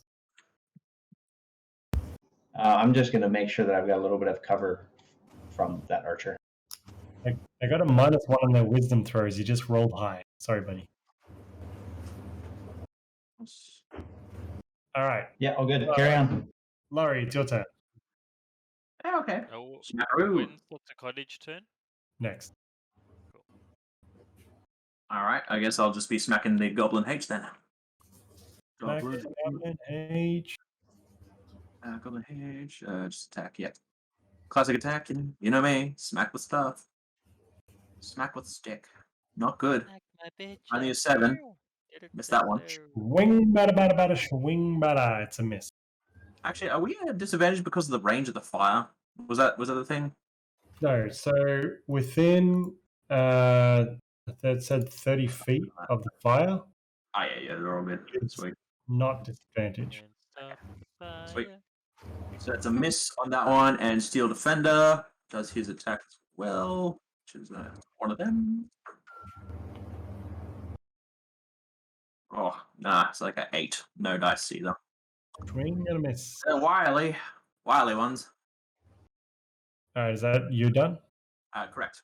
I'm just going to make sure that I've got a little bit of cover from that archer. I got a -1 on their wisdom throws. You just rolled high. Sorry, buddy. All right. Yeah, all good. Carry on. Lorrei, it's your turn. Yeah, okay. Oh, Smakaroo. when's Dr. Cottage turn? Next. All right, I guess I'll just be smacking the Goblin H then. Goblin H. Goblin H. Just attack, yeah. Classic attack, you know me. Smack with stuff. Smack with stick. Not good. Only a 7. Missed that one. Swing, bada, bada, bada, swing, bada. It's a miss. Actually, are we at a disadvantage because of the range of the fire? Was that the thing? No, so within, that said 30 feet of the fire, Oh, yeah, they're all good. Sweet. not disadvantage. Sweet. So that's a miss on that one, and Steel Defender does his attack as well, which is one of them. Oh, nah, it's like an 8. No dice either. Swing and a miss. They're wily ones. All right, is that you done? Correct.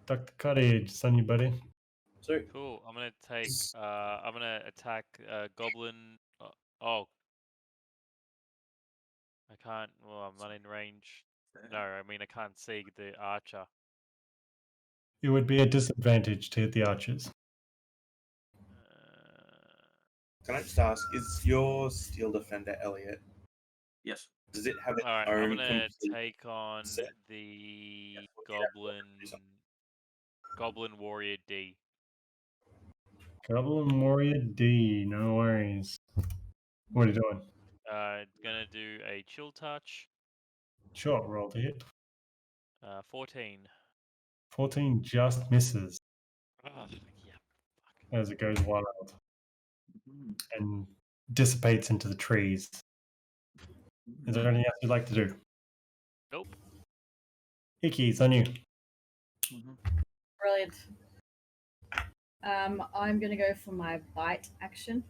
Dr. Cottage, it's on you, buddy. So Cool. I'm gonna take. I'm gonna attack Goblin. Oh, I can't. Well, I'm not in range. No, I mean I can't see the archer. It would be a disadvantage to hit the archers. can I just ask, is your Steel Defender Elliot? Yes. Does it have its All right, own I'm gonna complete take on set? the Yeah, Goblin Warrior D. Goblin Warrior D, no worries. What are you doing? Gonna do a chill touch. Sure, roll to hit. 14. 14 just misses Oh, yeah. as it goes wild and dissipates into the trees. Is there anything else you'd like to do? Nope. Ikki, it's on you. Brilliant. I'm gonna go for my bite action.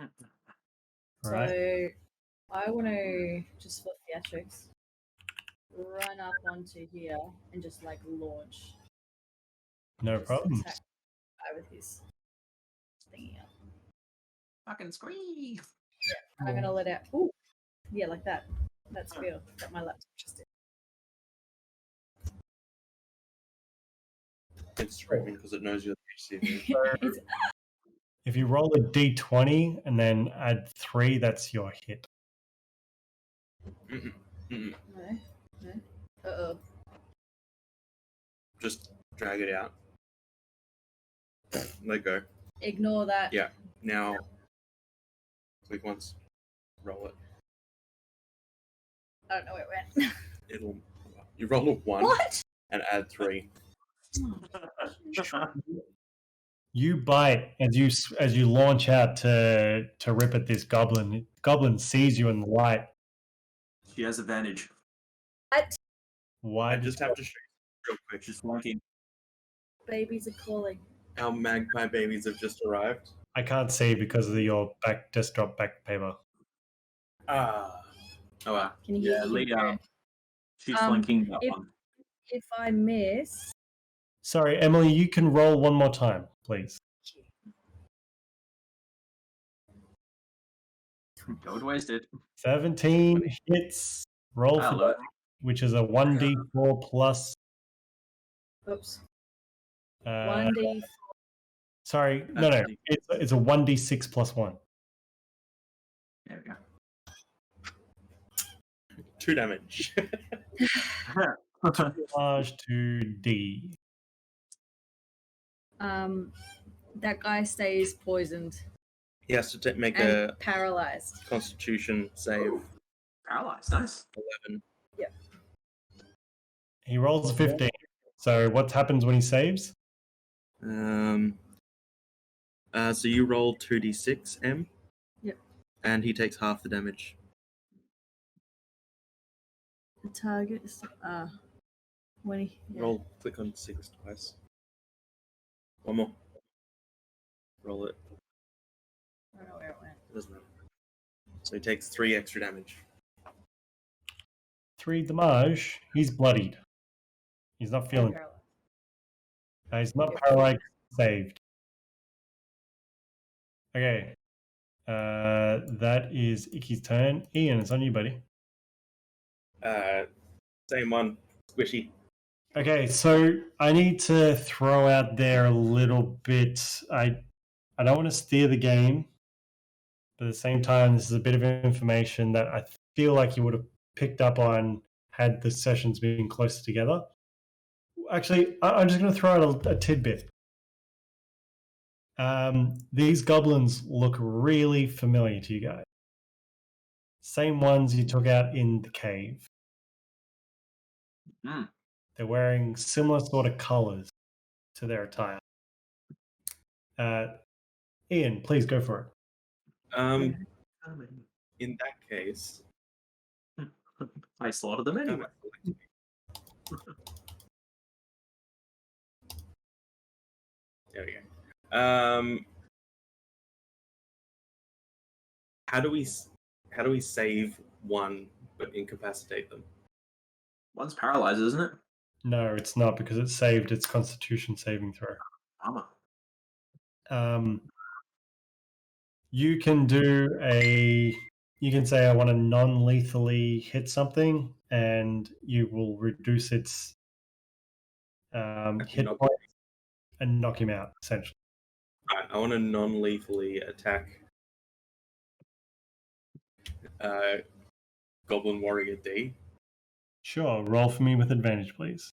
All right. So I want to, just for theatrics, run up onto here and just like launch. No Just problem. attack the guy with his thingy up. Fucking scream. And I'm gonna let out. Ooh, yeah, like that. That's good. Got my laptop just in. It's screaming because it knows you're the HCV. It's- If you roll a d20 and then add 3, that's your hit. Mm-mm, mm-mm. No. Uh-oh. Just drag it out. Let go. Ignore that. Yeah. Now, click once. Roll it. I don't know where it went. It'll. You roll a 1 What? and add 3. You bite as you launch out to rip at this goblin. Goblin sees you in the light. She has advantage. What? Why I did just have to show you real quick. She's flanking. Babies are calling. Our magpie babies have just arrived. I can't see because of your desktop back paper. Ah. Oh, wow. Can you Yeah, hear Leah. She's Um, flanking that if- one. If I miss, Sorry, Emily, you can roll one more time, please. Don't waste it. 17 hits. Roll for Hello. that, which is a 1d4 plus. oops, Uh, 1d. sorry, no. It's a 1d6 plus 1. There we go. 2 damage. Large to D. That guy stays poisoned He has to make and a paralyzed. Constitution save. Paralyzed. Nice. 11. He rolls a 15. So what happens when he saves? So you roll 2d6, M. Yep. And he takes half the damage. The target is when he Roll, click on 6 twice. One more. Roll it. I don't know where it went. It doesn't matter. So he takes 3 extra damage. 3 damage. He's bloodied. He's not feeling. Paralyzed. He's not paralyzed. Saved. Okay. That is Ikki's turn. Ian, it's on you, buddy. Same one. Squishy. Okay, so I need to throw out there a little bit. I don't want to steer the game, but at the same time, this is a bit of information that I feel like you would have picked up on had the sessions been closer together. Actually, I'm just going to throw out a tidbit. These goblins look really familiar to you guys. Same ones you took out in the cave. Mm. They're wearing similar sort of colors to their attire. Ian, please go for it. In that case, I slaughtered them anyway. There we go. How do we save one but incapacitate them? One's paralyzed, isn't it? No, it's not because it saved its Constitution saving throw. Armor. You can you can say I want to non-lethally hit something, and you will reduce its hit point and knock him out, essentially. Right, I want to non-lethally attack Goblin Warrior D. Sure, roll for me with advantage, please.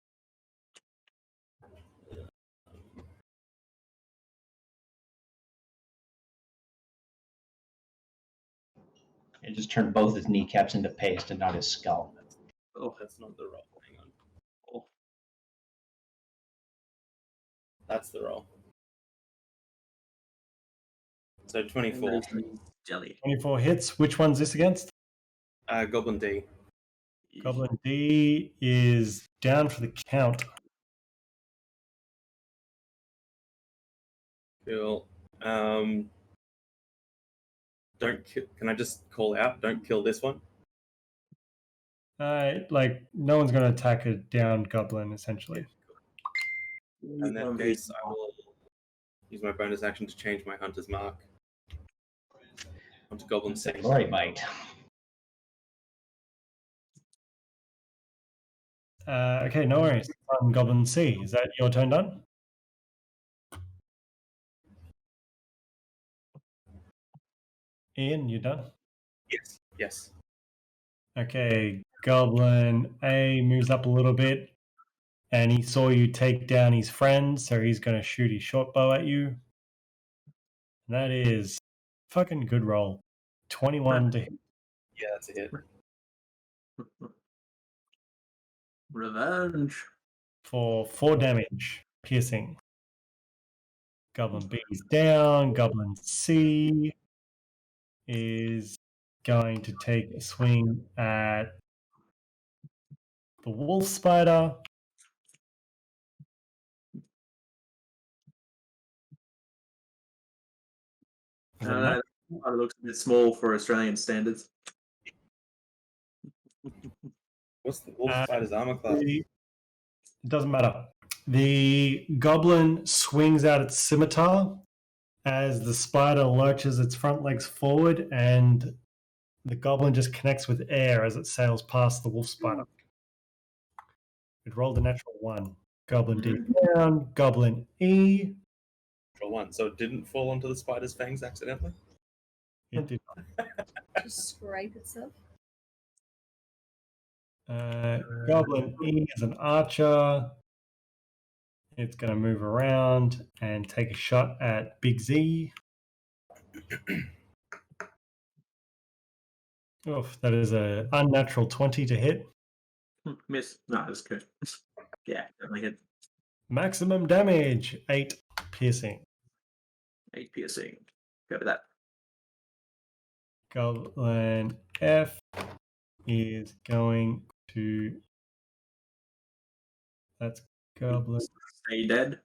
It just turned both his kneecaps into paste and not his skull. Oh, that's not the roll. Hang on. Oh. That's the roll. So 24. Jelly. 24 hits. Which one's this against? Goblin D. Goblin D is down for the count. Cool. Don't kill. Can I just call out? Don't kill this one. No one's going to attack a downed goblin, essentially. In that case, I will use my bonus action to change my hunter's mark onto Goblin C. Lorrei might. Okay, no worries. Goblin C. Is that your turn done? Ian, you done? Yes. Okay, Goblin A moves up a little bit, and he saw you take down his friend, so he's going to shoot his short bow at you. And that is fucking good roll. 21 to hit. Yeah, that's a hit. Revenge. For 4 damage, piercing. Goblin B is down. Goblin C is going to take a swing at the wolf spider. It looks a bit small for Australian standards. What's the wolf spider's armor class? It doesn't matter. The goblin swings out its scimitar as the spider lurches its front legs forward, and the goblin just connects with air as it sails past the wolf spider. It rolled a natural 1. Goblin D down. Goblin E. Natural 1. So it didn't fall onto the spider's fangs accidentally? It did Just scrape itself. Goblin E is an archer. It's going to move around and take a shot at Big Z. Oof, that is an unnatural 20 to hit. Miss. No, that's good. Yeah, definitely hit. Maximum damage, 8 piercing. 8 piercing. Go with that. Goblin F is going to... That's Goblin... Stay dead.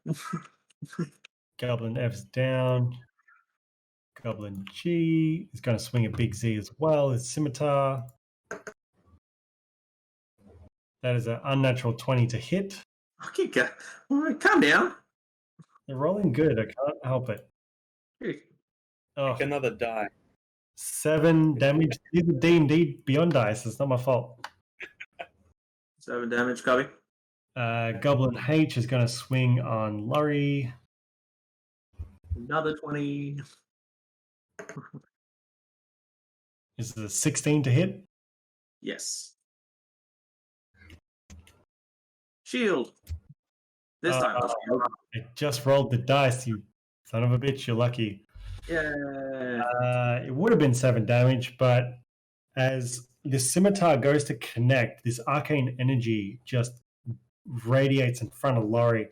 Goblin F's down. Goblin G is going to swing a big Z as well. His scimitar. That is an unnatural 20 to hit. Okay, all right, calm down. They're rolling good. I can't help it. Hey, Oh, Pick another die. 7 damage. These are D&D Beyond dice. It's not my fault. 7 damage, copy. Goblin H is going to swing on Lorrei. Another 20. This is a 16 to hit. Yes. Shield. This time. Shield. I just rolled the dice, you son of a bitch. You're lucky. Yeah. It would have been 7 damage, but as the scimitar goes to connect, this arcane energy just radiates in front of Lorrei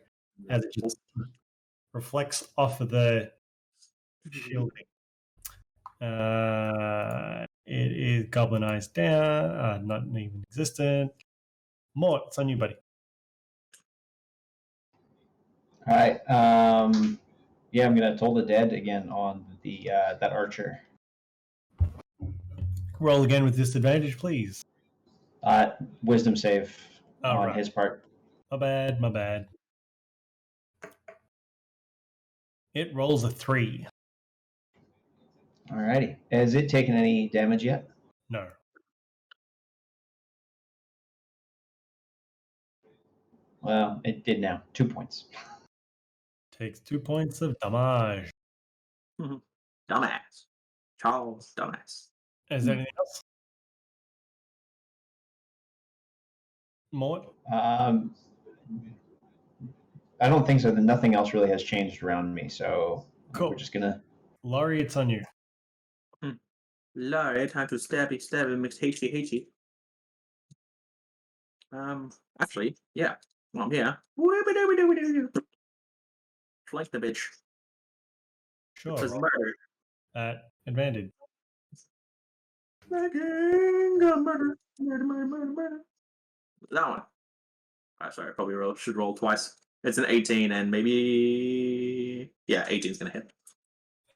as it just reflects off of the shielding. It is Goblin Eyes down, not even existent. Mort, it's on you, buddy. All right. Yeah, I'm gonna toll the dead again on the that archer. Roll again with disadvantage, please. Wisdom save on right. his part. My bad. It rolls a 3. Alrighty. Has it taken any damage yet? No. Well, it did now. 2 points. Takes 2 points of damage. Dumbass. Charles, dumbass. Is there anything else? Mort? I don't think so. Nothing else really has changed around me, so Cool. we're just gonna. Lorrei, it's on you. Lorrei, time to stab him, mix H-E. Actually, yeah. Well, yeah. Flank the bitch. Sure. Says murder. At advantage. Murder. That one. Sorry, I probably should roll twice. It's an 18 and maybe... Yeah, 18 is going to hit.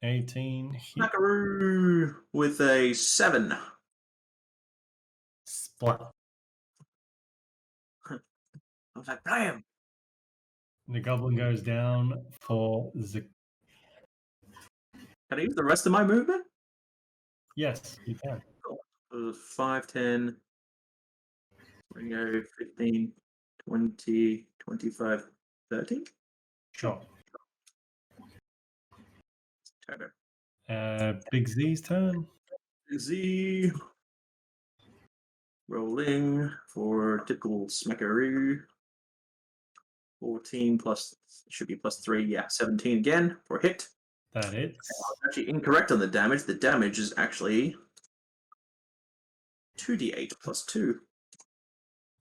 18 hit. Macaroo with a 7. Splat. I was like, bam! The goblin goes down for the... Can I use the rest of my movement? Yes, you can. Cool. 5, 10, 15, 20, 25, 30. Sure. Turner. Big Z's turn. Z. Rolling for typical smackaroo. 14 plus, should be plus 3, yeah, 17 again for hit. That hits. Actually incorrect on the damage. The damage is actually 2d8 plus 2.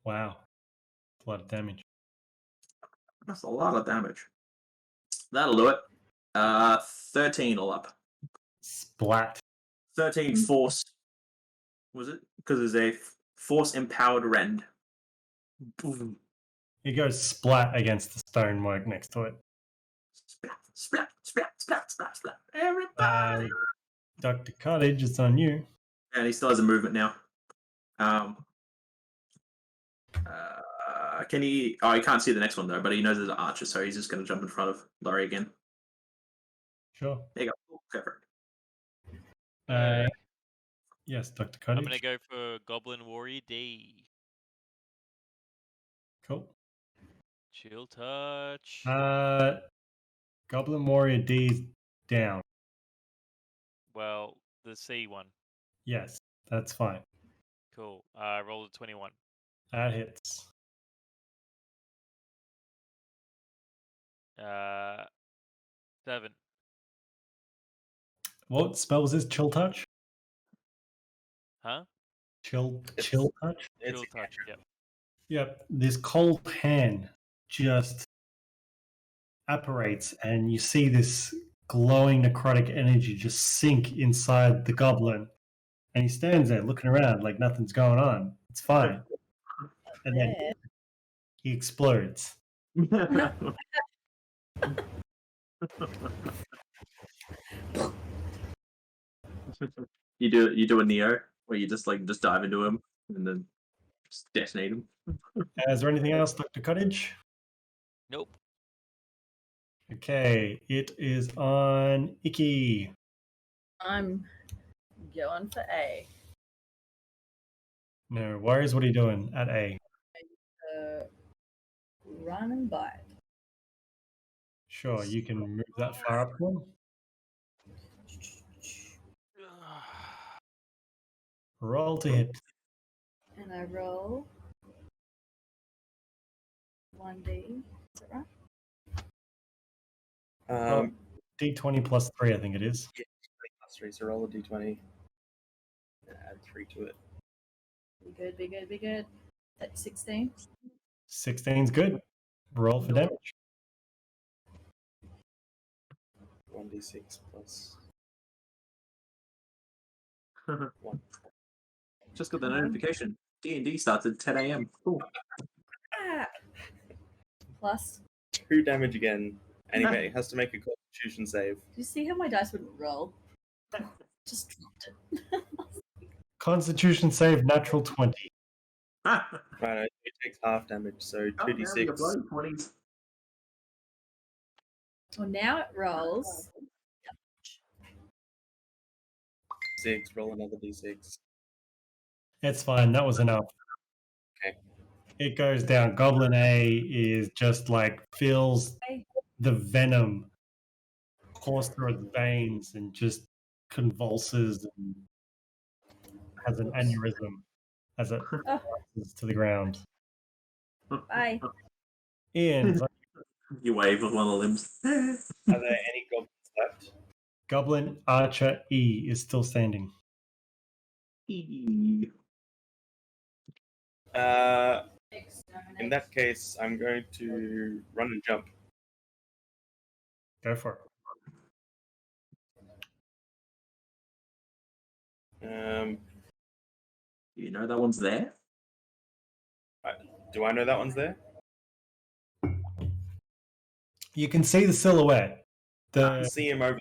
Wow. A lot of damage. That's a lot of damage. That'll do it. 13 all up. Splat. 13 force. Was it? Because there's a force empowered rend. Boom. He goes splat against the stonework next to it. Splat. Everybody. Dr. Cottage, it's on you. And he still has a movement now. Can he? Oh, he can't see the next one though. But he knows there's an archer, so he's just going to jump in front of Lorrei again. Sure. There you go. Go for it. Yes, Dr. Cottage. I'm going to go for Goblin Warrior D. Cool. Chill touch. Goblin Warrior D is down. Well, the C one. Yes, that's fine. Cool. Roll a 21. That hits. 7. What spell was this? Chill touch? Huh? Chill touch? Chill touch, yep. Yep. This cold hand just apparates, and you see this glowing necrotic energy just sink inside the goblin. And he stands there looking around like nothing's going on. It's fine. And then he explodes. You do a Neo where you just dive into him and then just detonate him. Is there anything else, Dr. Cottage? Nope. Okay, it is on Ikki. I'm going for A. No worries. What are you doing at A? Run and bite. Sure, you can move that far up one. Roll to hit. And I roll 1D. Is that right? D20 plus 3, I think it is. Yeah, plus 3, so roll a d20. Add 3 to it. Be good. That's 16. 16's good. Roll for damage. 1d6 plus 1. Just got the notification. D&D starts at 10 a.m. Cool. Ah! Plus. 2 damage again. Anyway, has to make a Constitution save. Do you see how my dice wouldn't roll? Just dropped it. Constitution save, natural 20. Right, it takes half damage, so 2d6. Well, now it rolls. 6, roll another d6. It's fine. That was enough. Okay. It goes down. Goblin A is just like feels the venom course through its veins and just convulses and has an aneurysm as it collapses to the ground. Bye. Ian, You wave with one of the limbs. Are there any goblins left? Goblin Archer E is still standing. In that case, I'm going to run and jump. Go for it. You know that one's there? Do I know that one's there? You can see the silhouette. I can see him over.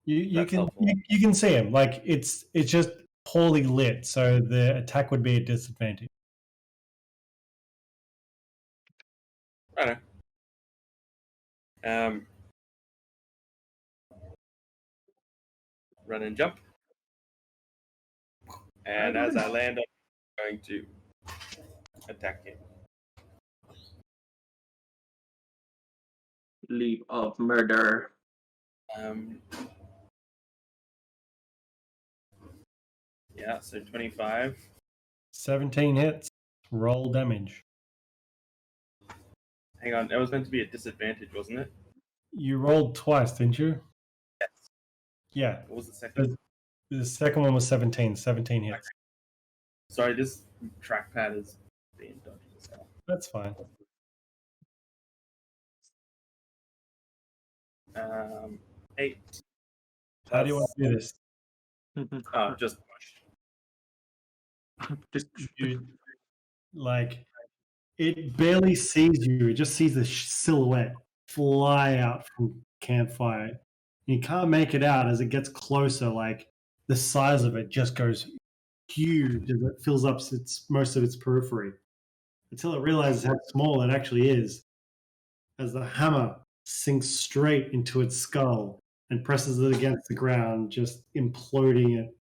You can see him. Like it's just poorly lit, so the attack would be a disadvantage. I know. Run and jump. And as I land, I'm going to attack him. Leap of murder. Yeah, so 25. 17 hits. Roll damage. Hang on, that was meant to be a disadvantage, wasn't it? You rolled twice, didn't you? Yes. Yeah. What was the second? The second one was 17. 17 hits. Okay. Sorry, this trackpad is being dodgy as hell. That's fine. 8. How do you want to do this? Just You, like, it barely sees you. It just sees the silhouette fly out from campfire. You can't make it out as it gets closer. Like, the size of it just goes huge as it fills up most of its periphery until it realizes how small it actually is as the hammer sinks straight into its skull and presses it against the ground, just imploding it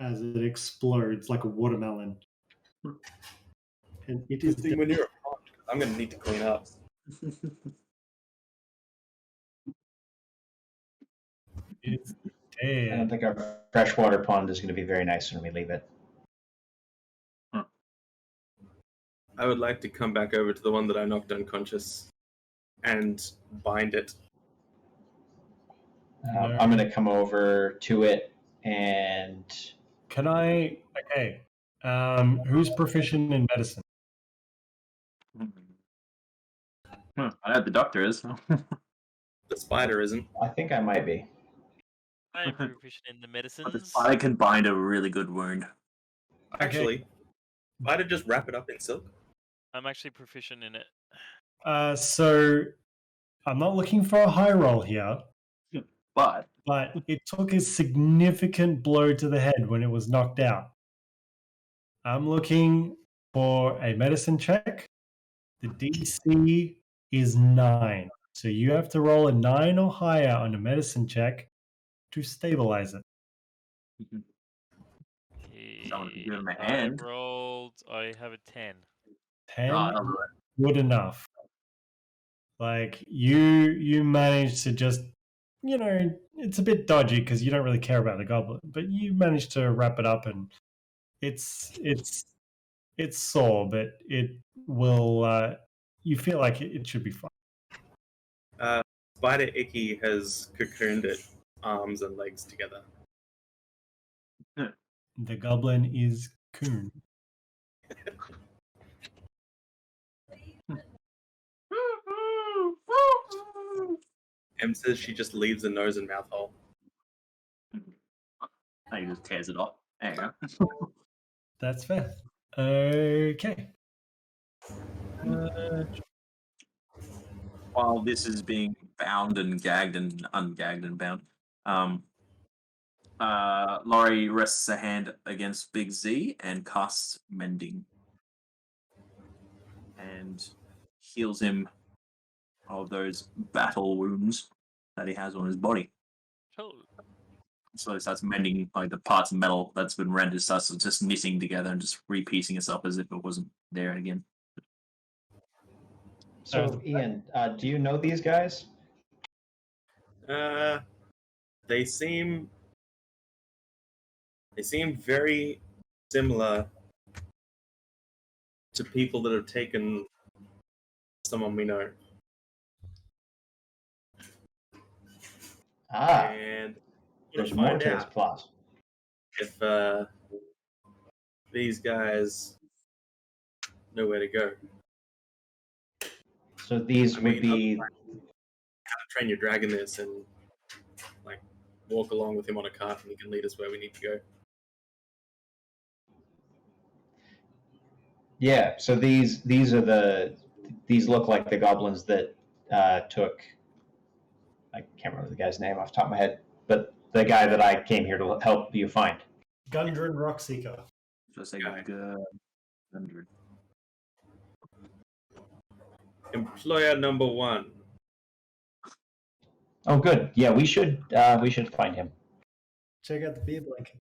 as it explodes like a watermelon. And it is when you're a pond, I'm going to need to clean up. It's I dead. don't think our freshwater pond is going to be very nice when we leave it. I would like to come back over to the one that I knocked unconscious and bind it. I'm going to come over to it and... Can I... Okay. Who's proficient in medicine? I know the doctor is. The spider isn't. I think I might be. I am proficient in the medicines. But the spider can bind a really good wound. Actually, spider just wrap it up in silk. I'm actually proficient in it. So I'm not looking for a high roll here, But it took a significant blow to the head when it was knocked out. I'm looking for a medicine check. The DC is 9. So you have to roll a 9 or higher on a medicine check to stabilize it. Someone can give him a I hand. rolled. I have a 10. 10 Oh, is that'll do good enough. Like you managed to just, it's a bit dodgy because you don't really care about the goblin, but you managed to wrap it up, and it's sore, but it will. You feel like it should be fine. Spider Ikki has cocooned it, arms and legs together. The goblin is coon. Em says she just leaves the nose and mouth hole. He just tears it off. There you go. That's fair. Okay. While this is being bound and gagged and ungagged and bound, Lorrei rests a hand against Big Z and casts Mending. And heals him of those battle wounds that he has on his body. Oh, So it starts mending like the parts of metal that's been rendered, starts just knitting together and just repiecing itself as if it wasn't there again. So, Ian, do you know these guys? They seem very similar to people that have taken someone we know. And There's more to this out plot. if these guys know where to go. So these would be How to train your dragon this and like walk along with him on a cart, and he can lead us where we need to go. Yeah, so these look like the goblins that took, I can't remember the guy's name off the top of my head, but the guy that I came here to help you find. Gundren Rockseeker. Just like a good 100. Employer number 1. Oh, good. Yeah, we should find him. Check out the beer blanket.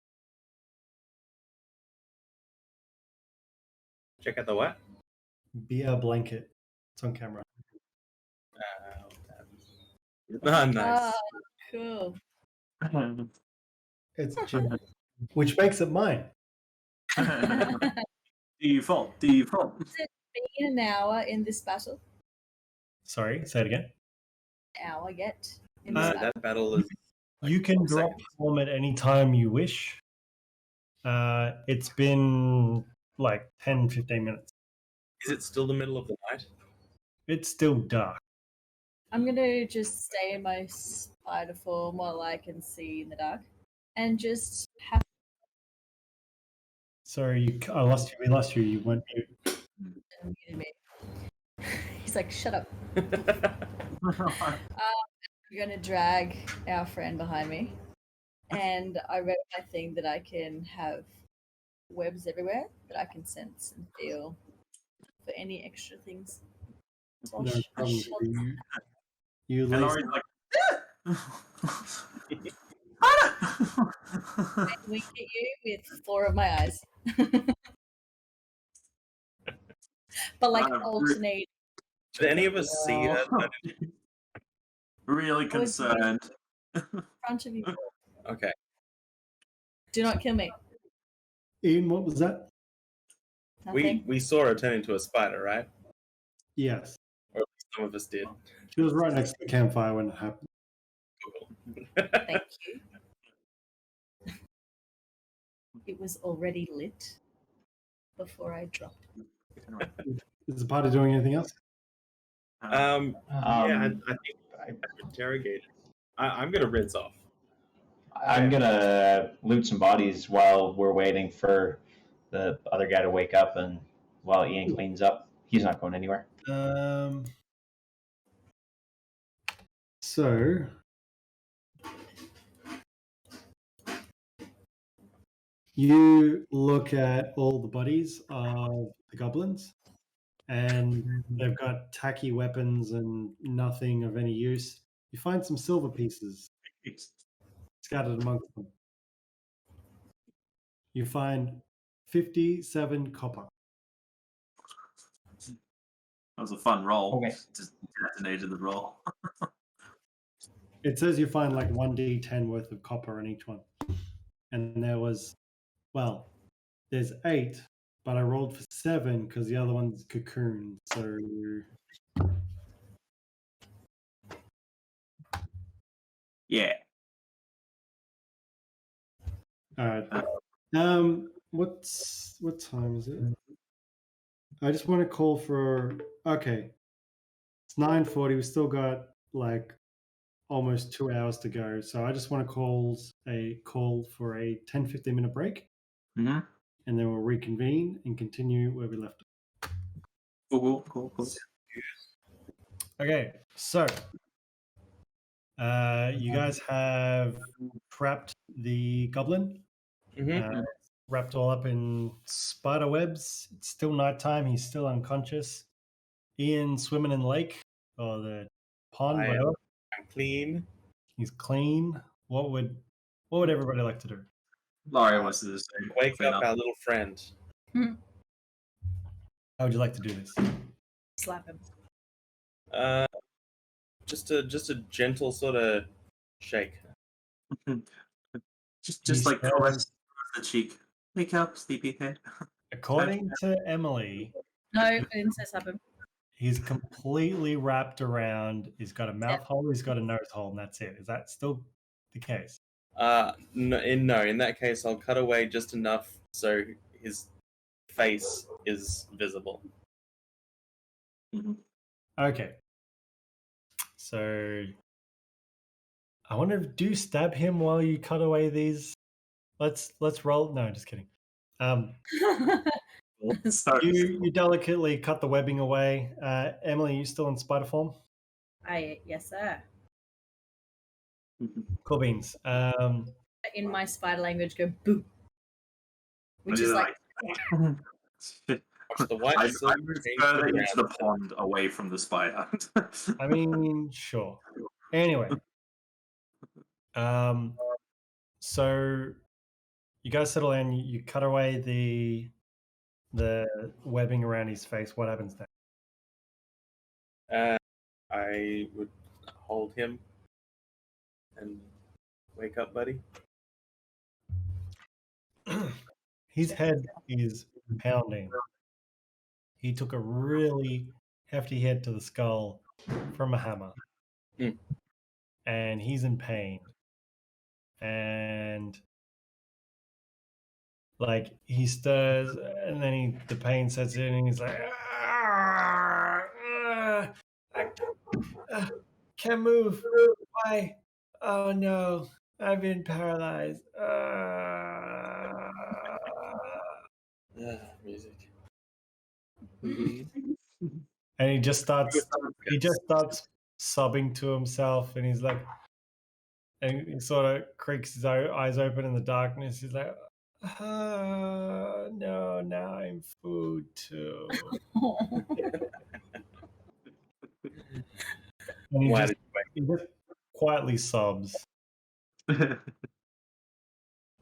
Check out the what? Beer blanket. It's on camera. Nice. Cool. It's Jim, which makes it mine. Default. Has it been an hour in this battle? Sorry, say it again. An hour yet in this battle? That battle is. You can drop form at any time you wish. It's been like 10, 15 minutes. Is it still the middle of the night? It's still dark. I'm gonna just stay in my spider form while I can see in the dark, and just have. Sorry, I lost you. We lost you. You went mute. Muted me. He's like, "Shut up." We're gonna drag our friend behind me, and I read my thing that I can have webs everywhere that I can sense and feel for any extra things. So No problem. You And leave. Laurie's like, I wink at you with 4 of my eyes, but like alternate. Did any of us see her? really concerned. In front of you. Okay. Do not kill me. Ian, what was that? Nothing. We saw her turn into a spider, right? Yes. Or at least some of us did. She was right next to the campfire when it happened. Thank you. It was already lit before I dropped. Is the party doing anything else? Yeah, I think I've interrogated. I'm gonna rinse off. I'm gonna loot some bodies while we're waiting for the other guy to wake up, and while Ian cleans up. He's not going anywhere. So you look at all the bodies of the goblins, and they've got tacky weapons and nothing of any use. You find some silver pieces scattered amongst them. You find 57 copper. That was a fun roll. Okay. Just detonated the roll. It says you find like 1d10 worth of copper in each one. And there was, well, there's 8, but I rolled for 7 because the other one's cocoon. So Yeah. all right. What time is it? I just want to call for. Okay, it's 9:40. We still got like almost 2 hours to go. So I just want to call for a 10-15 minute break, Mm-hmm. and then we'll reconvene and continue where we left off. Cool. Okay, so you guys have trapped the goblin. Mm-hmm. Wrapped all up in spider webs. It's still nighttime. He's still unconscious. Ian's swimming in the lake or the pond. Whatever. I'm clean. He's clean. What would everybody like to do? Lorrei wants to do the same. Wake Clean up our little friend. How would you like to do this? Slap him. Just a gentle sort of shake. Just like says- caress the cheek. Wake up, sleepyhead. According to Emily, No, I didn't say slap him. he's completely wrapped around. He's got a mouth hole. He's got a nose hole, and that's it. Is that still the case? No, in that case, I'll cut away just enough so his face is visible. Okay. So I wonder if do you stab him while you cut away these. Let's roll. No, just kidding. You delicately cut the webbing away. Emily, are you still in spider form? Yes, sir. Cool beans. In my spider language, go boo, which is like Watch the white I silk moved change further around. into the pond away from the spider. I mean, sure. Anyway, so you guys settle in. You cut away the webbing around his face. What happens then? I would hold him and wake up, buddy. His head is pounding. He took a really hefty hit to the skull from a hammer. And he's in pain. And like he stirs, and then the pain sets in, and he's like, I can't move. Why? Oh no, I've been paralyzed. Music. And he just starts sobbing to himself, and he's like, and he sort of creaks his eyes open in the darkness. He's like, no, now I'm food too. And he just quietly sobs.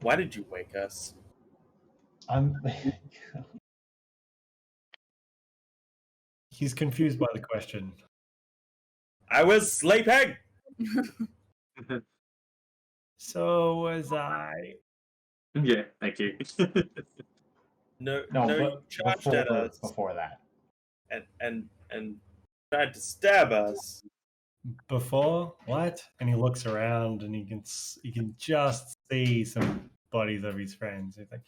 Why did you wake us? He's confused by the question. I was sleeping. So was I. Yeah, thank you. No, No, you but charged at us before that. and tried to stab us. Before what? And he looks around, and he can just see some bodies of his friends. He's like,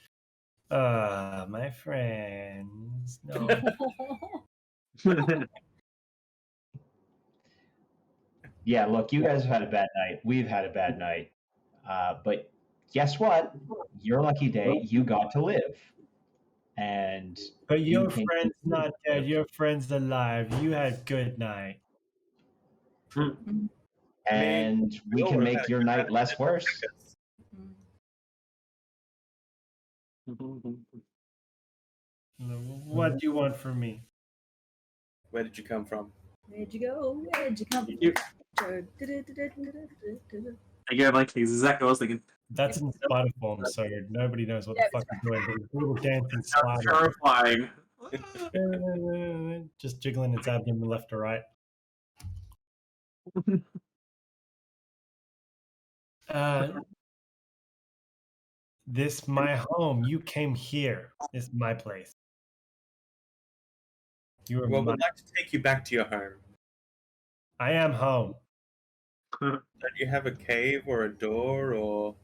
my friends. No. Yeah, look, you guys have had a bad night. We've had a bad night. But guess what? Your lucky day, you got to live. And But your you can- friend's not dead. Your friend's alive. You had good night. and we can make your night less worse. What do you want from me? Where did you come from? Where'd you go? Where'd you come You- from? Yeah, like exactly what I was thinking. That's in spider form, so nobody knows what the fuck you're doing. But it's a little dancing That's spider. terrifying. Just jiggling its abdomen left to right. This my home. You came here. This is my place. You are Well, my... we'd like to take you back to your home. I am home. Don't you have a cave or a door or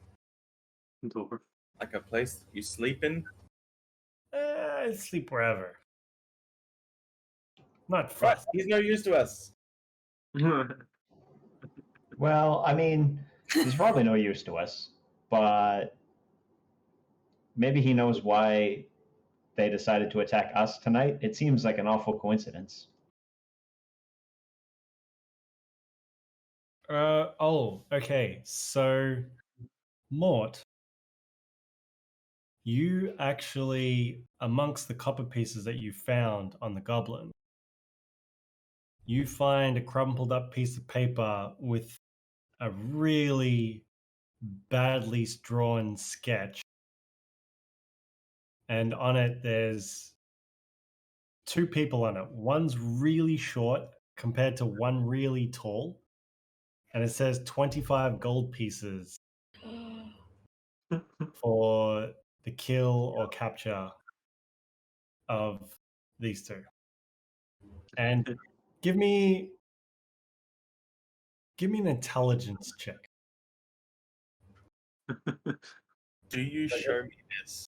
Door. like a place that you sleep in? I sleep wherever. Not Right, fussed. he's no use to us. Well, I mean, he's probably no use to us, but maybe he knows why they decided to attack us tonight. It seems like an awful coincidence. Okay. So, Mort, you actually, amongst the copper pieces that you found on the Goblin, you find a crumpled up piece of paper with a really badly drawn sketch. And on it, there's 2 people on it. One's really short compared to one really tall. And it says 25 gold pieces for the kill or capture of these 2. And give me an intelligence check. Do you show me this?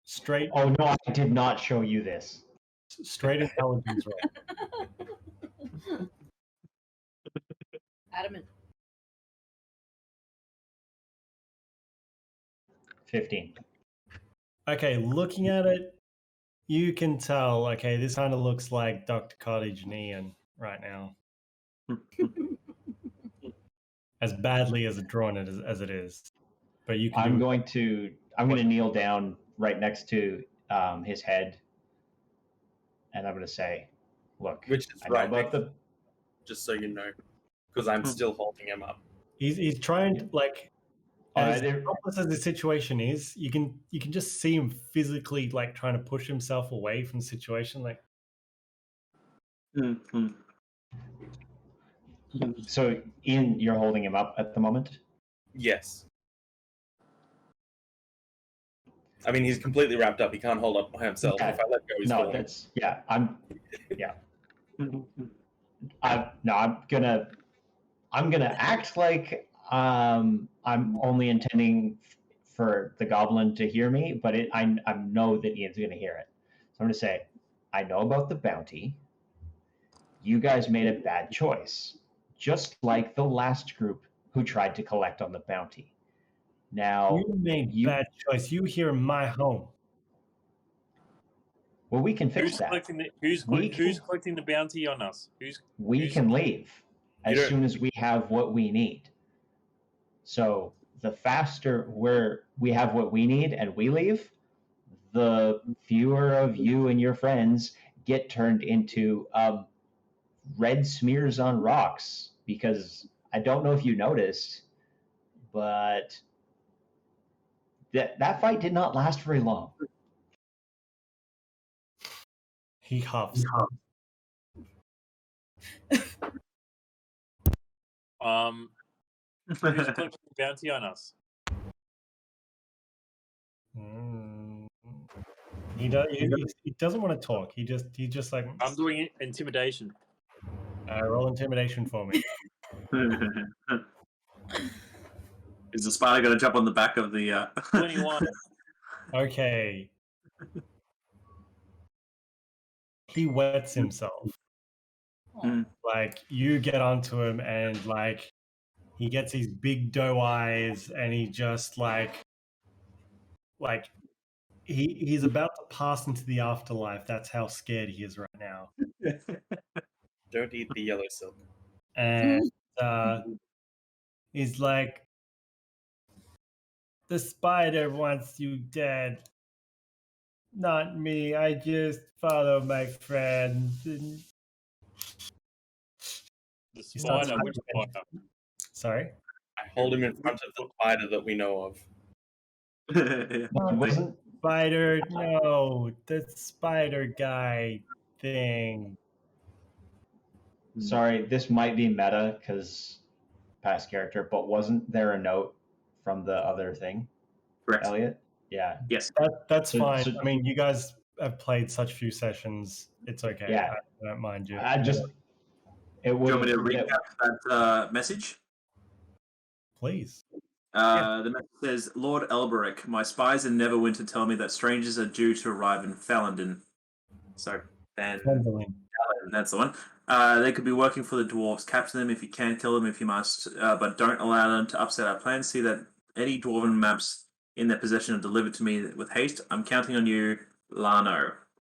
Straight Oh no, I did not show you this. straight intelligence roll. Adamant. 15. Okay, looking at it, you can tell, okay, this kind of looks like Dr. Cottage and Ian right now. As badly as drawn as it is. But you can I'm going to kneel down right next to his head, and I'm going to say, "Look, Which is I know right about next, the just so you know, because I'm still holding him up. He's trying to, like, as there- helpless as the situation is, you can just see him physically, like, trying to push himself away from the situation, like. So, Ian, you're holding him up at the moment? Yes. I mean, he's completely wrapped up. He can't hold up by himself. Yeah. If I let go, he's No, falling. that's I'm gonna act like I'm only intending for the goblin to hear me, but I know that Ian's gonna hear it. So I'm gonna say, I know about the bounty. You guys made a bad choice, just like the last group who tried to collect on the bounty. Now You made bad choice. You here in my home. Well, we can fix Who's that. collecting the bounty on us? We can leave as don't- soon as we have what we need. So the faster we have what we need and we leave, the fewer of you and your friends get turned into red smears on rocks. Because I don't know if you noticed, but that fight did not last very long. He huffs. Who's collecting the bounty on us? He doesn't want to talk. He just like. I'm doing intimidation. Roll intimidation for me. Is the spider going to jump on the back of the... 21. Okay. He wets himself. Like, you get onto him and, like, he gets these big doe eyes and he just, like he's about to pass into the afterlife. That's how scared he is right now. Don't eat the yellow silk. And He's like, the spider wants you dead. Not me. I just follow my friends. And The He starts spider, which hiding. spider? Sorry? Hold him in front of the spider that we know of. No, it wasn't. Spider, no, the spider guy thing. Sorry, this might be meta because past character, but wasn't there a note from the other thing, Correct. Elliot? Yeah. Yes. That's So- fine. so- I mean, you guys have played such few sessions. It's okay. Yeah. I don't mind you. I just it Do you want me to would recap that message? Please. The message says, Lord Elberic, my spies in Neverwinter tell me that strangers are due to arrive in Falandin. So, then Gwendolyn. that's the one. They could be working for the dwarves. Capture them if you can, kill them if you must, but don't allow them to upset our plans. See that any dwarven maps in their possession are delivered to me with haste. I'm counting on you, Lano.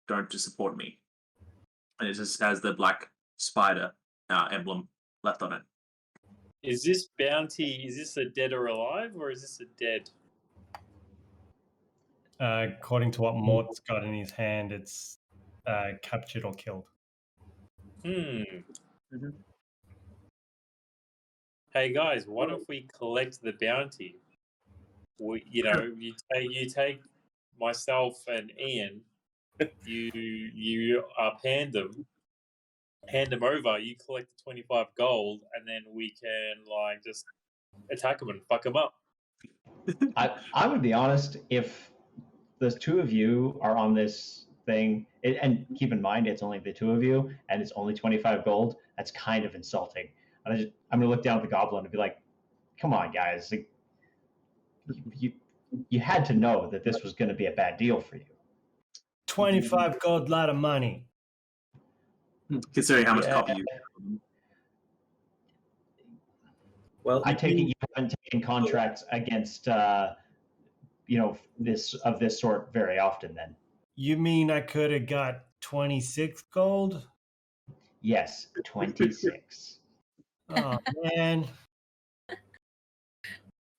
Don't disappoint me. And it just has the black spider emblem left on it. Is this bounty, is this a dead or alive, or is this a dead? According to what Mort's got in his hand, it's captured or killed. Hey guys, what if we collect the bounty? You take myself and Ian. You hand them over. You collect the 25 gold, and then we can just attack them and fuck them up. I would be honest, if the two of you are on this thing, and keep in mind it's only the two of you, and it's only 25 gold. That's kind of insulting. And I'm gonna look down at the goblin and be like, "Come on, guys! Like, you had to know that this was going to be a bad deal for you." 25 gold, lot of money. Considering how much Yeah. copy you. Well, I take it you haven't taken contracts against, this sort very often. Then, You mean I could have got 26 gold? yes, 26. Oh, man.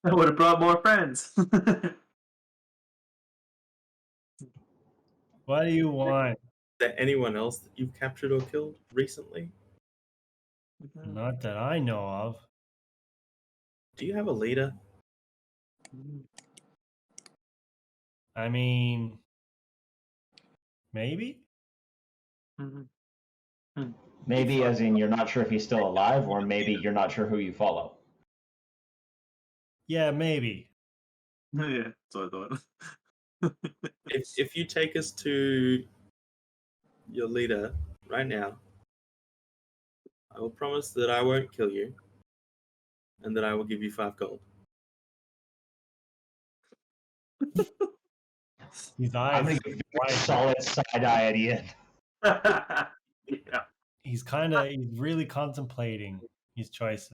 I would have brought more friends. What do you want? Is there anyone else that you've captured or killed recently? Not that I know of. Do you have a leader? I mean, maybe? Maybe as in you're not sure if he's still alive, or maybe you're not sure who you follow. Yeah, maybe. Yeah, that's what I thought. If you take us to your leader right now, I will promise that I won't kill you, and that I will give you 5 gold. His I'm eyes. going to give you a solid side eye at Ian. Yeah. He's really contemplating his choices.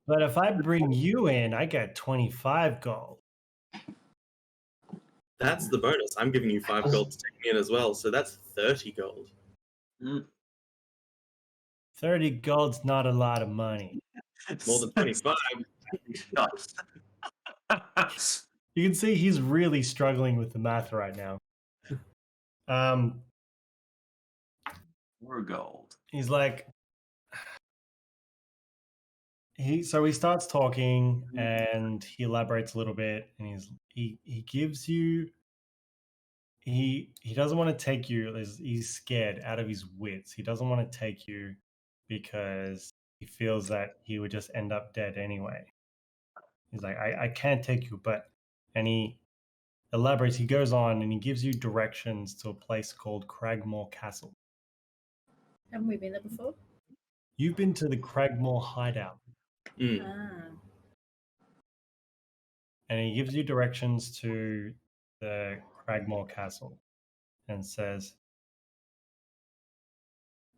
But if I bring you in, I get 25 gold. That's the bonus. I'm giving you 5 gold to take me in as well, so that's 30 gold. 30 gold's not a lot of money. More than 25. You can see he's really struggling with the math right now. More gold. He's like, he starts talking and he elaborates a little bit, and he gives you, he doesn't want to take you. He's scared out of his wits. He doesn't want to take you because he feels that he would just end up dead anyway. He's like, I can't take you, and he elaborates. He goes on and he gives you directions to a place called Cragmore Castle. Haven't we been there before? You've been to the Cragmore hideout. Ah. And he gives you directions to the Cragmore Castle and says,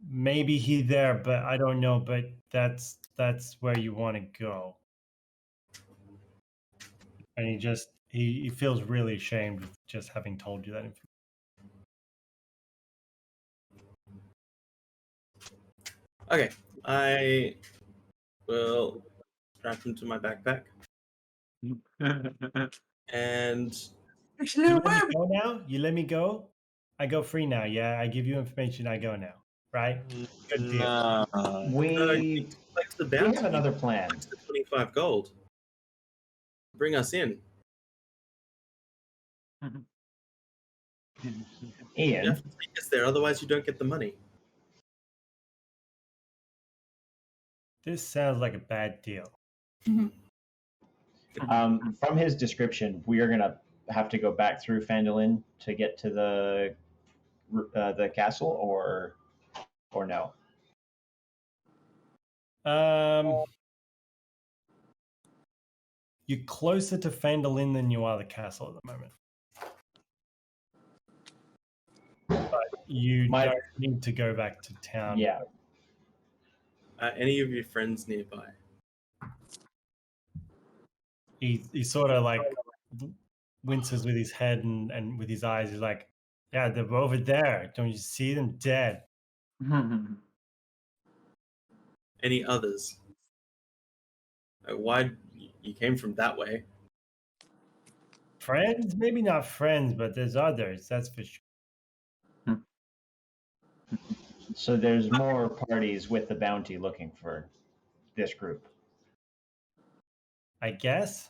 maybe he's there, but I don't know, but that's where you want to go. And he feels really ashamed with just having told you that information. Okay, I will strap him to my backpack and Actually, You let me go now? You let me go? I go free now, yeah? I give you information, I go now, right? Good deal. no. We collect the we bounty. have another plan. Collect the 25 gold. Bring us in. You Ian, have to take us there, otherwise you don't get the money. This sounds like a bad deal. from his description, we are gonna have to go back through Phandalin to get to the castle, or no? You're closer to Phandalin than you are the castle at the moment. But you don't need to go back to town. Yeah. Any of your friends nearby? He sort of like winces with his head and with his eyes. He's like, yeah, they're over there. Don't you see them dead? Any others? Why you came from that way? Friends? Maybe not friends, but there's others. That's for sure. So there's more parties with the bounty looking for this group. I guess.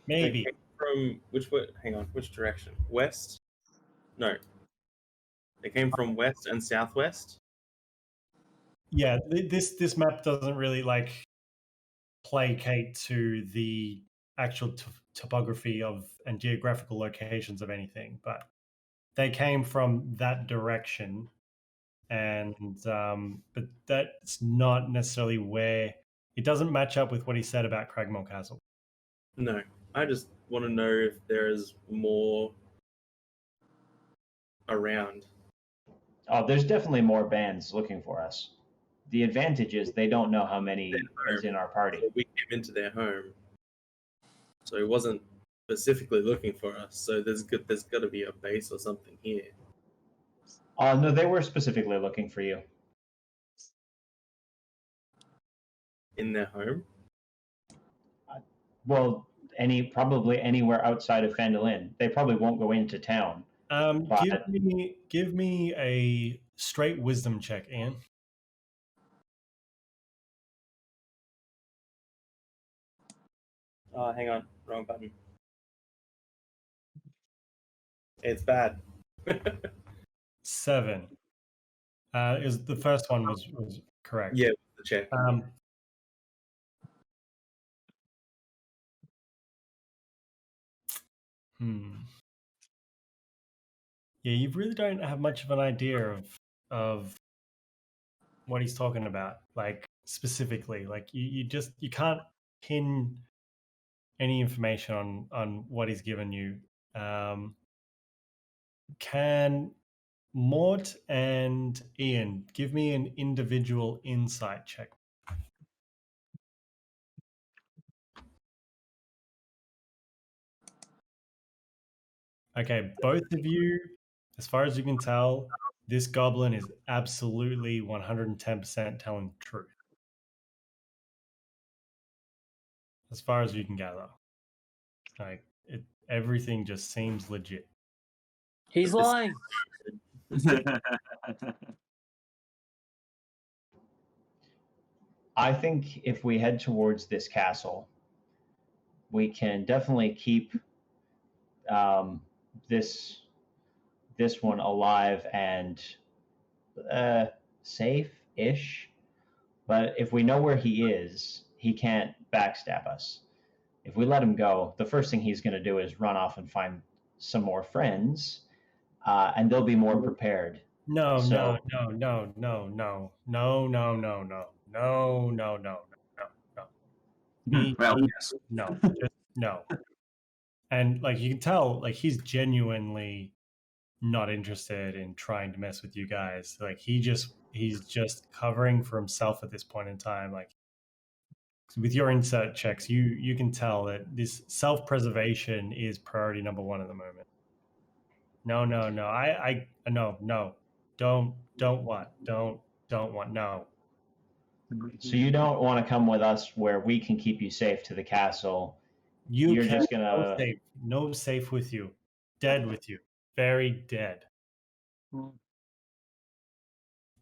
They Maybe. came from which way? Hang on, which direction? West? No. They came from west and southwest. Yeah, this map doesn't really like placate to the actual topography of and geographical locations of anything, but they came from that direction, and but that's not necessarily where it doesn't match up with what he said about Cragmore Castle. No, I just want to know if there is more around. Oh, there's definitely more bands looking for us. The advantage is they don't know how many is in our party. So we came into their home, so he wasn't specifically looking for us. So there's got to be a base or something here. No, they were specifically looking for you. In their home? Well, probably anywhere outside of Phandalin. They probably won't go into town. Give me a straight wisdom check, Ian. Oh, hang on, wrong button. It's bad. 7. Is the first one was correct? Yeah, the check. Yeah, you really don't have much of an idea of what he's talking about, like specifically. Like you can't pin any information on what he's given you. Can Mort and Ian give me an individual insight check? Okay, both of you, as far as you can tell, this goblin is absolutely 110% telling the truth. As far as you can gather. Like, everything just seems legit. He's lying. I think if we head towards this castle, we can definitely keep this one alive and safe-ish. But if we know where he is, he can't backstab us. If we let him go, the first thing he's going to do is run off and find some more friends, and they'll be more prepared. No. Well, yes. No, just no. And like you can tell, like he's genuinely not interested in trying to mess with you guys. Like he's just covering for himself at this point in time. Like with your insert checks, you can tell that this self-preservation is priority number 1 at the moment. No. I no. Don't what? Don't. don't want no. So you don't want to come with us where we can keep you safe to the castle. You're can just gonna. no safe with you, dead with you, very dead.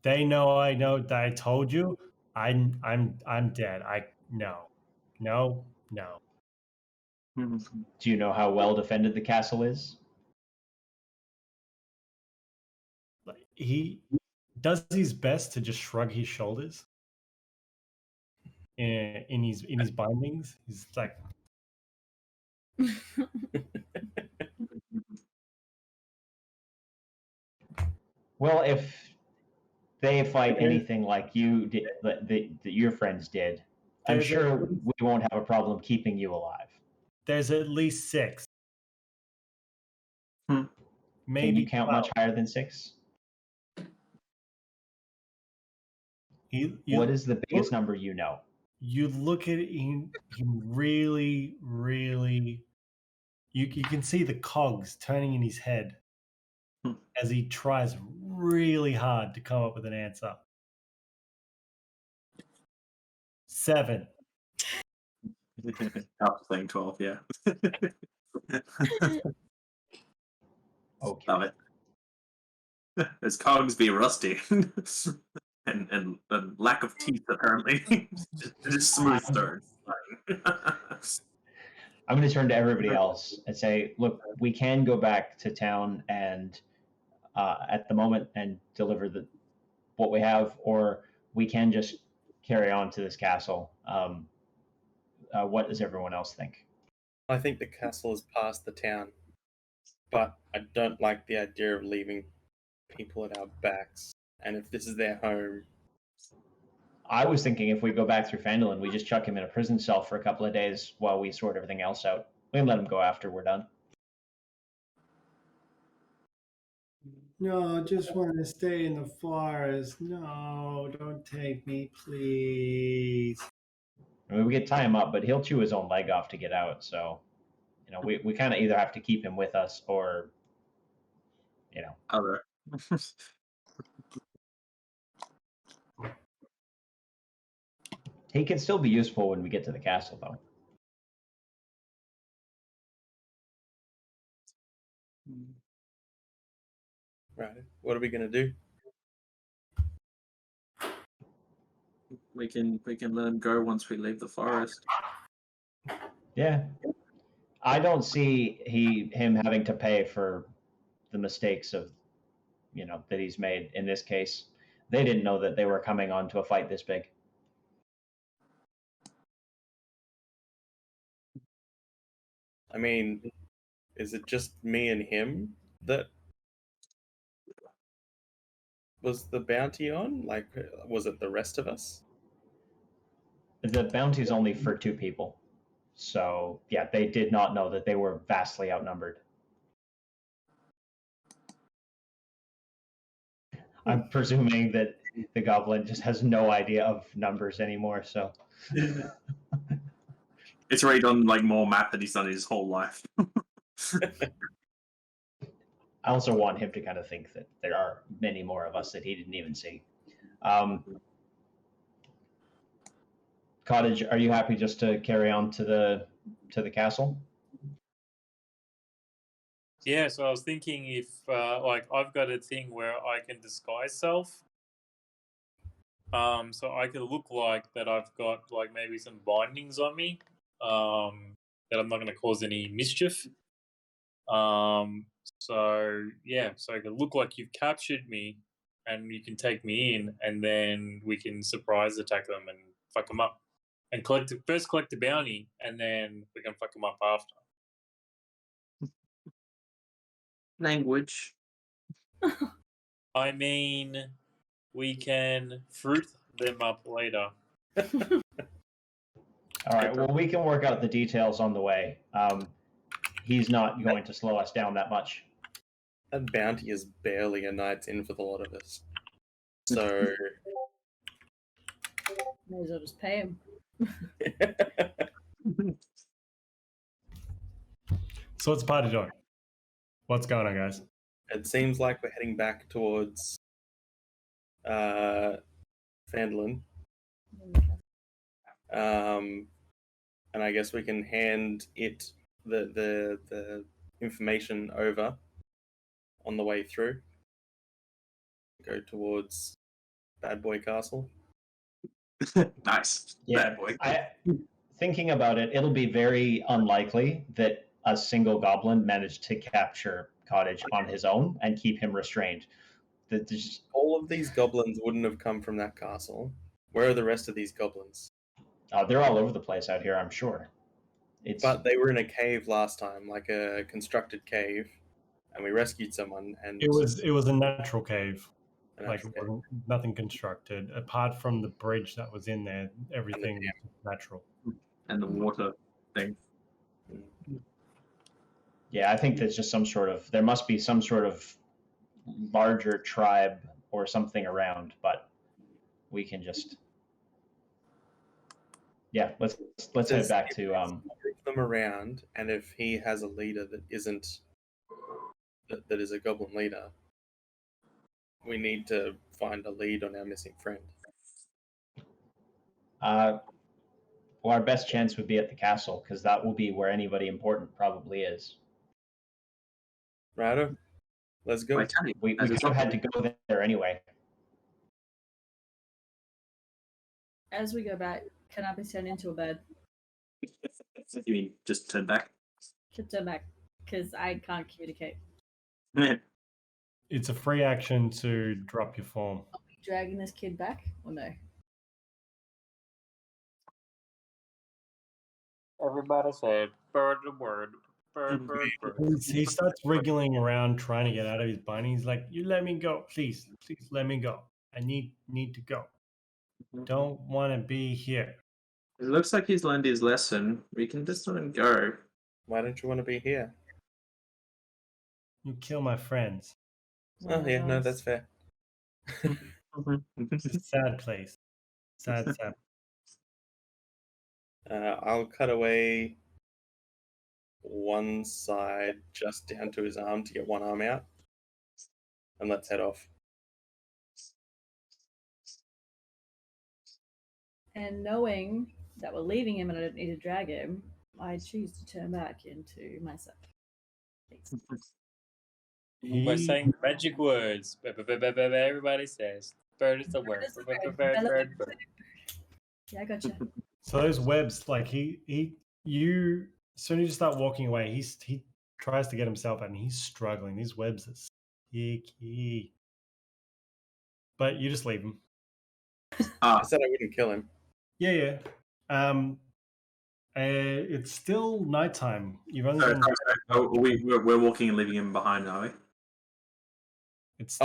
They know I know that I told you. I'm dead. No. Do you know how well defended the castle is? He does his best to just shrug his shoulders. In his bindings, he's like, Well, if they fight anything like you did, that your friends did, I'm sure we won't have a problem keeping you alive. there's at least 6. Maybe Can you count 12. much higher than 6? What is the biggest number you know? You look at him really, really. You can see the cogs turning in his head as he tries really hard to come up with an answer. 7. After playing 12, yeah. Okay. Love it. His cogs be rusty. and lack of teeth, apparently. just smooth stone. I'm going to turn to everybody else and say, look, we can go back to town and at the moment and deliver what we have, or we can just carry on to this castle. What does everyone else think? I think the castle is past the town, but I don't like the idea of leaving people at our backs. And if this is their home, I was thinking if we go back through Phandalin, we just chuck him in a prison cell for a couple of days while we sort everything else out. We can let him go after we're done. No, just want to stay in the forest. No, don't take me, please. I mean, we could tie him up, but he'll chew his own leg off to get out. So, we kind of either have to keep him with us or, Other. He can still be useful when we get to the castle, though. right? What are we gonna do? We can let him go once we leave the forest. Yeah. I don't see him having to pay for the mistakes of, that he's made in this case. They didn't know that they were coming on to a fight this big. I mean, is it just me and him that was the bounty on? Like, was it the rest of us? The bounty's only for 2 people. So, yeah, they did not know that they were vastly outnumbered. I'm presuming that the goblin just has no idea of numbers anymore, so. It's already done like more math than he's done his whole life. I also want him to kind of think that there are many more of us that he didn't even see. Cottage, are you happy just to carry on to the castle? Yeah, so I was thinking if, I've got a thing where I can disguise self. So I could look like that I've got, maybe some bindings on me, that I'm not going to cause any mischief. So I could look like you've captured me and you can take me in and then we can surprise attack them and fuck them up. And first collect the bounty and then we can fuck them up after. Language. I mean, we can fruit them up later. All right, well, we can work out the details on the way. He's not going to slow us down that much. That bounty is barely a night's in for the lot of us. So. May as well just pay him. So what's the party doing? What's going on, guys? It seems like we're heading back towards Fandlin. And I guess we can hand it the information over on the way through. Go towards Bad Boy Castle. Nice. Yeah, Bad boy. Thinking about it, it'll be very unlikely that a single goblin managed to capture Cottage on his own and keep him restrained. All of these goblins wouldn't have come from that castle. Where are the rest of these goblins? They're all over the place out here, I'm sure. But they were in a cave last time, like a constructed cave, and we rescued someone. And it was a natural cave. It wasn't nothing constructed apart from the bridge that was in there. Everything was natural, and the water thing. Yeah, I think there's just there must be some sort of larger tribe or something around, but we can just let's head back to move them around, and if he has a leader that isn't that is a goblin leader, we need to find a lead on our missing friend. Well, our best chance would be at the castle, because that will be where anybody important probably is. Righto, let's go. We could have had to go there anyway. As we go back, can I be turned into a bird? You mean just turn back? Turn back, because I can't communicate. It's a free action to drop your form. Are we dragging this kid back or no? Everybody said bird the word. Bird, bird, bird. He starts wriggling around trying to get out of his bind. He's like, "You let me go, please let me go. I need to go. Don't want to be here." It looks like he's learned his lesson. We can just let him go. Why don't you want to be here? You kill my friends. Oh yeah, no, that's fair. It's a sad place. Sad. I'll cut away one side just down to his arm to get one arm out, and let's head off. And knowing that we're leaving him and I don't need to drag him, I choose to turn back into myself. We're saying magic words. Everybody says bird is the word. Bird. Yeah, I gotcha. So those webs, like you, as soon as you start walking away, he tries to get himself out and he's struggling. These webs are sticky. But you just leave him. I said I wouldn't kill him. Yeah. It's still nighttime. You've only we're walking and leaving him behind, are we? It's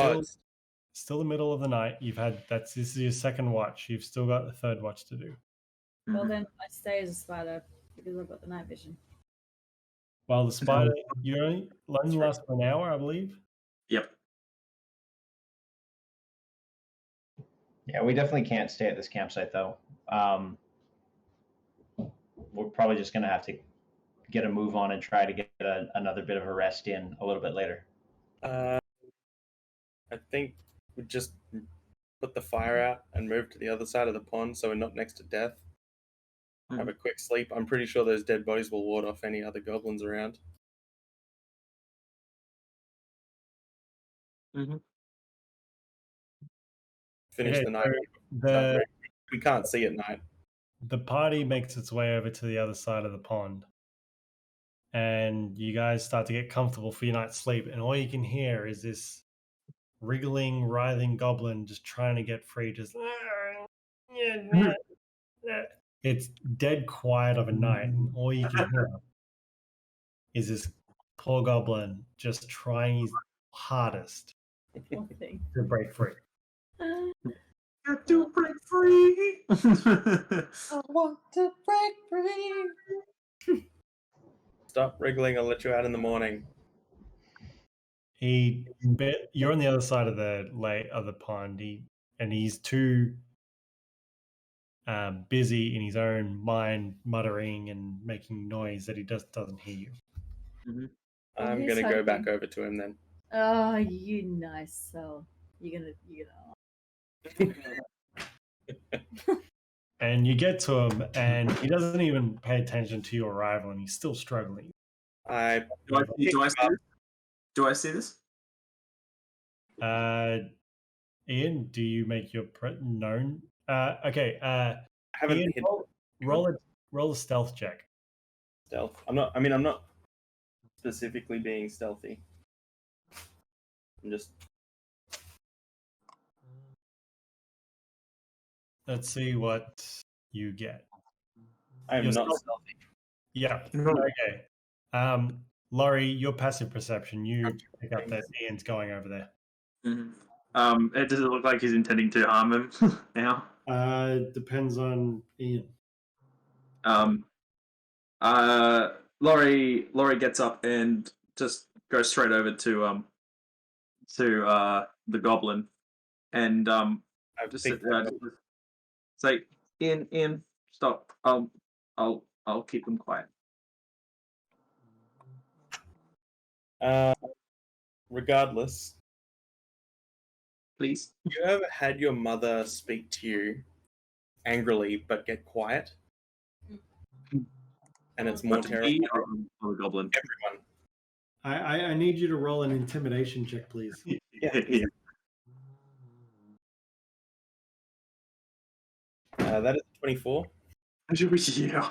still the middle of the night. This is your second watch. You've still got the third watch to do. Well, then I stay as a spider because I've got the night vision. While the spider, you only last for an hour, I believe. Yep. Yeah, we definitely can't stay at this campsite though. We're probably just going to have to get a move on and try to get another bit of a rest in a little bit later. I think we just put the fire out and move to the other side of the pond so we're not next to death. Have a quick sleep. I'm pretty sure those dead bodies will ward off any other goblins around. Finish the night. We can't see at night. The party makes its way over to the other side of the pond. And you guys start to get comfortable for your night's sleep. And all you can hear is this wriggling, writhing goblin just trying to get free. Just it's dead quiet of a night. And all you can hear is this poor goblin just trying his hardest to break free. Got to break free. I want to break free. Stop wriggling. I'll let you out in the morning. You're on the other side of the pond. He's too busy in his own mind, muttering and making noise that he doesn't hear you. I'm gonna go back over to him then. Oh, you nice soul. You're gonna. And you get to him, and he doesn't even pay attention to your arrival, and he's still struggling. Do I see this? Ian, do you make your known? Okay. I haven't Ian, hit roll a stealth check. stealth. I'm not specifically being stealthy. I'm just. Let's see what you get. I'm You're not stealth- stealthy. Yeah. Okay. Lorrei, your passive perception, you pick up that Ian's going over there. Mm-hmm. It doesn't look like he's intending to harm him now. Depends on Ian. Lorrei gets up and just goes straight over to the goblin, and just say, Ian, stop. I'll keep him quiet. Regardless, Please. you ever had your mother speak to you angrily but get quiet? And it's more What, terrifying. me or the goblin? Everyone. I need you to roll an intimidation check, please. Yeah. That is 24. Yeah.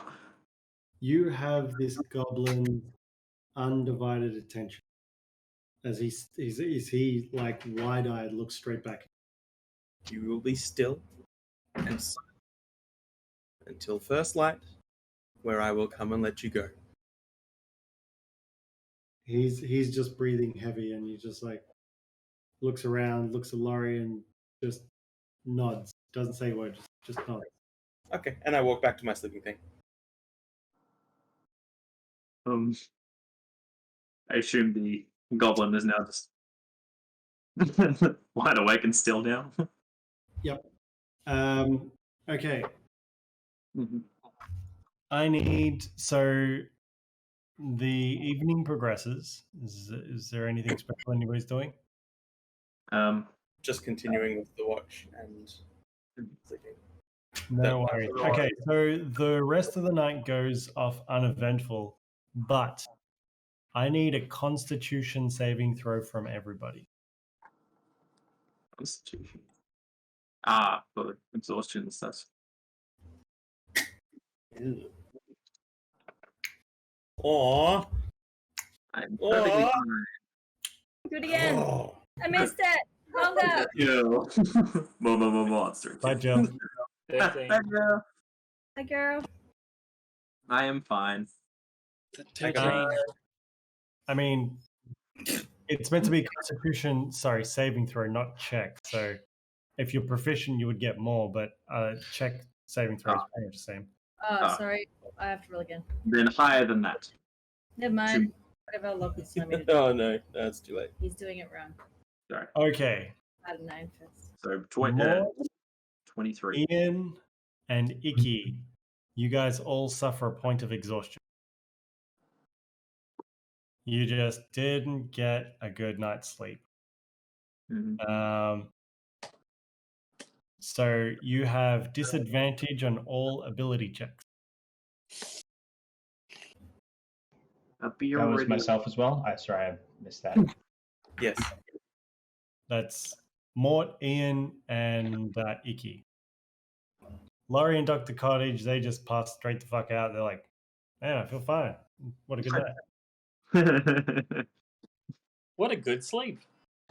You have this goblin's undivided attention. As he like wide-eyed looks straight back. You will be still and silent until first light, where I will come and let you go. He's just breathing heavy, and he just like looks around, looks at Lorrei, and just nods. Doesn't say a word, just nods. Okay, and I walk back to my sleeping thing. I assume the goblin is now just wide awake and still now. Yep. Okay. Mm-hmm. I need the evening progresses. Is there anything special anybody's doing? Just continuing with the watch and sleeping. No worries. Okay, so the rest of the night goes off uneventful, but I need a Constitution saving throw from everybody. Constitution. For exhaustion and stuff. Aww. I'm perfectly Aww. fine. Do it again. Oh. I missed it. Longer. Yeah. Monster. Bye, Jill. 13. Hi, girl. I am fine. 13. I mean, it's meant to be Constitution, saving throw, not check. So if you're proficient, you would get more, but check saving throw is pretty much the same. Sorry. I have to roll again. Then higher than that. Never mind. Whatever Locke's telling me to do. Oh no, that's too late. He's doing it wrong. Sorry. Okay. I had a 9 first. So Mort, 23. Ian, and Ikki, you guys all suffer a point of exhaustion. You just didn't get a good night's sleep. Mm-hmm. So you have disadvantage on all ability checks. That was myself as well. Sorry, I missed that. Yes. That's Mort, Ian, and Ikki. Lorrei and Dr. Cottage, they just passed straight the fuck out. They're like, man, I feel fine. What a good night. What a good sleep.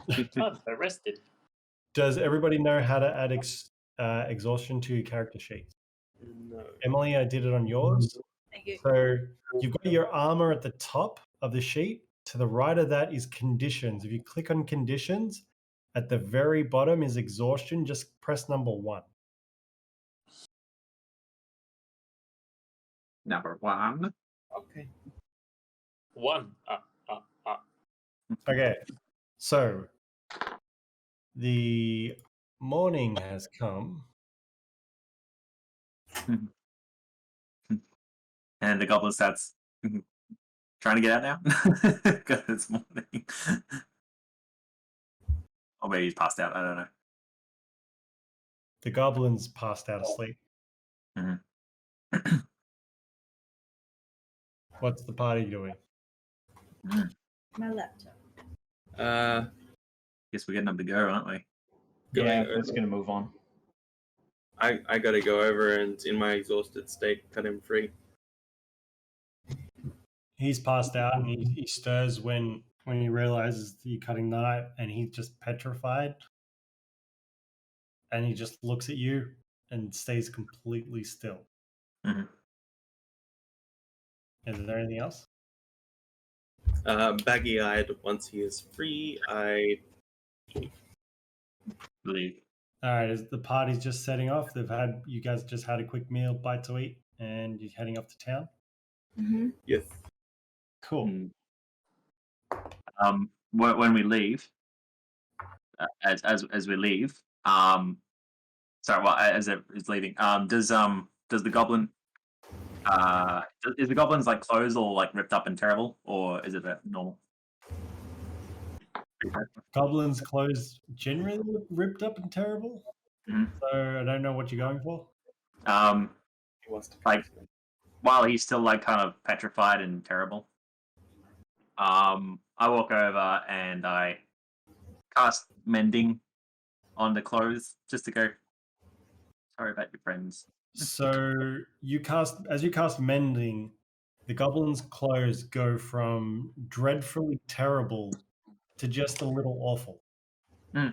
I'm rested. Does everybody know how to add exhaustion to your character sheets? No. Emily, I did it on yours. Thank you. So you've got your armor at the top of the sheet. To the right of that is conditions. If you click on conditions, at the very bottom is exhaustion. Just press number 1. Number 1. Okay. 1. Okay, so the morning has come. And the goblin starts trying to get out now because it's morning. Or maybe he's passed out. I don't know. The goblin's passed out asleep. What's the party doing? My laptop. Guess we're getting up to go, aren't we? Yeah, Going let's gonna move on. I gotta go over and, in my exhausted state, cut him free. He's passed out and he stirs when he realizes that you're cutting the knife, and he's just petrified. And he just looks at you and stays completely still. Mm-hmm. Is there anything else? Baggy-eyed, once he is free, I Leave. All right, as the party's just setting off, you guys just had a quick meal, bite to eat, and you're heading off to town. Mm-hmm. yes. Cool. When we leave, as we leave, as it is leaving, does the goblin, is the goblin's like clothes all like ripped up and terrible, or is it normal? Goblins' clothes generally look ripped up and terrible, so I don't know what you're going for. He wants to Like, while he's still like kind of petrified and terrible, I walk over and I cast mending on the clothes just to go, sorry about your friends. So you cast mending, the goblin's clothes go from dreadfully terrible to just a little awful. Yeah,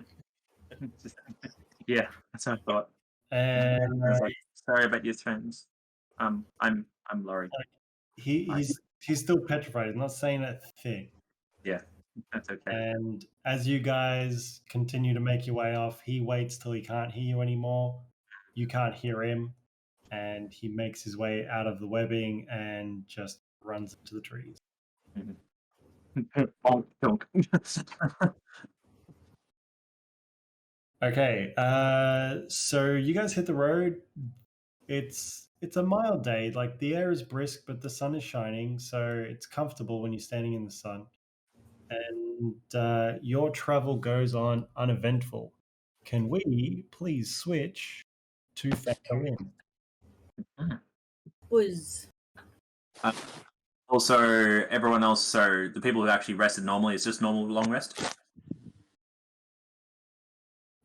that's what I thought. And I was like, sorry about your friends. I'm Lorrei. he's still petrified. He's not saying a thing. Yeah, that's okay. And as you guys continue to make your way off, he waits till he can't hear you anymore. You can't hear him, and he makes his way out of the webbing and just runs into the trees. Bonk, donk. Okay, so you guys hit the road. It's a mild day. Like, the air is brisk, but the sun is shining, so it's comfortable when you're standing in the sun. And your travel goes on uneventful. Can we please switch to factor in? Buzz. Also, everyone else, so the people who actually rested normally, it's just normal long rest?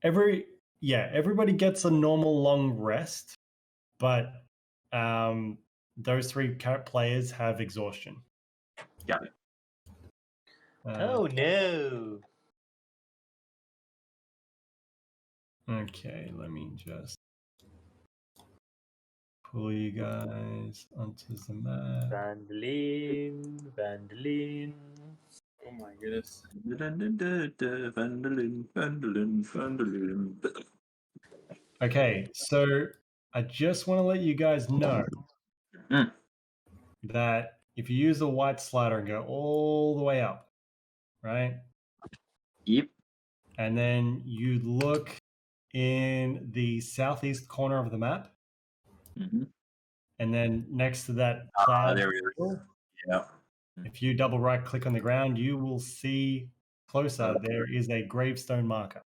Everybody gets a normal long rest, but those three players have exhaustion. Yeah. Oh no. Okay, let me just pull you guys onto the map. Vandalin. Oh my goodness. Okay, so I just want to let you guys know that if you use the white slider and go all the way up, right? Yep. And then you look in the southeast corner of the map, and then next to that cloud, there it is. Yeah. if you double right click on the ground, you will see closer, there is a gravestone marker.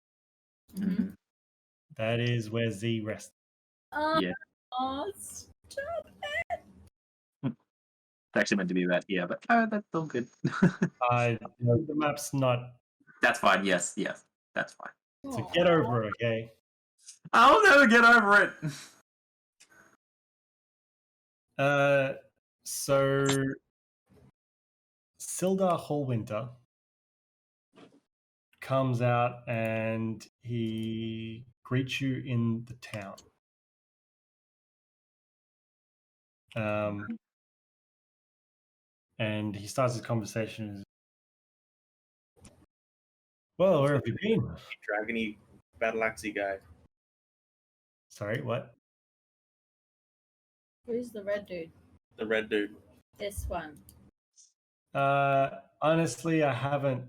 Mm-hmm. That is where Z rests. Yeah. Oh, stop it. It's actually meant to be about here, but that's all good. The map's not. That's fine. Yes, that's fine. So get over it, okay? I'll never get over it. So Sildar Hallwinter comes out and he greets you in the town. And he starts his conversation. Well, where have you been? Dragony battle axey guy. Sorry, what? Who's the red dude? The red dude. This one. Honestly, I haven't,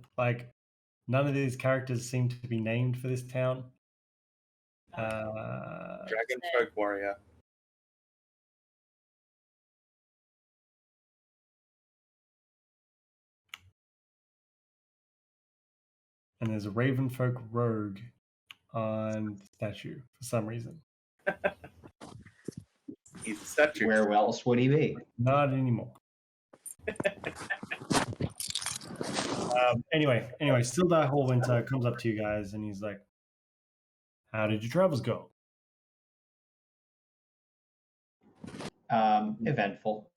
none of these characters seem to be named for this town. Dragon folk warrior. And there's a Ravenfolk rogue on the statue for some reason. He's a statue. Where else would he be? Not anymore. Anyway, Still Die Whole Winter comes up to you guys and he's like, "How did your travels go?" Eventful.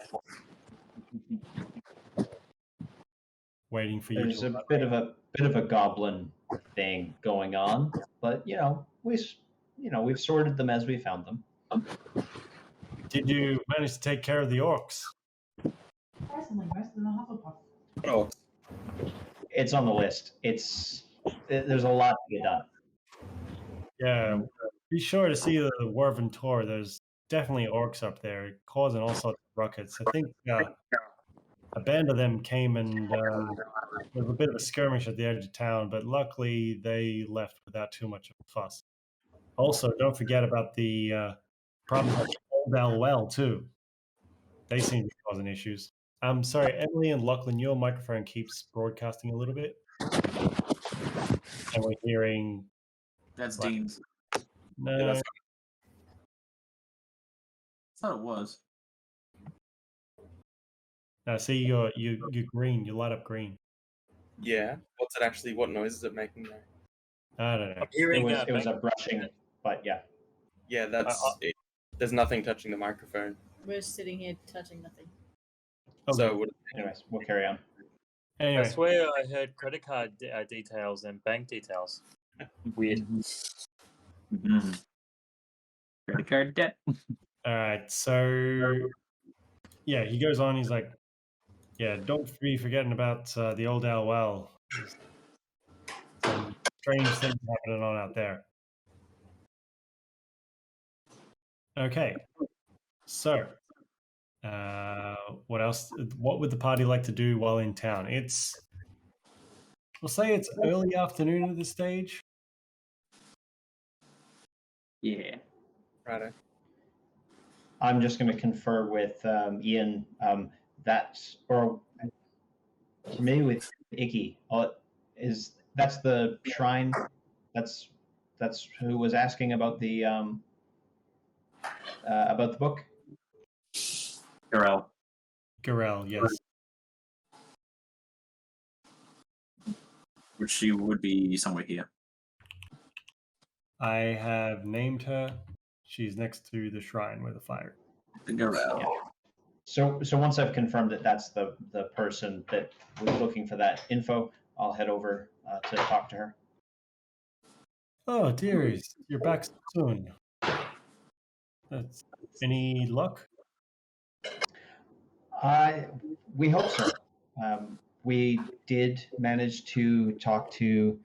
Waiting for you. There's a bit of a goblin thing going on, but we've sorted them as we found them. Did you manage to take care of the orcs? Oh, It's on the list. There's a lot to get done. Yeah, be sure to see the Dwarven Tor. There's definitely orcs up there causing all sorts of ruckus. I think a band of them came and there was a bit of a skirmish at the edge of town, but luckily they left without too much of a fuss. Also, don't forget about the problem with Old Owl Well, too. They seem to be causing issues. I'm sorry, Emily and Lachlan, your microphone keeps broadcasting a little bit. And we're hearing... That's Dean's. No, Yeah, that's- I thought it was. no, see, you're green. You light up green. yeah. What's it actually? What noise is it making there? I don't know. I'm hearing It was a brushing, but yeah. Yeah, that's it. There's nothing touching the microphone. We're sitting here touching nothing. Okay. So would Anyways, we'll carry on. Anyway, I swear I heard credit card details and bank details. Weird. Mm-hmm. Credit card debt. all right. So, yeah, he goes on. He's like, "Yeah, don't be forgetting about the Old Owl Well. Some strange things happening on out there." Okay. So, what else? What would the party like to do while in town? We'll say it's early afternoon at this stage. Yeah. Righto. I'm just going to confer with Ian. Or maybe with Ikki. That's the shrine? That's who was asking about the book. Garel, yes. which she would be somewhere here. I have named her. She's next to the shrine with the fire. The Garel. Yeah. So once I've confirmed that that's the person that was looking for that info, I'll head over to talk to her. Oh, dearies, you're back soon. That's any luck? We hope so. We did manage to talk to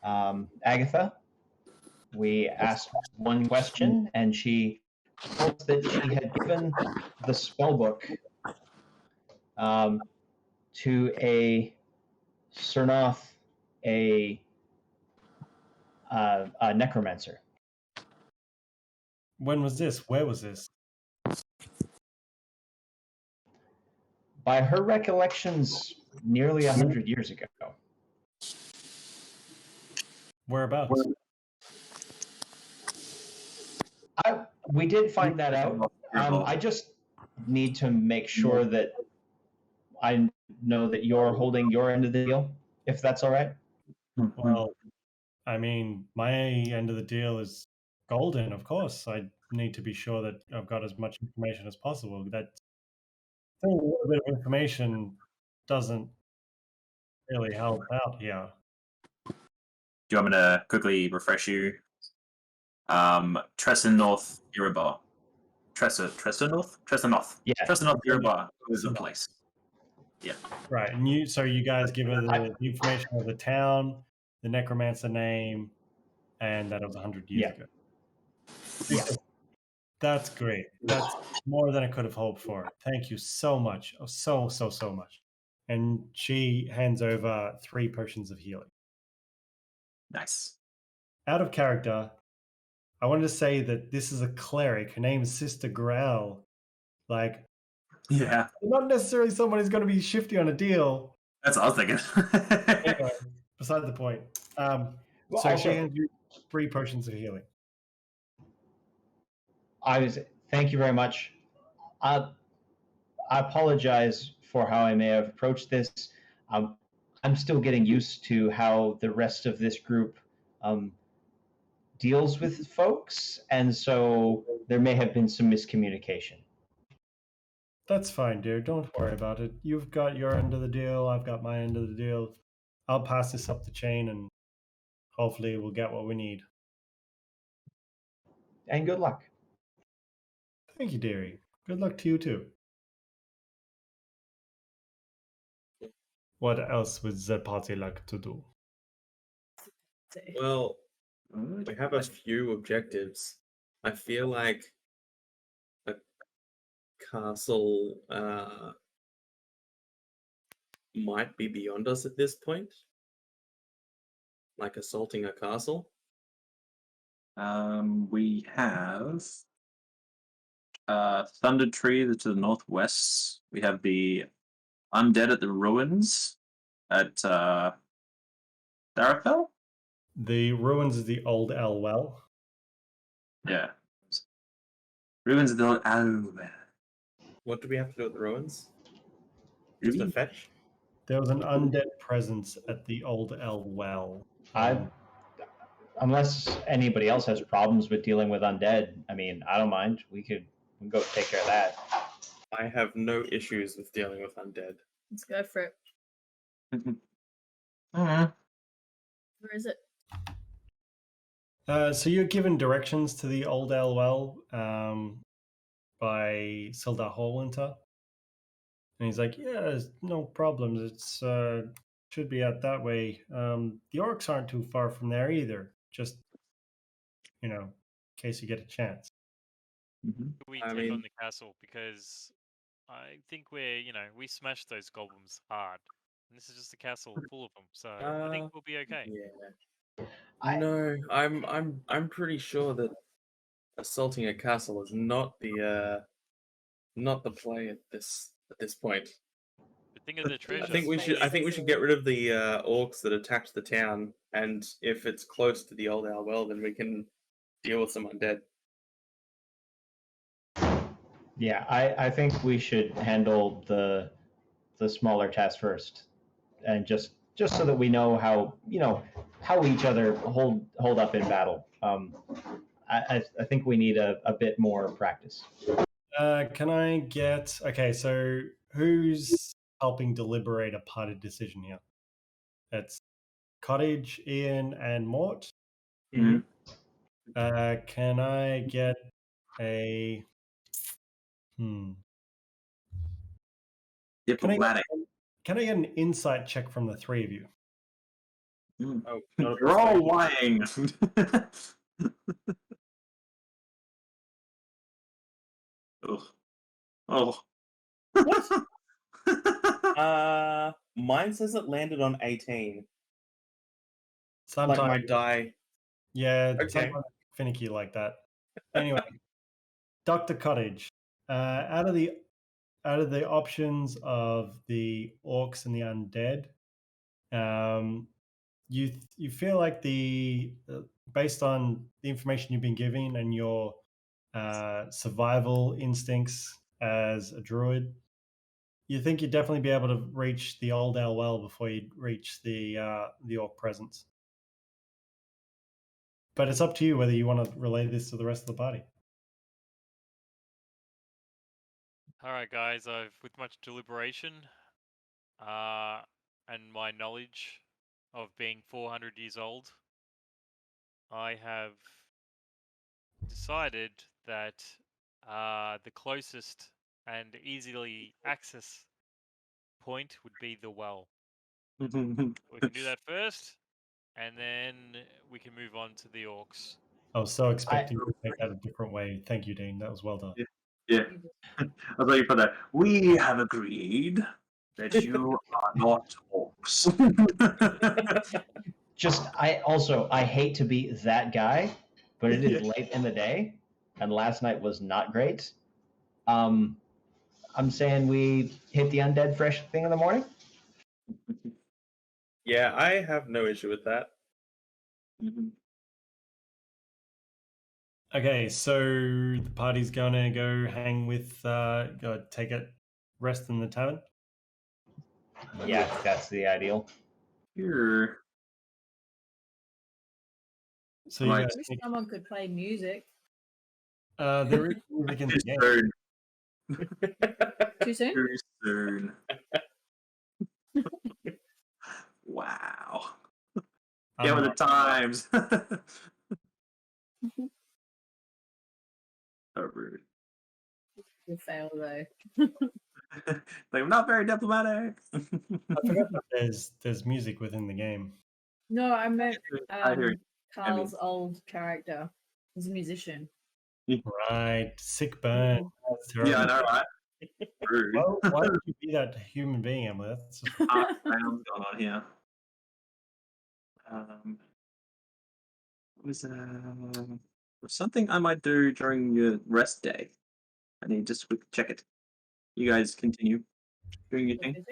Agatha. We asked one question, and she told us that she had given the spellbook to a Cernoth, a necromancer. When was this? Where was this? By her recollections, nearly 100 years ago. Whereabouts? We did find that out. I just need to make sure that I know that you're holding your end of the deal, if that's all right. Well, I mean, my end of the deal is golden, of course. I need to be sure that I've got as much information as possible. That a little bit of information doesn't really help out here. Do you want me to quickly refresh you? Tresson North Iribar. Tresson North? Yeah. Tresson North Iribar is the place. Yeah. Right, and you guys give her the information of the town, the necromancer name, and that it was 100 years ago. Yeah. That's great. That's more than I could have hoped for. Thank you so much. Oh, so much. And she hands over 3 potions of healing. Nice. Out of character, I wanted to say that this is a cleric. Her name is Sister Growl. Like, Yeah. not necessarily someone who's going to be shifty on a deal. That's what I was thinking. Anyway, beside the point. So she hands you 3 potions of healing. Thank you very much. I apologize for how I may have approached this. I'm still getting used to how the rest of this group deals with folks, and so there may have been some miscommunication. That's fine, dear. Don't worry about it. You've got your end of the deal. I've got my end of the deal. I'll pass this up the chain, and hopefully we'll get what we need. And good luck. Thank you, dearie. Good luck to you too. What else would the party like to do? Well, we have a few objectives. I feel like a castle might be beyond us at this point. Like assaulting a castle. We have Thunder Tree to the northwest. We have the Undead at the Ruins at Darafel? The ruins of the old Elwell. Yeah. Ruins of the old Elwell. What do we have to do at the ruins? Just a fetch? There was an undead presence at the old Elwell. Unless anybody else has problems with dealing with undead, I mean, I don't mind. We can go take care of that. I have no issues with dealing with undead. Let's go for it. Alright. Where is it? So you're given directions to the old Elwell by Sildar Hallwinter. And he's like, yeah, there's no problems. It's should be out that way. The orcs aren't too far from there either. Just, in case you get a chance. We take on the castle because I think we smashed those goblins hard. And this is just a castle full of them, so I think we'll be okay. Yeah. No, I'm pretty sure that assaulting a castle is not the play at this point. But think of the treasure. I think we should get rid of the orcs that attacked the town, and if it's close to the old Elwell, then we can deal with some undead. Yeah, I think we should handle the smaller tasks first, and just so that we know how each other hold up in battle. I think we need a bit more practice. Can I get... Okay, so who's helping deliberate a party decision here? It's Cottage, Ian, and Mort. Mm-hmm. Can I get a... Diplomatic. Can I get an insight check from the three of you? Oh, not a You're all lying. Oh. What? Mine says it landed on 18. Sometimes, like my die. Yeah, okay. Sometimes finicky like that. Anyway, Dr. Cottage, out of the options of the orcs and the undead, you feel like based on the information you've been given and your survival instincts as a druid, you think you'd definitely be able to reach the old Elwell before you reach the orc presence. But it's up to you whether you want to relay this to the rest of the party. All right, guys. With much deliberation, and my knowledge of being 400 years old, I have decided that the closest and easily access point would be the well. We can do that first, and then we can move on to the orcs. I was so expecting you to take that a different way. Thank you, Dean. That was well done. Yeah. I'll tell you for that. We have agreed that you are not orcs. I hate to be that guy, but it is late in the day, and last night was not great. I'm saying we hit the undead fresh thing in the morning. Yeah, I have no issue with that. Okay, so the party's gonna go hang with, go take a rest in the tavern. Yeah, that's the ideal. Sure. So you Right. guys I wish think, someone could play music. there is music in the Too game. soon. Too soon? Too soon. Wow. Get with the times. So rude. You fail though. Like, I'm not very diplomatic. I forgot that there's music within the game. No, I meant I hear you. Carl's old character. He's a musician. Right, sick burn. That's terrible. Yeah, I know, right? Rude. Well, why would you be that human being, Emily? That's just... Half rounds going on here. Was something I might do during your rest day? I need just quick check it. You guys continue doing your thing.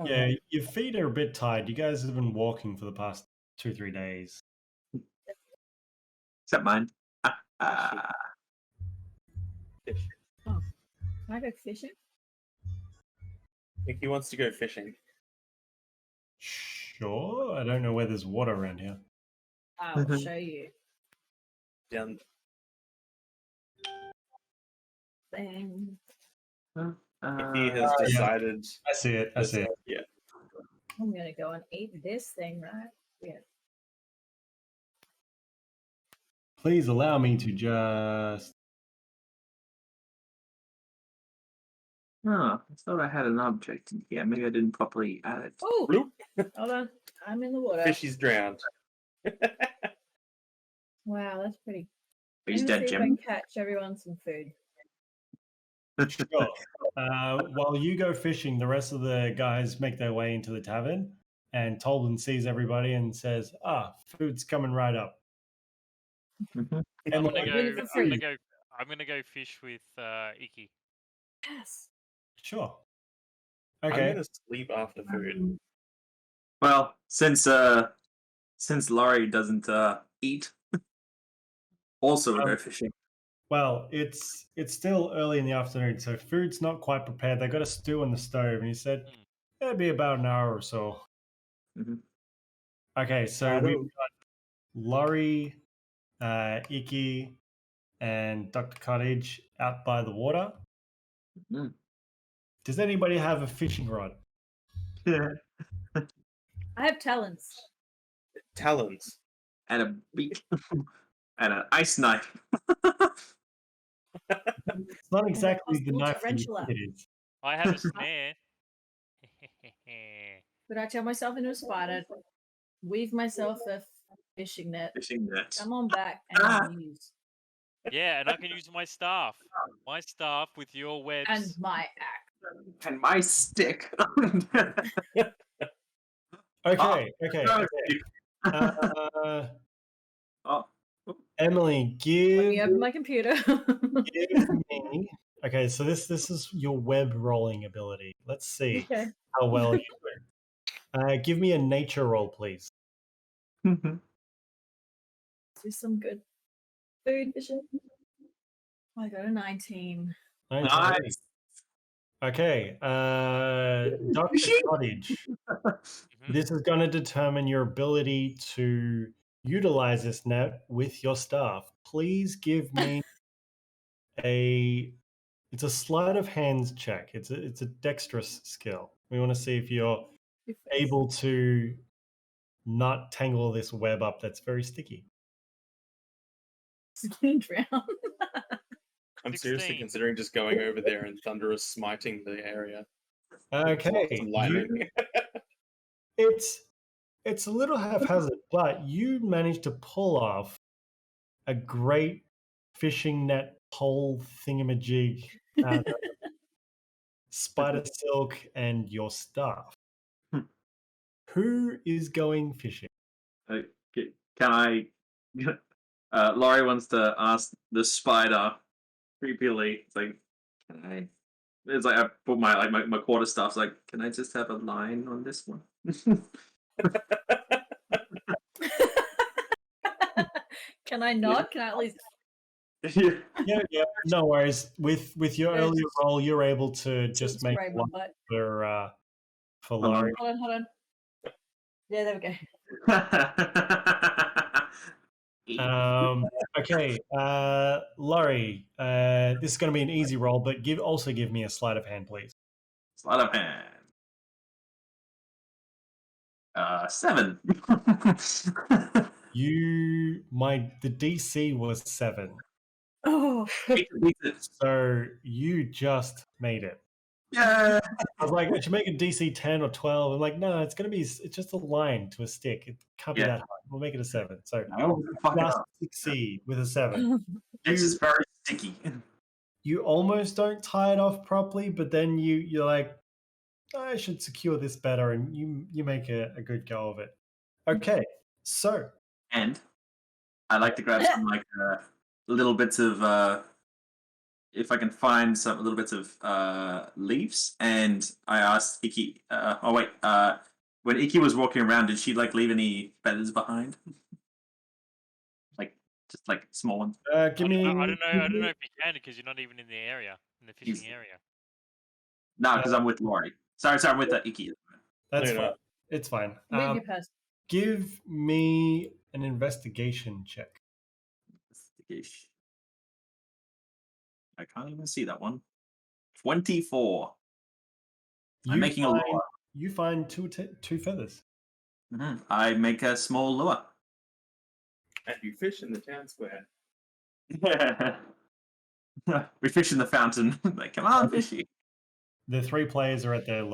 Yeah, your feet are a bit tired. You guys have been walking for the past 2-3 days. Except mine. Fish. Can I go fishing? Ikki wants to go fishing. Sure. I don't know where there's water around here. I'll show you. Down. Bang. Ikki has decided. I see it. I see it. Yeah. I'm gonna go and eat this thing, right? Yeah. Please allow me to just... Oh, I thought I had an object in here. Maybe I didn't properly add it. Oh, Bloop. hold on. I'm in the water. Fishy's drowned. Wow, that's pretty. He's I'm gonna dead, see if I Jim. can catch everyone some food. Sure. While you go fishing, the rest of the guys make their way into the tavern, and Tolden sees everybody and says, food's coming right up. Mhm. I'm Emily, gonna Win it go. for I'm free. gonna go. I'm gonna go fish with Ikki. Yes. Sure. I'm Okay. gonna sleep after food. Well, since Lorrei doesn't eat, also we'll go fishing. Well, it's still early in the afternoon, so food's not quite prepared. They got a stew on the stove, and he said it'd be about an hour or so. Mhm. Okay, so we've got Lorrei, Ikki, and Dr. Cottage out by the water. Mhm. Does anybody have a fishing rod? I have talents. Talons. And a beak. And an ice knife. It's not exactly the possible knife that you tarantula. think it is. I have a snare. Could I turn myself into a spider, weave myself a fishing net, Fishing net. come on back, and use Yeah, and I can use my staff. My staff with your webs. and my axe. And my stick. Okay. Oh. Emily, Let me give open my computer. me. Okay, so this is your web rolling ability. Let's see Okay. how well you do. Give me a nature roll, please. Do some good food fishing. I got a 19. Nice. Okay, Dr. Cottage. This is going to determine your ability to utilize this net with your staff. Please give me it's a sleight of hand check. It's a dexterous skill. We want to see if you're able to not tangle this web up that's very sticky. It's gonna drown. I'm seriously 16. considering just going over there and thunderous smiting the area. Okay, Some lightning. it's a little haphazard, but you managed to pull off a great fishing net pole thingamajig out of spider silk and your staff. Who is going fishing? Can I? Lorrei wants to ask the spider creepily. It's like, can I? It's like I put my quarter staff's like, can I just have a line on this one? Can I not? Can I at least? Yeah, no worries. With your Yeah, earlier just- roll, you're able to just make spray my one butt. for Lorrei. Hold on. Yeah, there we go. Okay, Lorrei, this is going to be an easy roll, but also give me a sleight of hand, please. Sleight of hand. 7. The DC was 7, Oh, so you just made it. Yeah. I was like, I should make a DC 10 or 12. I'm like, no, it's just a line to a stick. It can't be that hard. We'll make it a 7. So No, fuck it just up. succeed with a 7. It's just very sticky. You almost don't tie it off properly, but then you're like, I should secure this better, and you make a good go of it. Okay, so And I like to grab some like little bits of if I can find some little bits of leaves, and I asked Ikki. When Ikki was walking around, did she like leave any feathers behind? Just like small ones. give me. I don't know if you can because you're not even in the area, in the fishing area. No, because I'm with Lorrei. Sorry, I'm with Ikki. That's No, fine. no. It's fine. move your person. Give me an investigation check. Investigation. I can't even see that one. 24. I'm making a lure. You find two feathers. Mm-hmm. I make a small lure. And you fish in the town square. We fish in the fountain. Like, come on, fishy. The 3 players are at the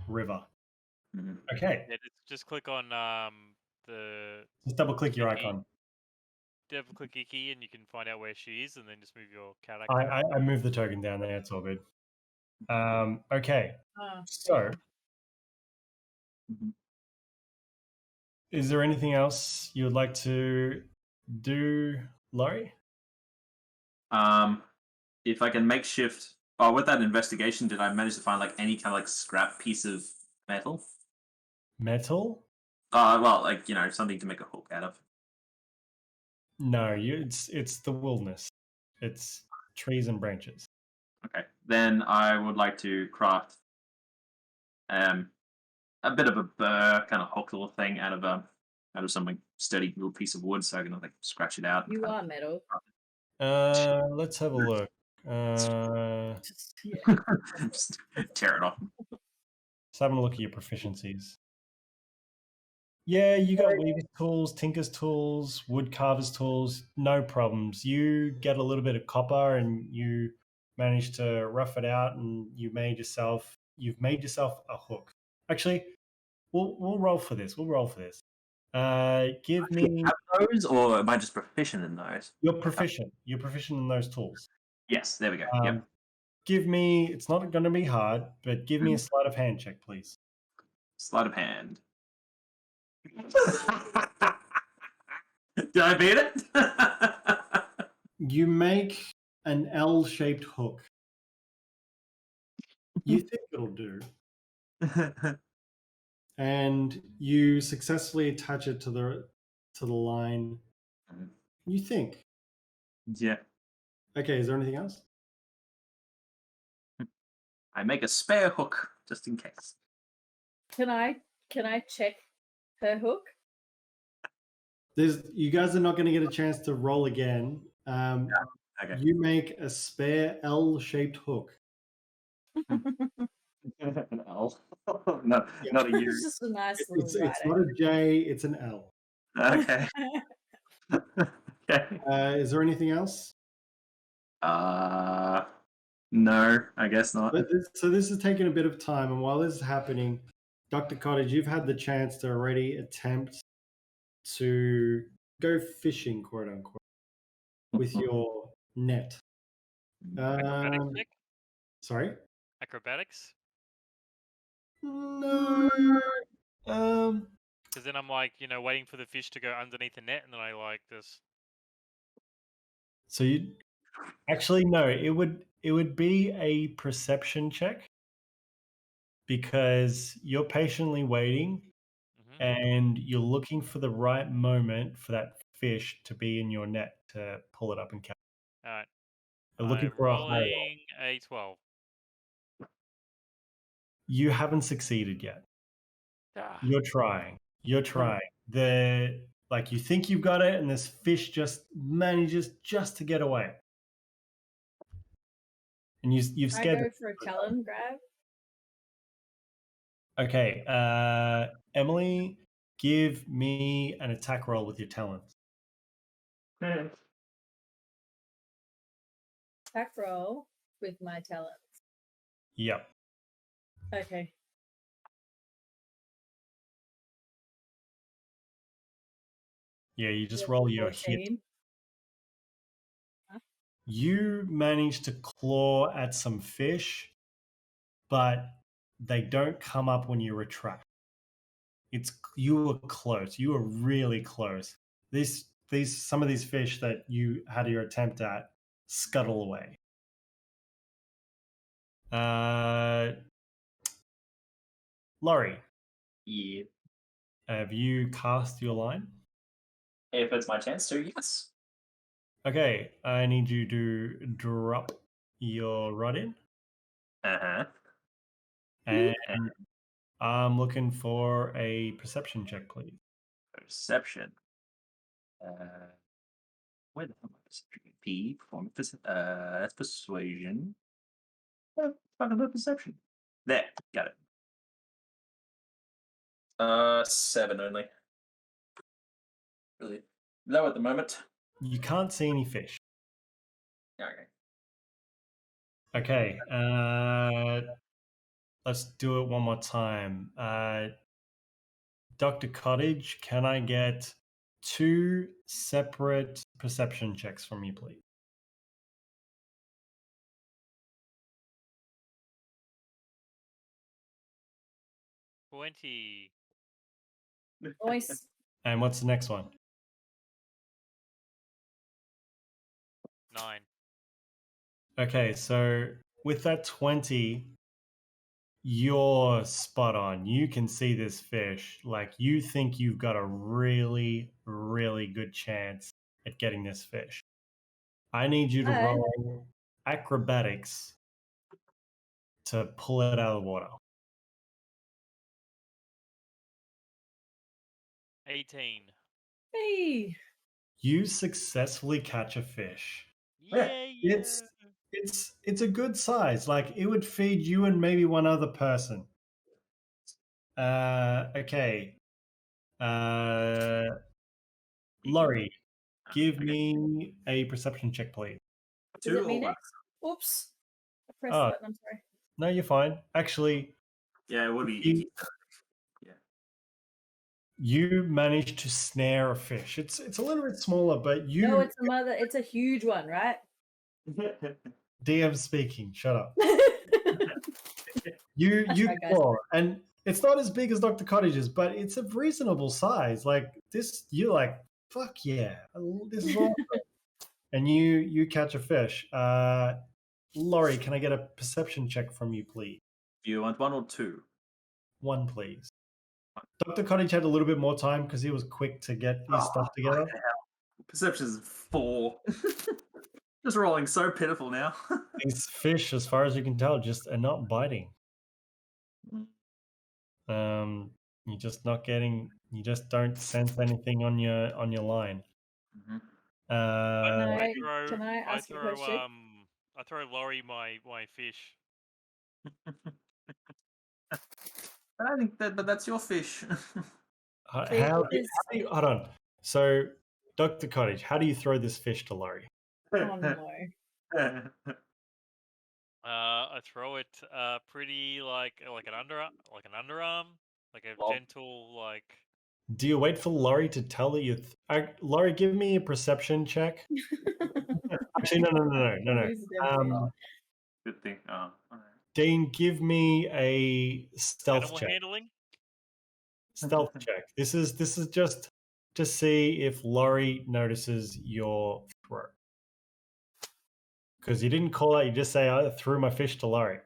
river. Mm-hmm. Okay. Yeah, just click on the. Just double click your Ikki. icon. Double click Ikki and you can find out where she is, and then just move your cat I moved the token down there. It's all good. Okay. So, is there anything else you would like to do, Lorrei? If I can makeshift. Oh, with that investigation, did I manage to find like any kind of like scrap piece of metal? Metal? Well, like something to make a hook out of. No, it's the wilderness. It's trees and branches. Okay, then I would like to craft a bit of a burr kind of hook little thing out of some sturdy little piece of wood, so I can like scratch it out. You are metal. Let's have a look. Just tear it off. Just having a look at your proficiencies. Yeah, you got weaver's tools, tinker's tools, wood carver's tools, no problems. You get a little bit of copper and you manage to rough it out, and you've made yourself a hook. Actually, we'll roll for this. Give me Have those, or am I just proficient in those? You're proficient. You're proficient in those tools. Yes, there we go. Yep. Give me. It's not going to be hard, but give me a sleight of hand check, please. Sleight of hand. Did I beat it? You make an L-shaped hook. You think it'll do, and you successfully attach it to the line. You think. Yeah. Okay, is there anything else? I make a spare hook just in case. Can I check her hook? You guys are not going to get a chance to roll again. Okay. You make a spare L-shaped hook. An L. No, not a U. It's just a nice little It's not a J, it's an L. Okay. Okay. Is there anything else? No, I guess not. So this is taking a bit of time, and while this is happening, Dr. Cottage, you've had the chance to already attempt to go fishing, quote unquote, with your net. Acrobatics check? Sorry? Acrobatics? No. Because then I'm like, waiting for the fish to go underneath the net, and then I like this. So you actually no, it would be a perception check, because you're patiently waiting and you're looking for the right moment for that fish to be in your net to pull it up and catch. All right. You're looking I'm for a high roll. rolling a 12. You haven't succeeded yet. Ah, You're trying. You're trying. You think you've got it, and this fish just manages just to get away. And you've I scared. go for a talon grab. Okay, Emily, give me an attack roll with your talents. Attack roll with my talents. Yep. Okay. Yeah, you just roll your hit. 14. You manage to claw at some fish, but they don't come up when you retract. You were close. You were really close. Some of these fish that you had your attempt at scuttle away. Lorrei, Yeah. have you cast your line? If it's my chance to, yes. Okay, I need you to drop your rod in. Uh-huh. And I'm looking for a perception check, please. Perception. Where the hell am I perception? P, performance, that's persuasion. Oh, fucking no perception. There, got it. 7 only. Really low at the moment. You can't see any fish. Okay. Okay, let's do it one more time. Dr. Cottage, can I get 2 separate perception checks from you, please? 20. Nice. And what's the next one? 9. Okay, so with that 20, you're spot on. You can see this fish. Like, you think you've got a really, really good chance at getting this fish. I need you to roll acrobatics to pull it out of the water. 18. Hey. You successfully catch a fish. Yeah. It's a good size. Like, it would feed you and maybe one other person. Okay. Lorrei, give me a perception check, please. Is it me next? Oops. I pressed the button. I'm sorry. No, you're fine. Actually, yeah, it would be Ikki. Yeah. You managed to snare a fish. It's a little bit smaller, but you. No, it's a mother. It's a huge one, right? DM speaking. Shut up. You right, guys. claw, and it's not as big as Dr. Cottage's, but it's a reasonable size. Like this, you're like, fuck yeah, this is awesome. And you catch a fish. Lorrei, can I get a perception check from you, please? Do you want 1 or 2? 1, please. Dr. Cottage had a little bit more time because he was quick to get his stuff together. Perception is 4. Just rolling so pitiful now. These fish, as far as you can tell, just are not biting. You're just not getting. You just don't sense anything on your line. Mm-hmm. Can I ask a question? I throw Lorrei my fish. I don't think that, but that's your fish. How do you, hold on. So, Dr. Cottage, how do you throw this fish to Lorrei? Oh no. I throw it pretty like an underarm, like a gentle like. Do you wait for Lorrei to tell that you? Lorrei, give me a perception check. Actually, no. Good thing. Oh, all right. Dean, give me a stealth Animal check. handling. Stealth check. This is just to see if Lorrei notices your throw. Because you didn't call out, you just say, I threw my fish to Lorrei.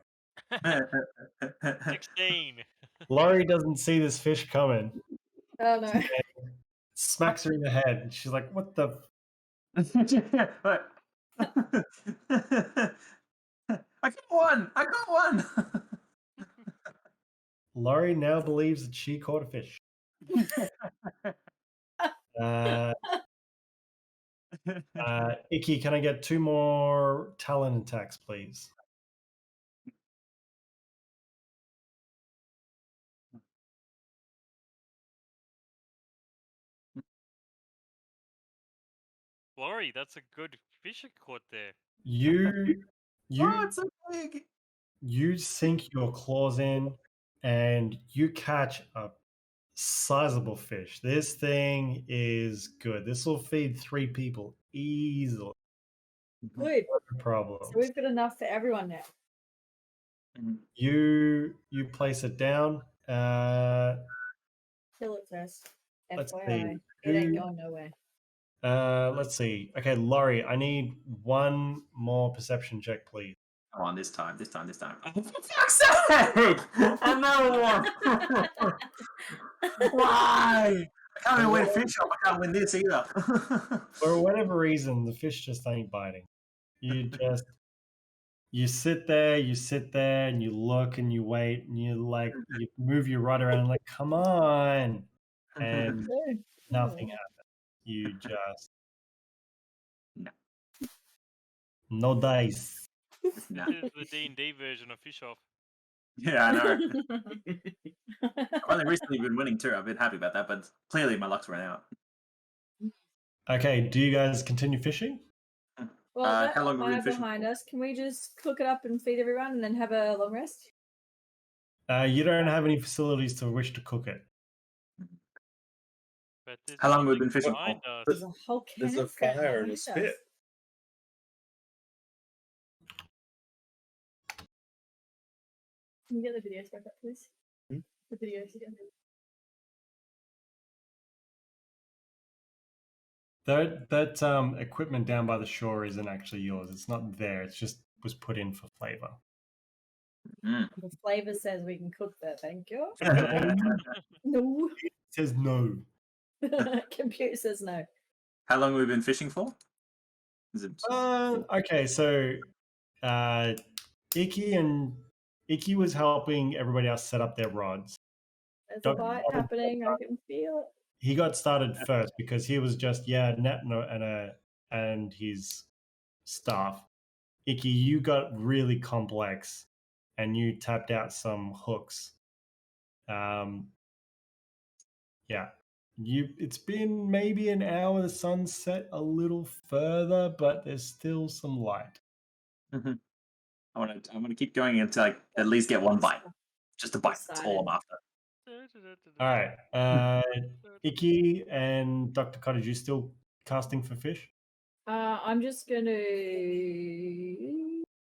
16. Lorrei doesn't see this fish coming. Oh no. smacks her in the head, and she's like, "What the?" I got one. I got one. Lorrei now believes that she caught a fish. Ikki, can I get 2 more talent attacks, please? Lorrei, that's a good fish you caught there. You Oh, it's so big. you sink your claws in, and you catch a sizable fish. This thing is good. This will feed 3 people easily. Good. No problems. So we've got enough for everyone now. You place it down. Kill it first. Let's FYI. see. It ain't going nowhere. Let's see. Okay, Lorrei, I need 1 more perception check, please. Come on, this time. Oh, for fuck's sake! Another one. Why? I can't even win fish up. I can't win this either. For whatever reason, the fish just ain't biting. You sit there, and you look and you wait, and you move your rod around, like, come on, and nothing happens. You just no dice. This is the D&D version of Fish Off. Yeah, I know. I've only recently been winning too. I've been happy about that, but clearly my luck's run out. Okay, do you guys continue fishing? Well, how long have we been fishing behind for? us. Can we just cook it up and feed everyone and then have a long rest? You don't have any facilities to which to cook it. But there's How long have we nothing been fishing behind for? us. There's a whole There's a campground fire and a behind us. spit. Can you get the videos back up, please? Hmm? The videos again. That equipment down by the shore isn't actually yours. It's not there. It's just was put in for flavor. The flavor says we can cook that. Thank you. No. It says no. Computer says no. How long have we been fishing for? Is it... Okay, so Ikki was helping everybody else set up their rods. There's a bite happening. I can feel it. He got started first because he was just Netno and his staff. Ikki, you got really complex, and you tapped out some hooks. Yeah. It's been maybe an hour. The sun's set a little further, but there's still some light. I'm gonna keep going until I at least get 1 bite. Just a bite. That's all I'm after. All right. Ikki and Dr. Cottage, you still casting for fish? I'm just gonna.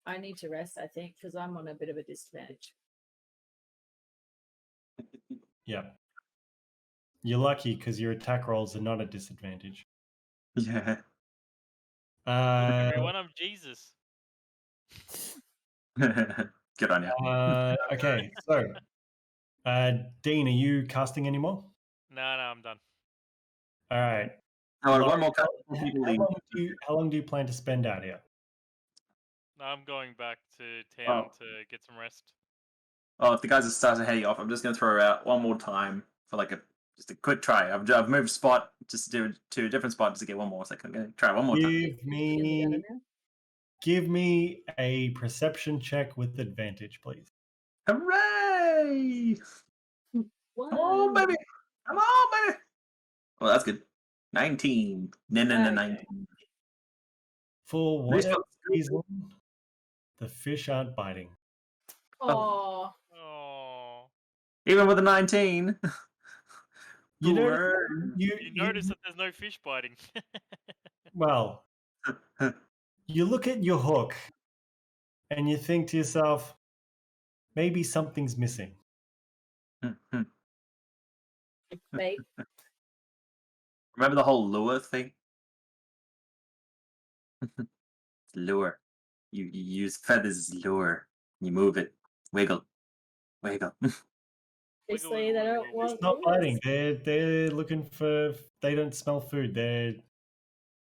I need to rest, I think, because I'm on a bit of a disadvantage. Yeah. You're lucky because your attack rolls are not a disadvantage. Yeah. Everyone, I'm Jesus. Good on you. Okay, so Dean, are you casting anymore? No, I'm done. All right. One more How long do you plan to spend out here? I'm going back to town to get some rest. Oh, if the guys are starting to head off, I'm just going to throw her out one more time for just a quick try. I've moved spot just to a different spot just to get one more. So I'm going to try one more time. Give me a perception check with advantage, please. Hooray! Come on, baby! Come on, baby! Well, that's good. 19. No, 19. For whatever reason, the fish aren't biting. Oh. Even with a 19. You notice that there's no fish biting. Well, you look at your hook and you think to yourself, maybe something's missing. Bait. Remember the whole lure thing? Lure. You use feathers as lure. You move it. Wiggle. Obviously, they don't want It's not lures. fighting. They're looking for. They don't smell food. They're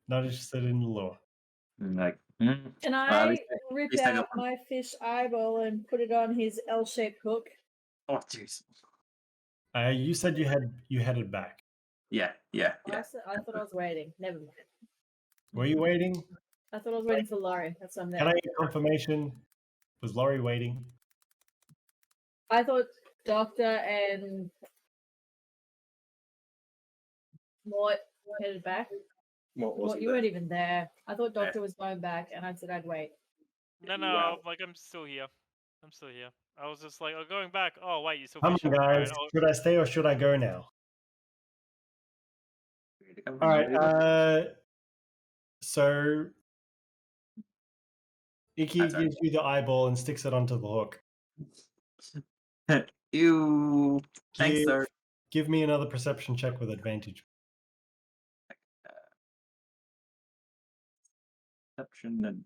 not interested in the lure. Like, Can at I least rip least I got out my fish eyeball and put it on his L-shaped hook? oh, jeez. You said you headed back. Yeah. I thought I was waiting. Never mind. Were you waiting? I thought I was waiting for Lorrei. That's what I'm there. Can I get confirmation? Was Lorrei waiting? I thought Doctor and Mort headed back. What Mort, wasn't you there? weren't even there. I thought Doctor was going back, and I said I'd wait. No, Wow. like I'm still here. I'm still here. I was just like, oh, going back. Oh, wait, you still Come fishing? on, Alright, guys. Should I stay or should I go now? All right. So Ikki That's right. gives you the eyeball and sticks it onto the hook. Ew. Thanks, sir. Give me another perception check with advantage. Perception and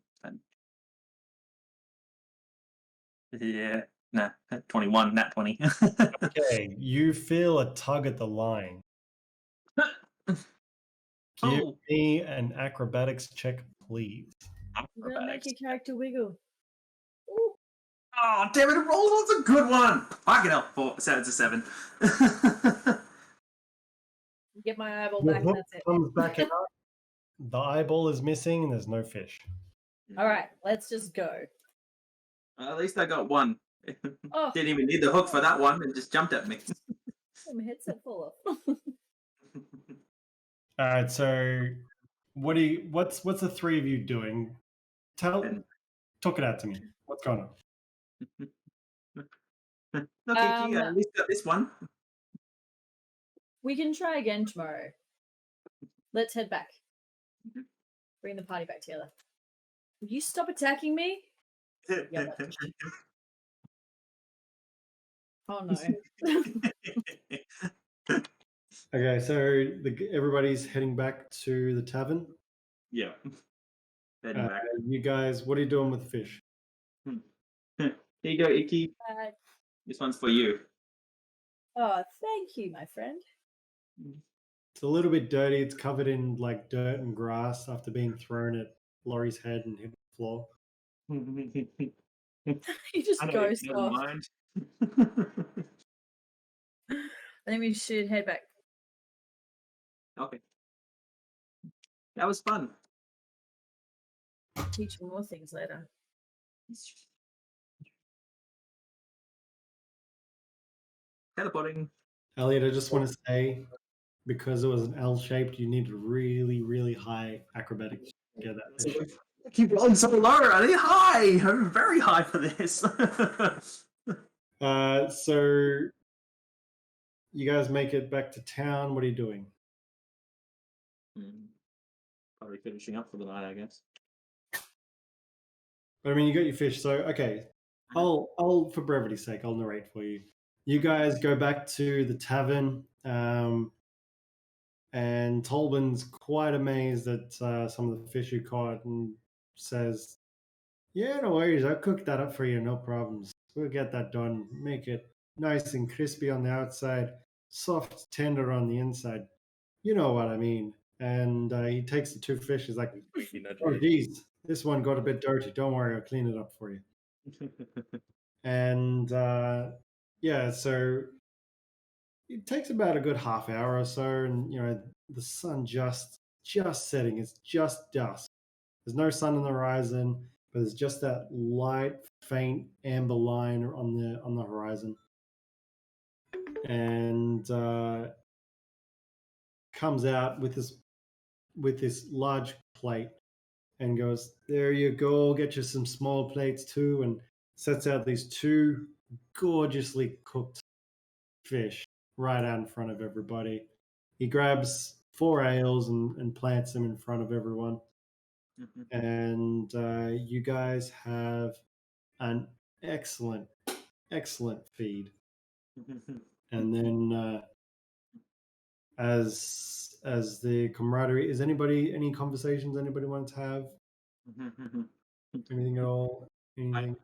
yeah, nah, 21, not 20. Okay, you feel a tug at the line. Give Oh, me an acrobatics check, please. You're gonna make your character wiggle. oh, damn it! It rolls. That's a good one. I can help. 4, 7 to 7. Get my eyeball Your back, and hook that's it. comes back out. The eyeball is missing, and there's no fish. All right, let's just go. At least I got one. Oh, Didn't even need the hook for that one. It just jumped at me. my headset full of. All right, so what's the three of you doing? Talk it out to me. What's going on? Look, Ikki, at least got this one. We can try again tomorrow. Let's head back. Bring the party back together. Will you stop attacking me? Yeah, oh no. Okay, so everybody's heading back to the tavern. Yeah. Heading back. You guys, what are you doing with the fish? Here you go, Ikki. This one's for you. Oh, thank you, my friend. It's a little bit dirty. It's covered in like dirt and grass after being thrown at Laurie's head and hit the floor. You just ghost never off. mind. I think we should head back. Okay. That was fun. Teach you more things later. Teleporting. Elliot, I just want to say, because it was an L-shaped, you need really, really high acrobatics to get that fish. I keep rolling so low. Are they high? I'm very high for this. So you guys make it back to town. What are you doing? Probably finishing up for the night, I guess. But I mean, you got your fish, so okay. I'll for brevity's sake, I'll narrate for you. You guys go back to the tavern, and Tolban's quite amazed at some of the fish you caught, and says, "Yeah, no worries. I'll cook that up for you, no problems. We'll get that done. Make it nice and crispy on the outside, soft, tender on the inside. You know what I mean." And he takes the two fish. He's like, "Oh, geez, this one got a bit dirty. Don't worry, I'll clean it up for you." And yeah, so it takes about a good half hour or so, and the sun just setting. It's just dusk. There's no sun on the horizon, but there's just that light, faint amber line on the horizon, and comes out with this large plate and goes, "There you go. Get you some small plates too," and sets out these two gorgeously cooked fish right out in front of everybody. He grabs 4 ales and plants them in front of everyone. And you guys have an excellent feed. And then as the camaraderie, is any conversations anybody wants to have? Anything at all? Anything?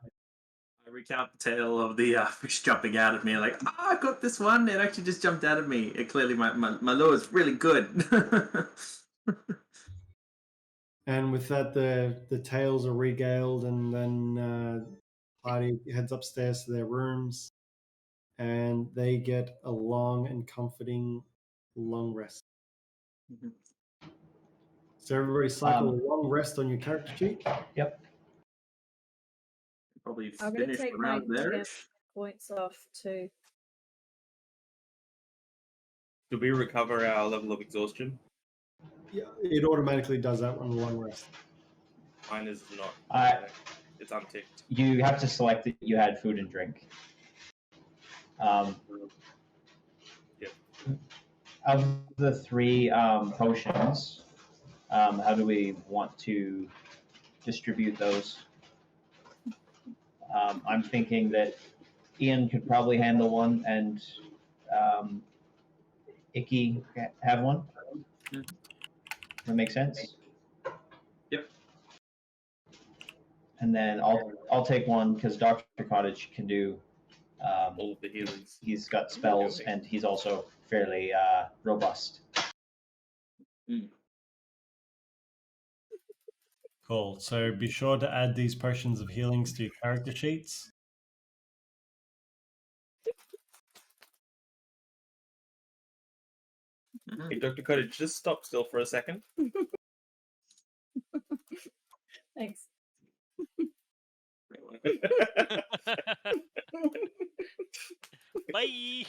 I I recount the tale of the fish jumping out at me, like, I got this one. It actually just jumped out at me. It clearly, my lure is really good. And with that, the tales are regaled, and then party heads upstairs to their rooms, and they get a long and comforting long rest. Mhm. So everybody cycle a long rest on your character sheet. Yep. Probably I'm going to finished take my around there. temp points off too. Do we recover our level of exhaustion? Yeah, it automatically does that on a long rest. Mine is not. It's unticked. You have to select that you had food and drink. Yep. Of the 3 potions, how do we want to distribute those? I'm thinking that Ian could probably handle one, and Ikki have one. Mhm. That makes sense. Yep. And then I'll take one because Dr. Cottage can do. All of the healings. He's got spells, and he's also fairly robust. Cool. So be sure to add these potions of healings to your character sheets. Hey, Dr. Cottage, just stop still for a second. Thanks. Bye.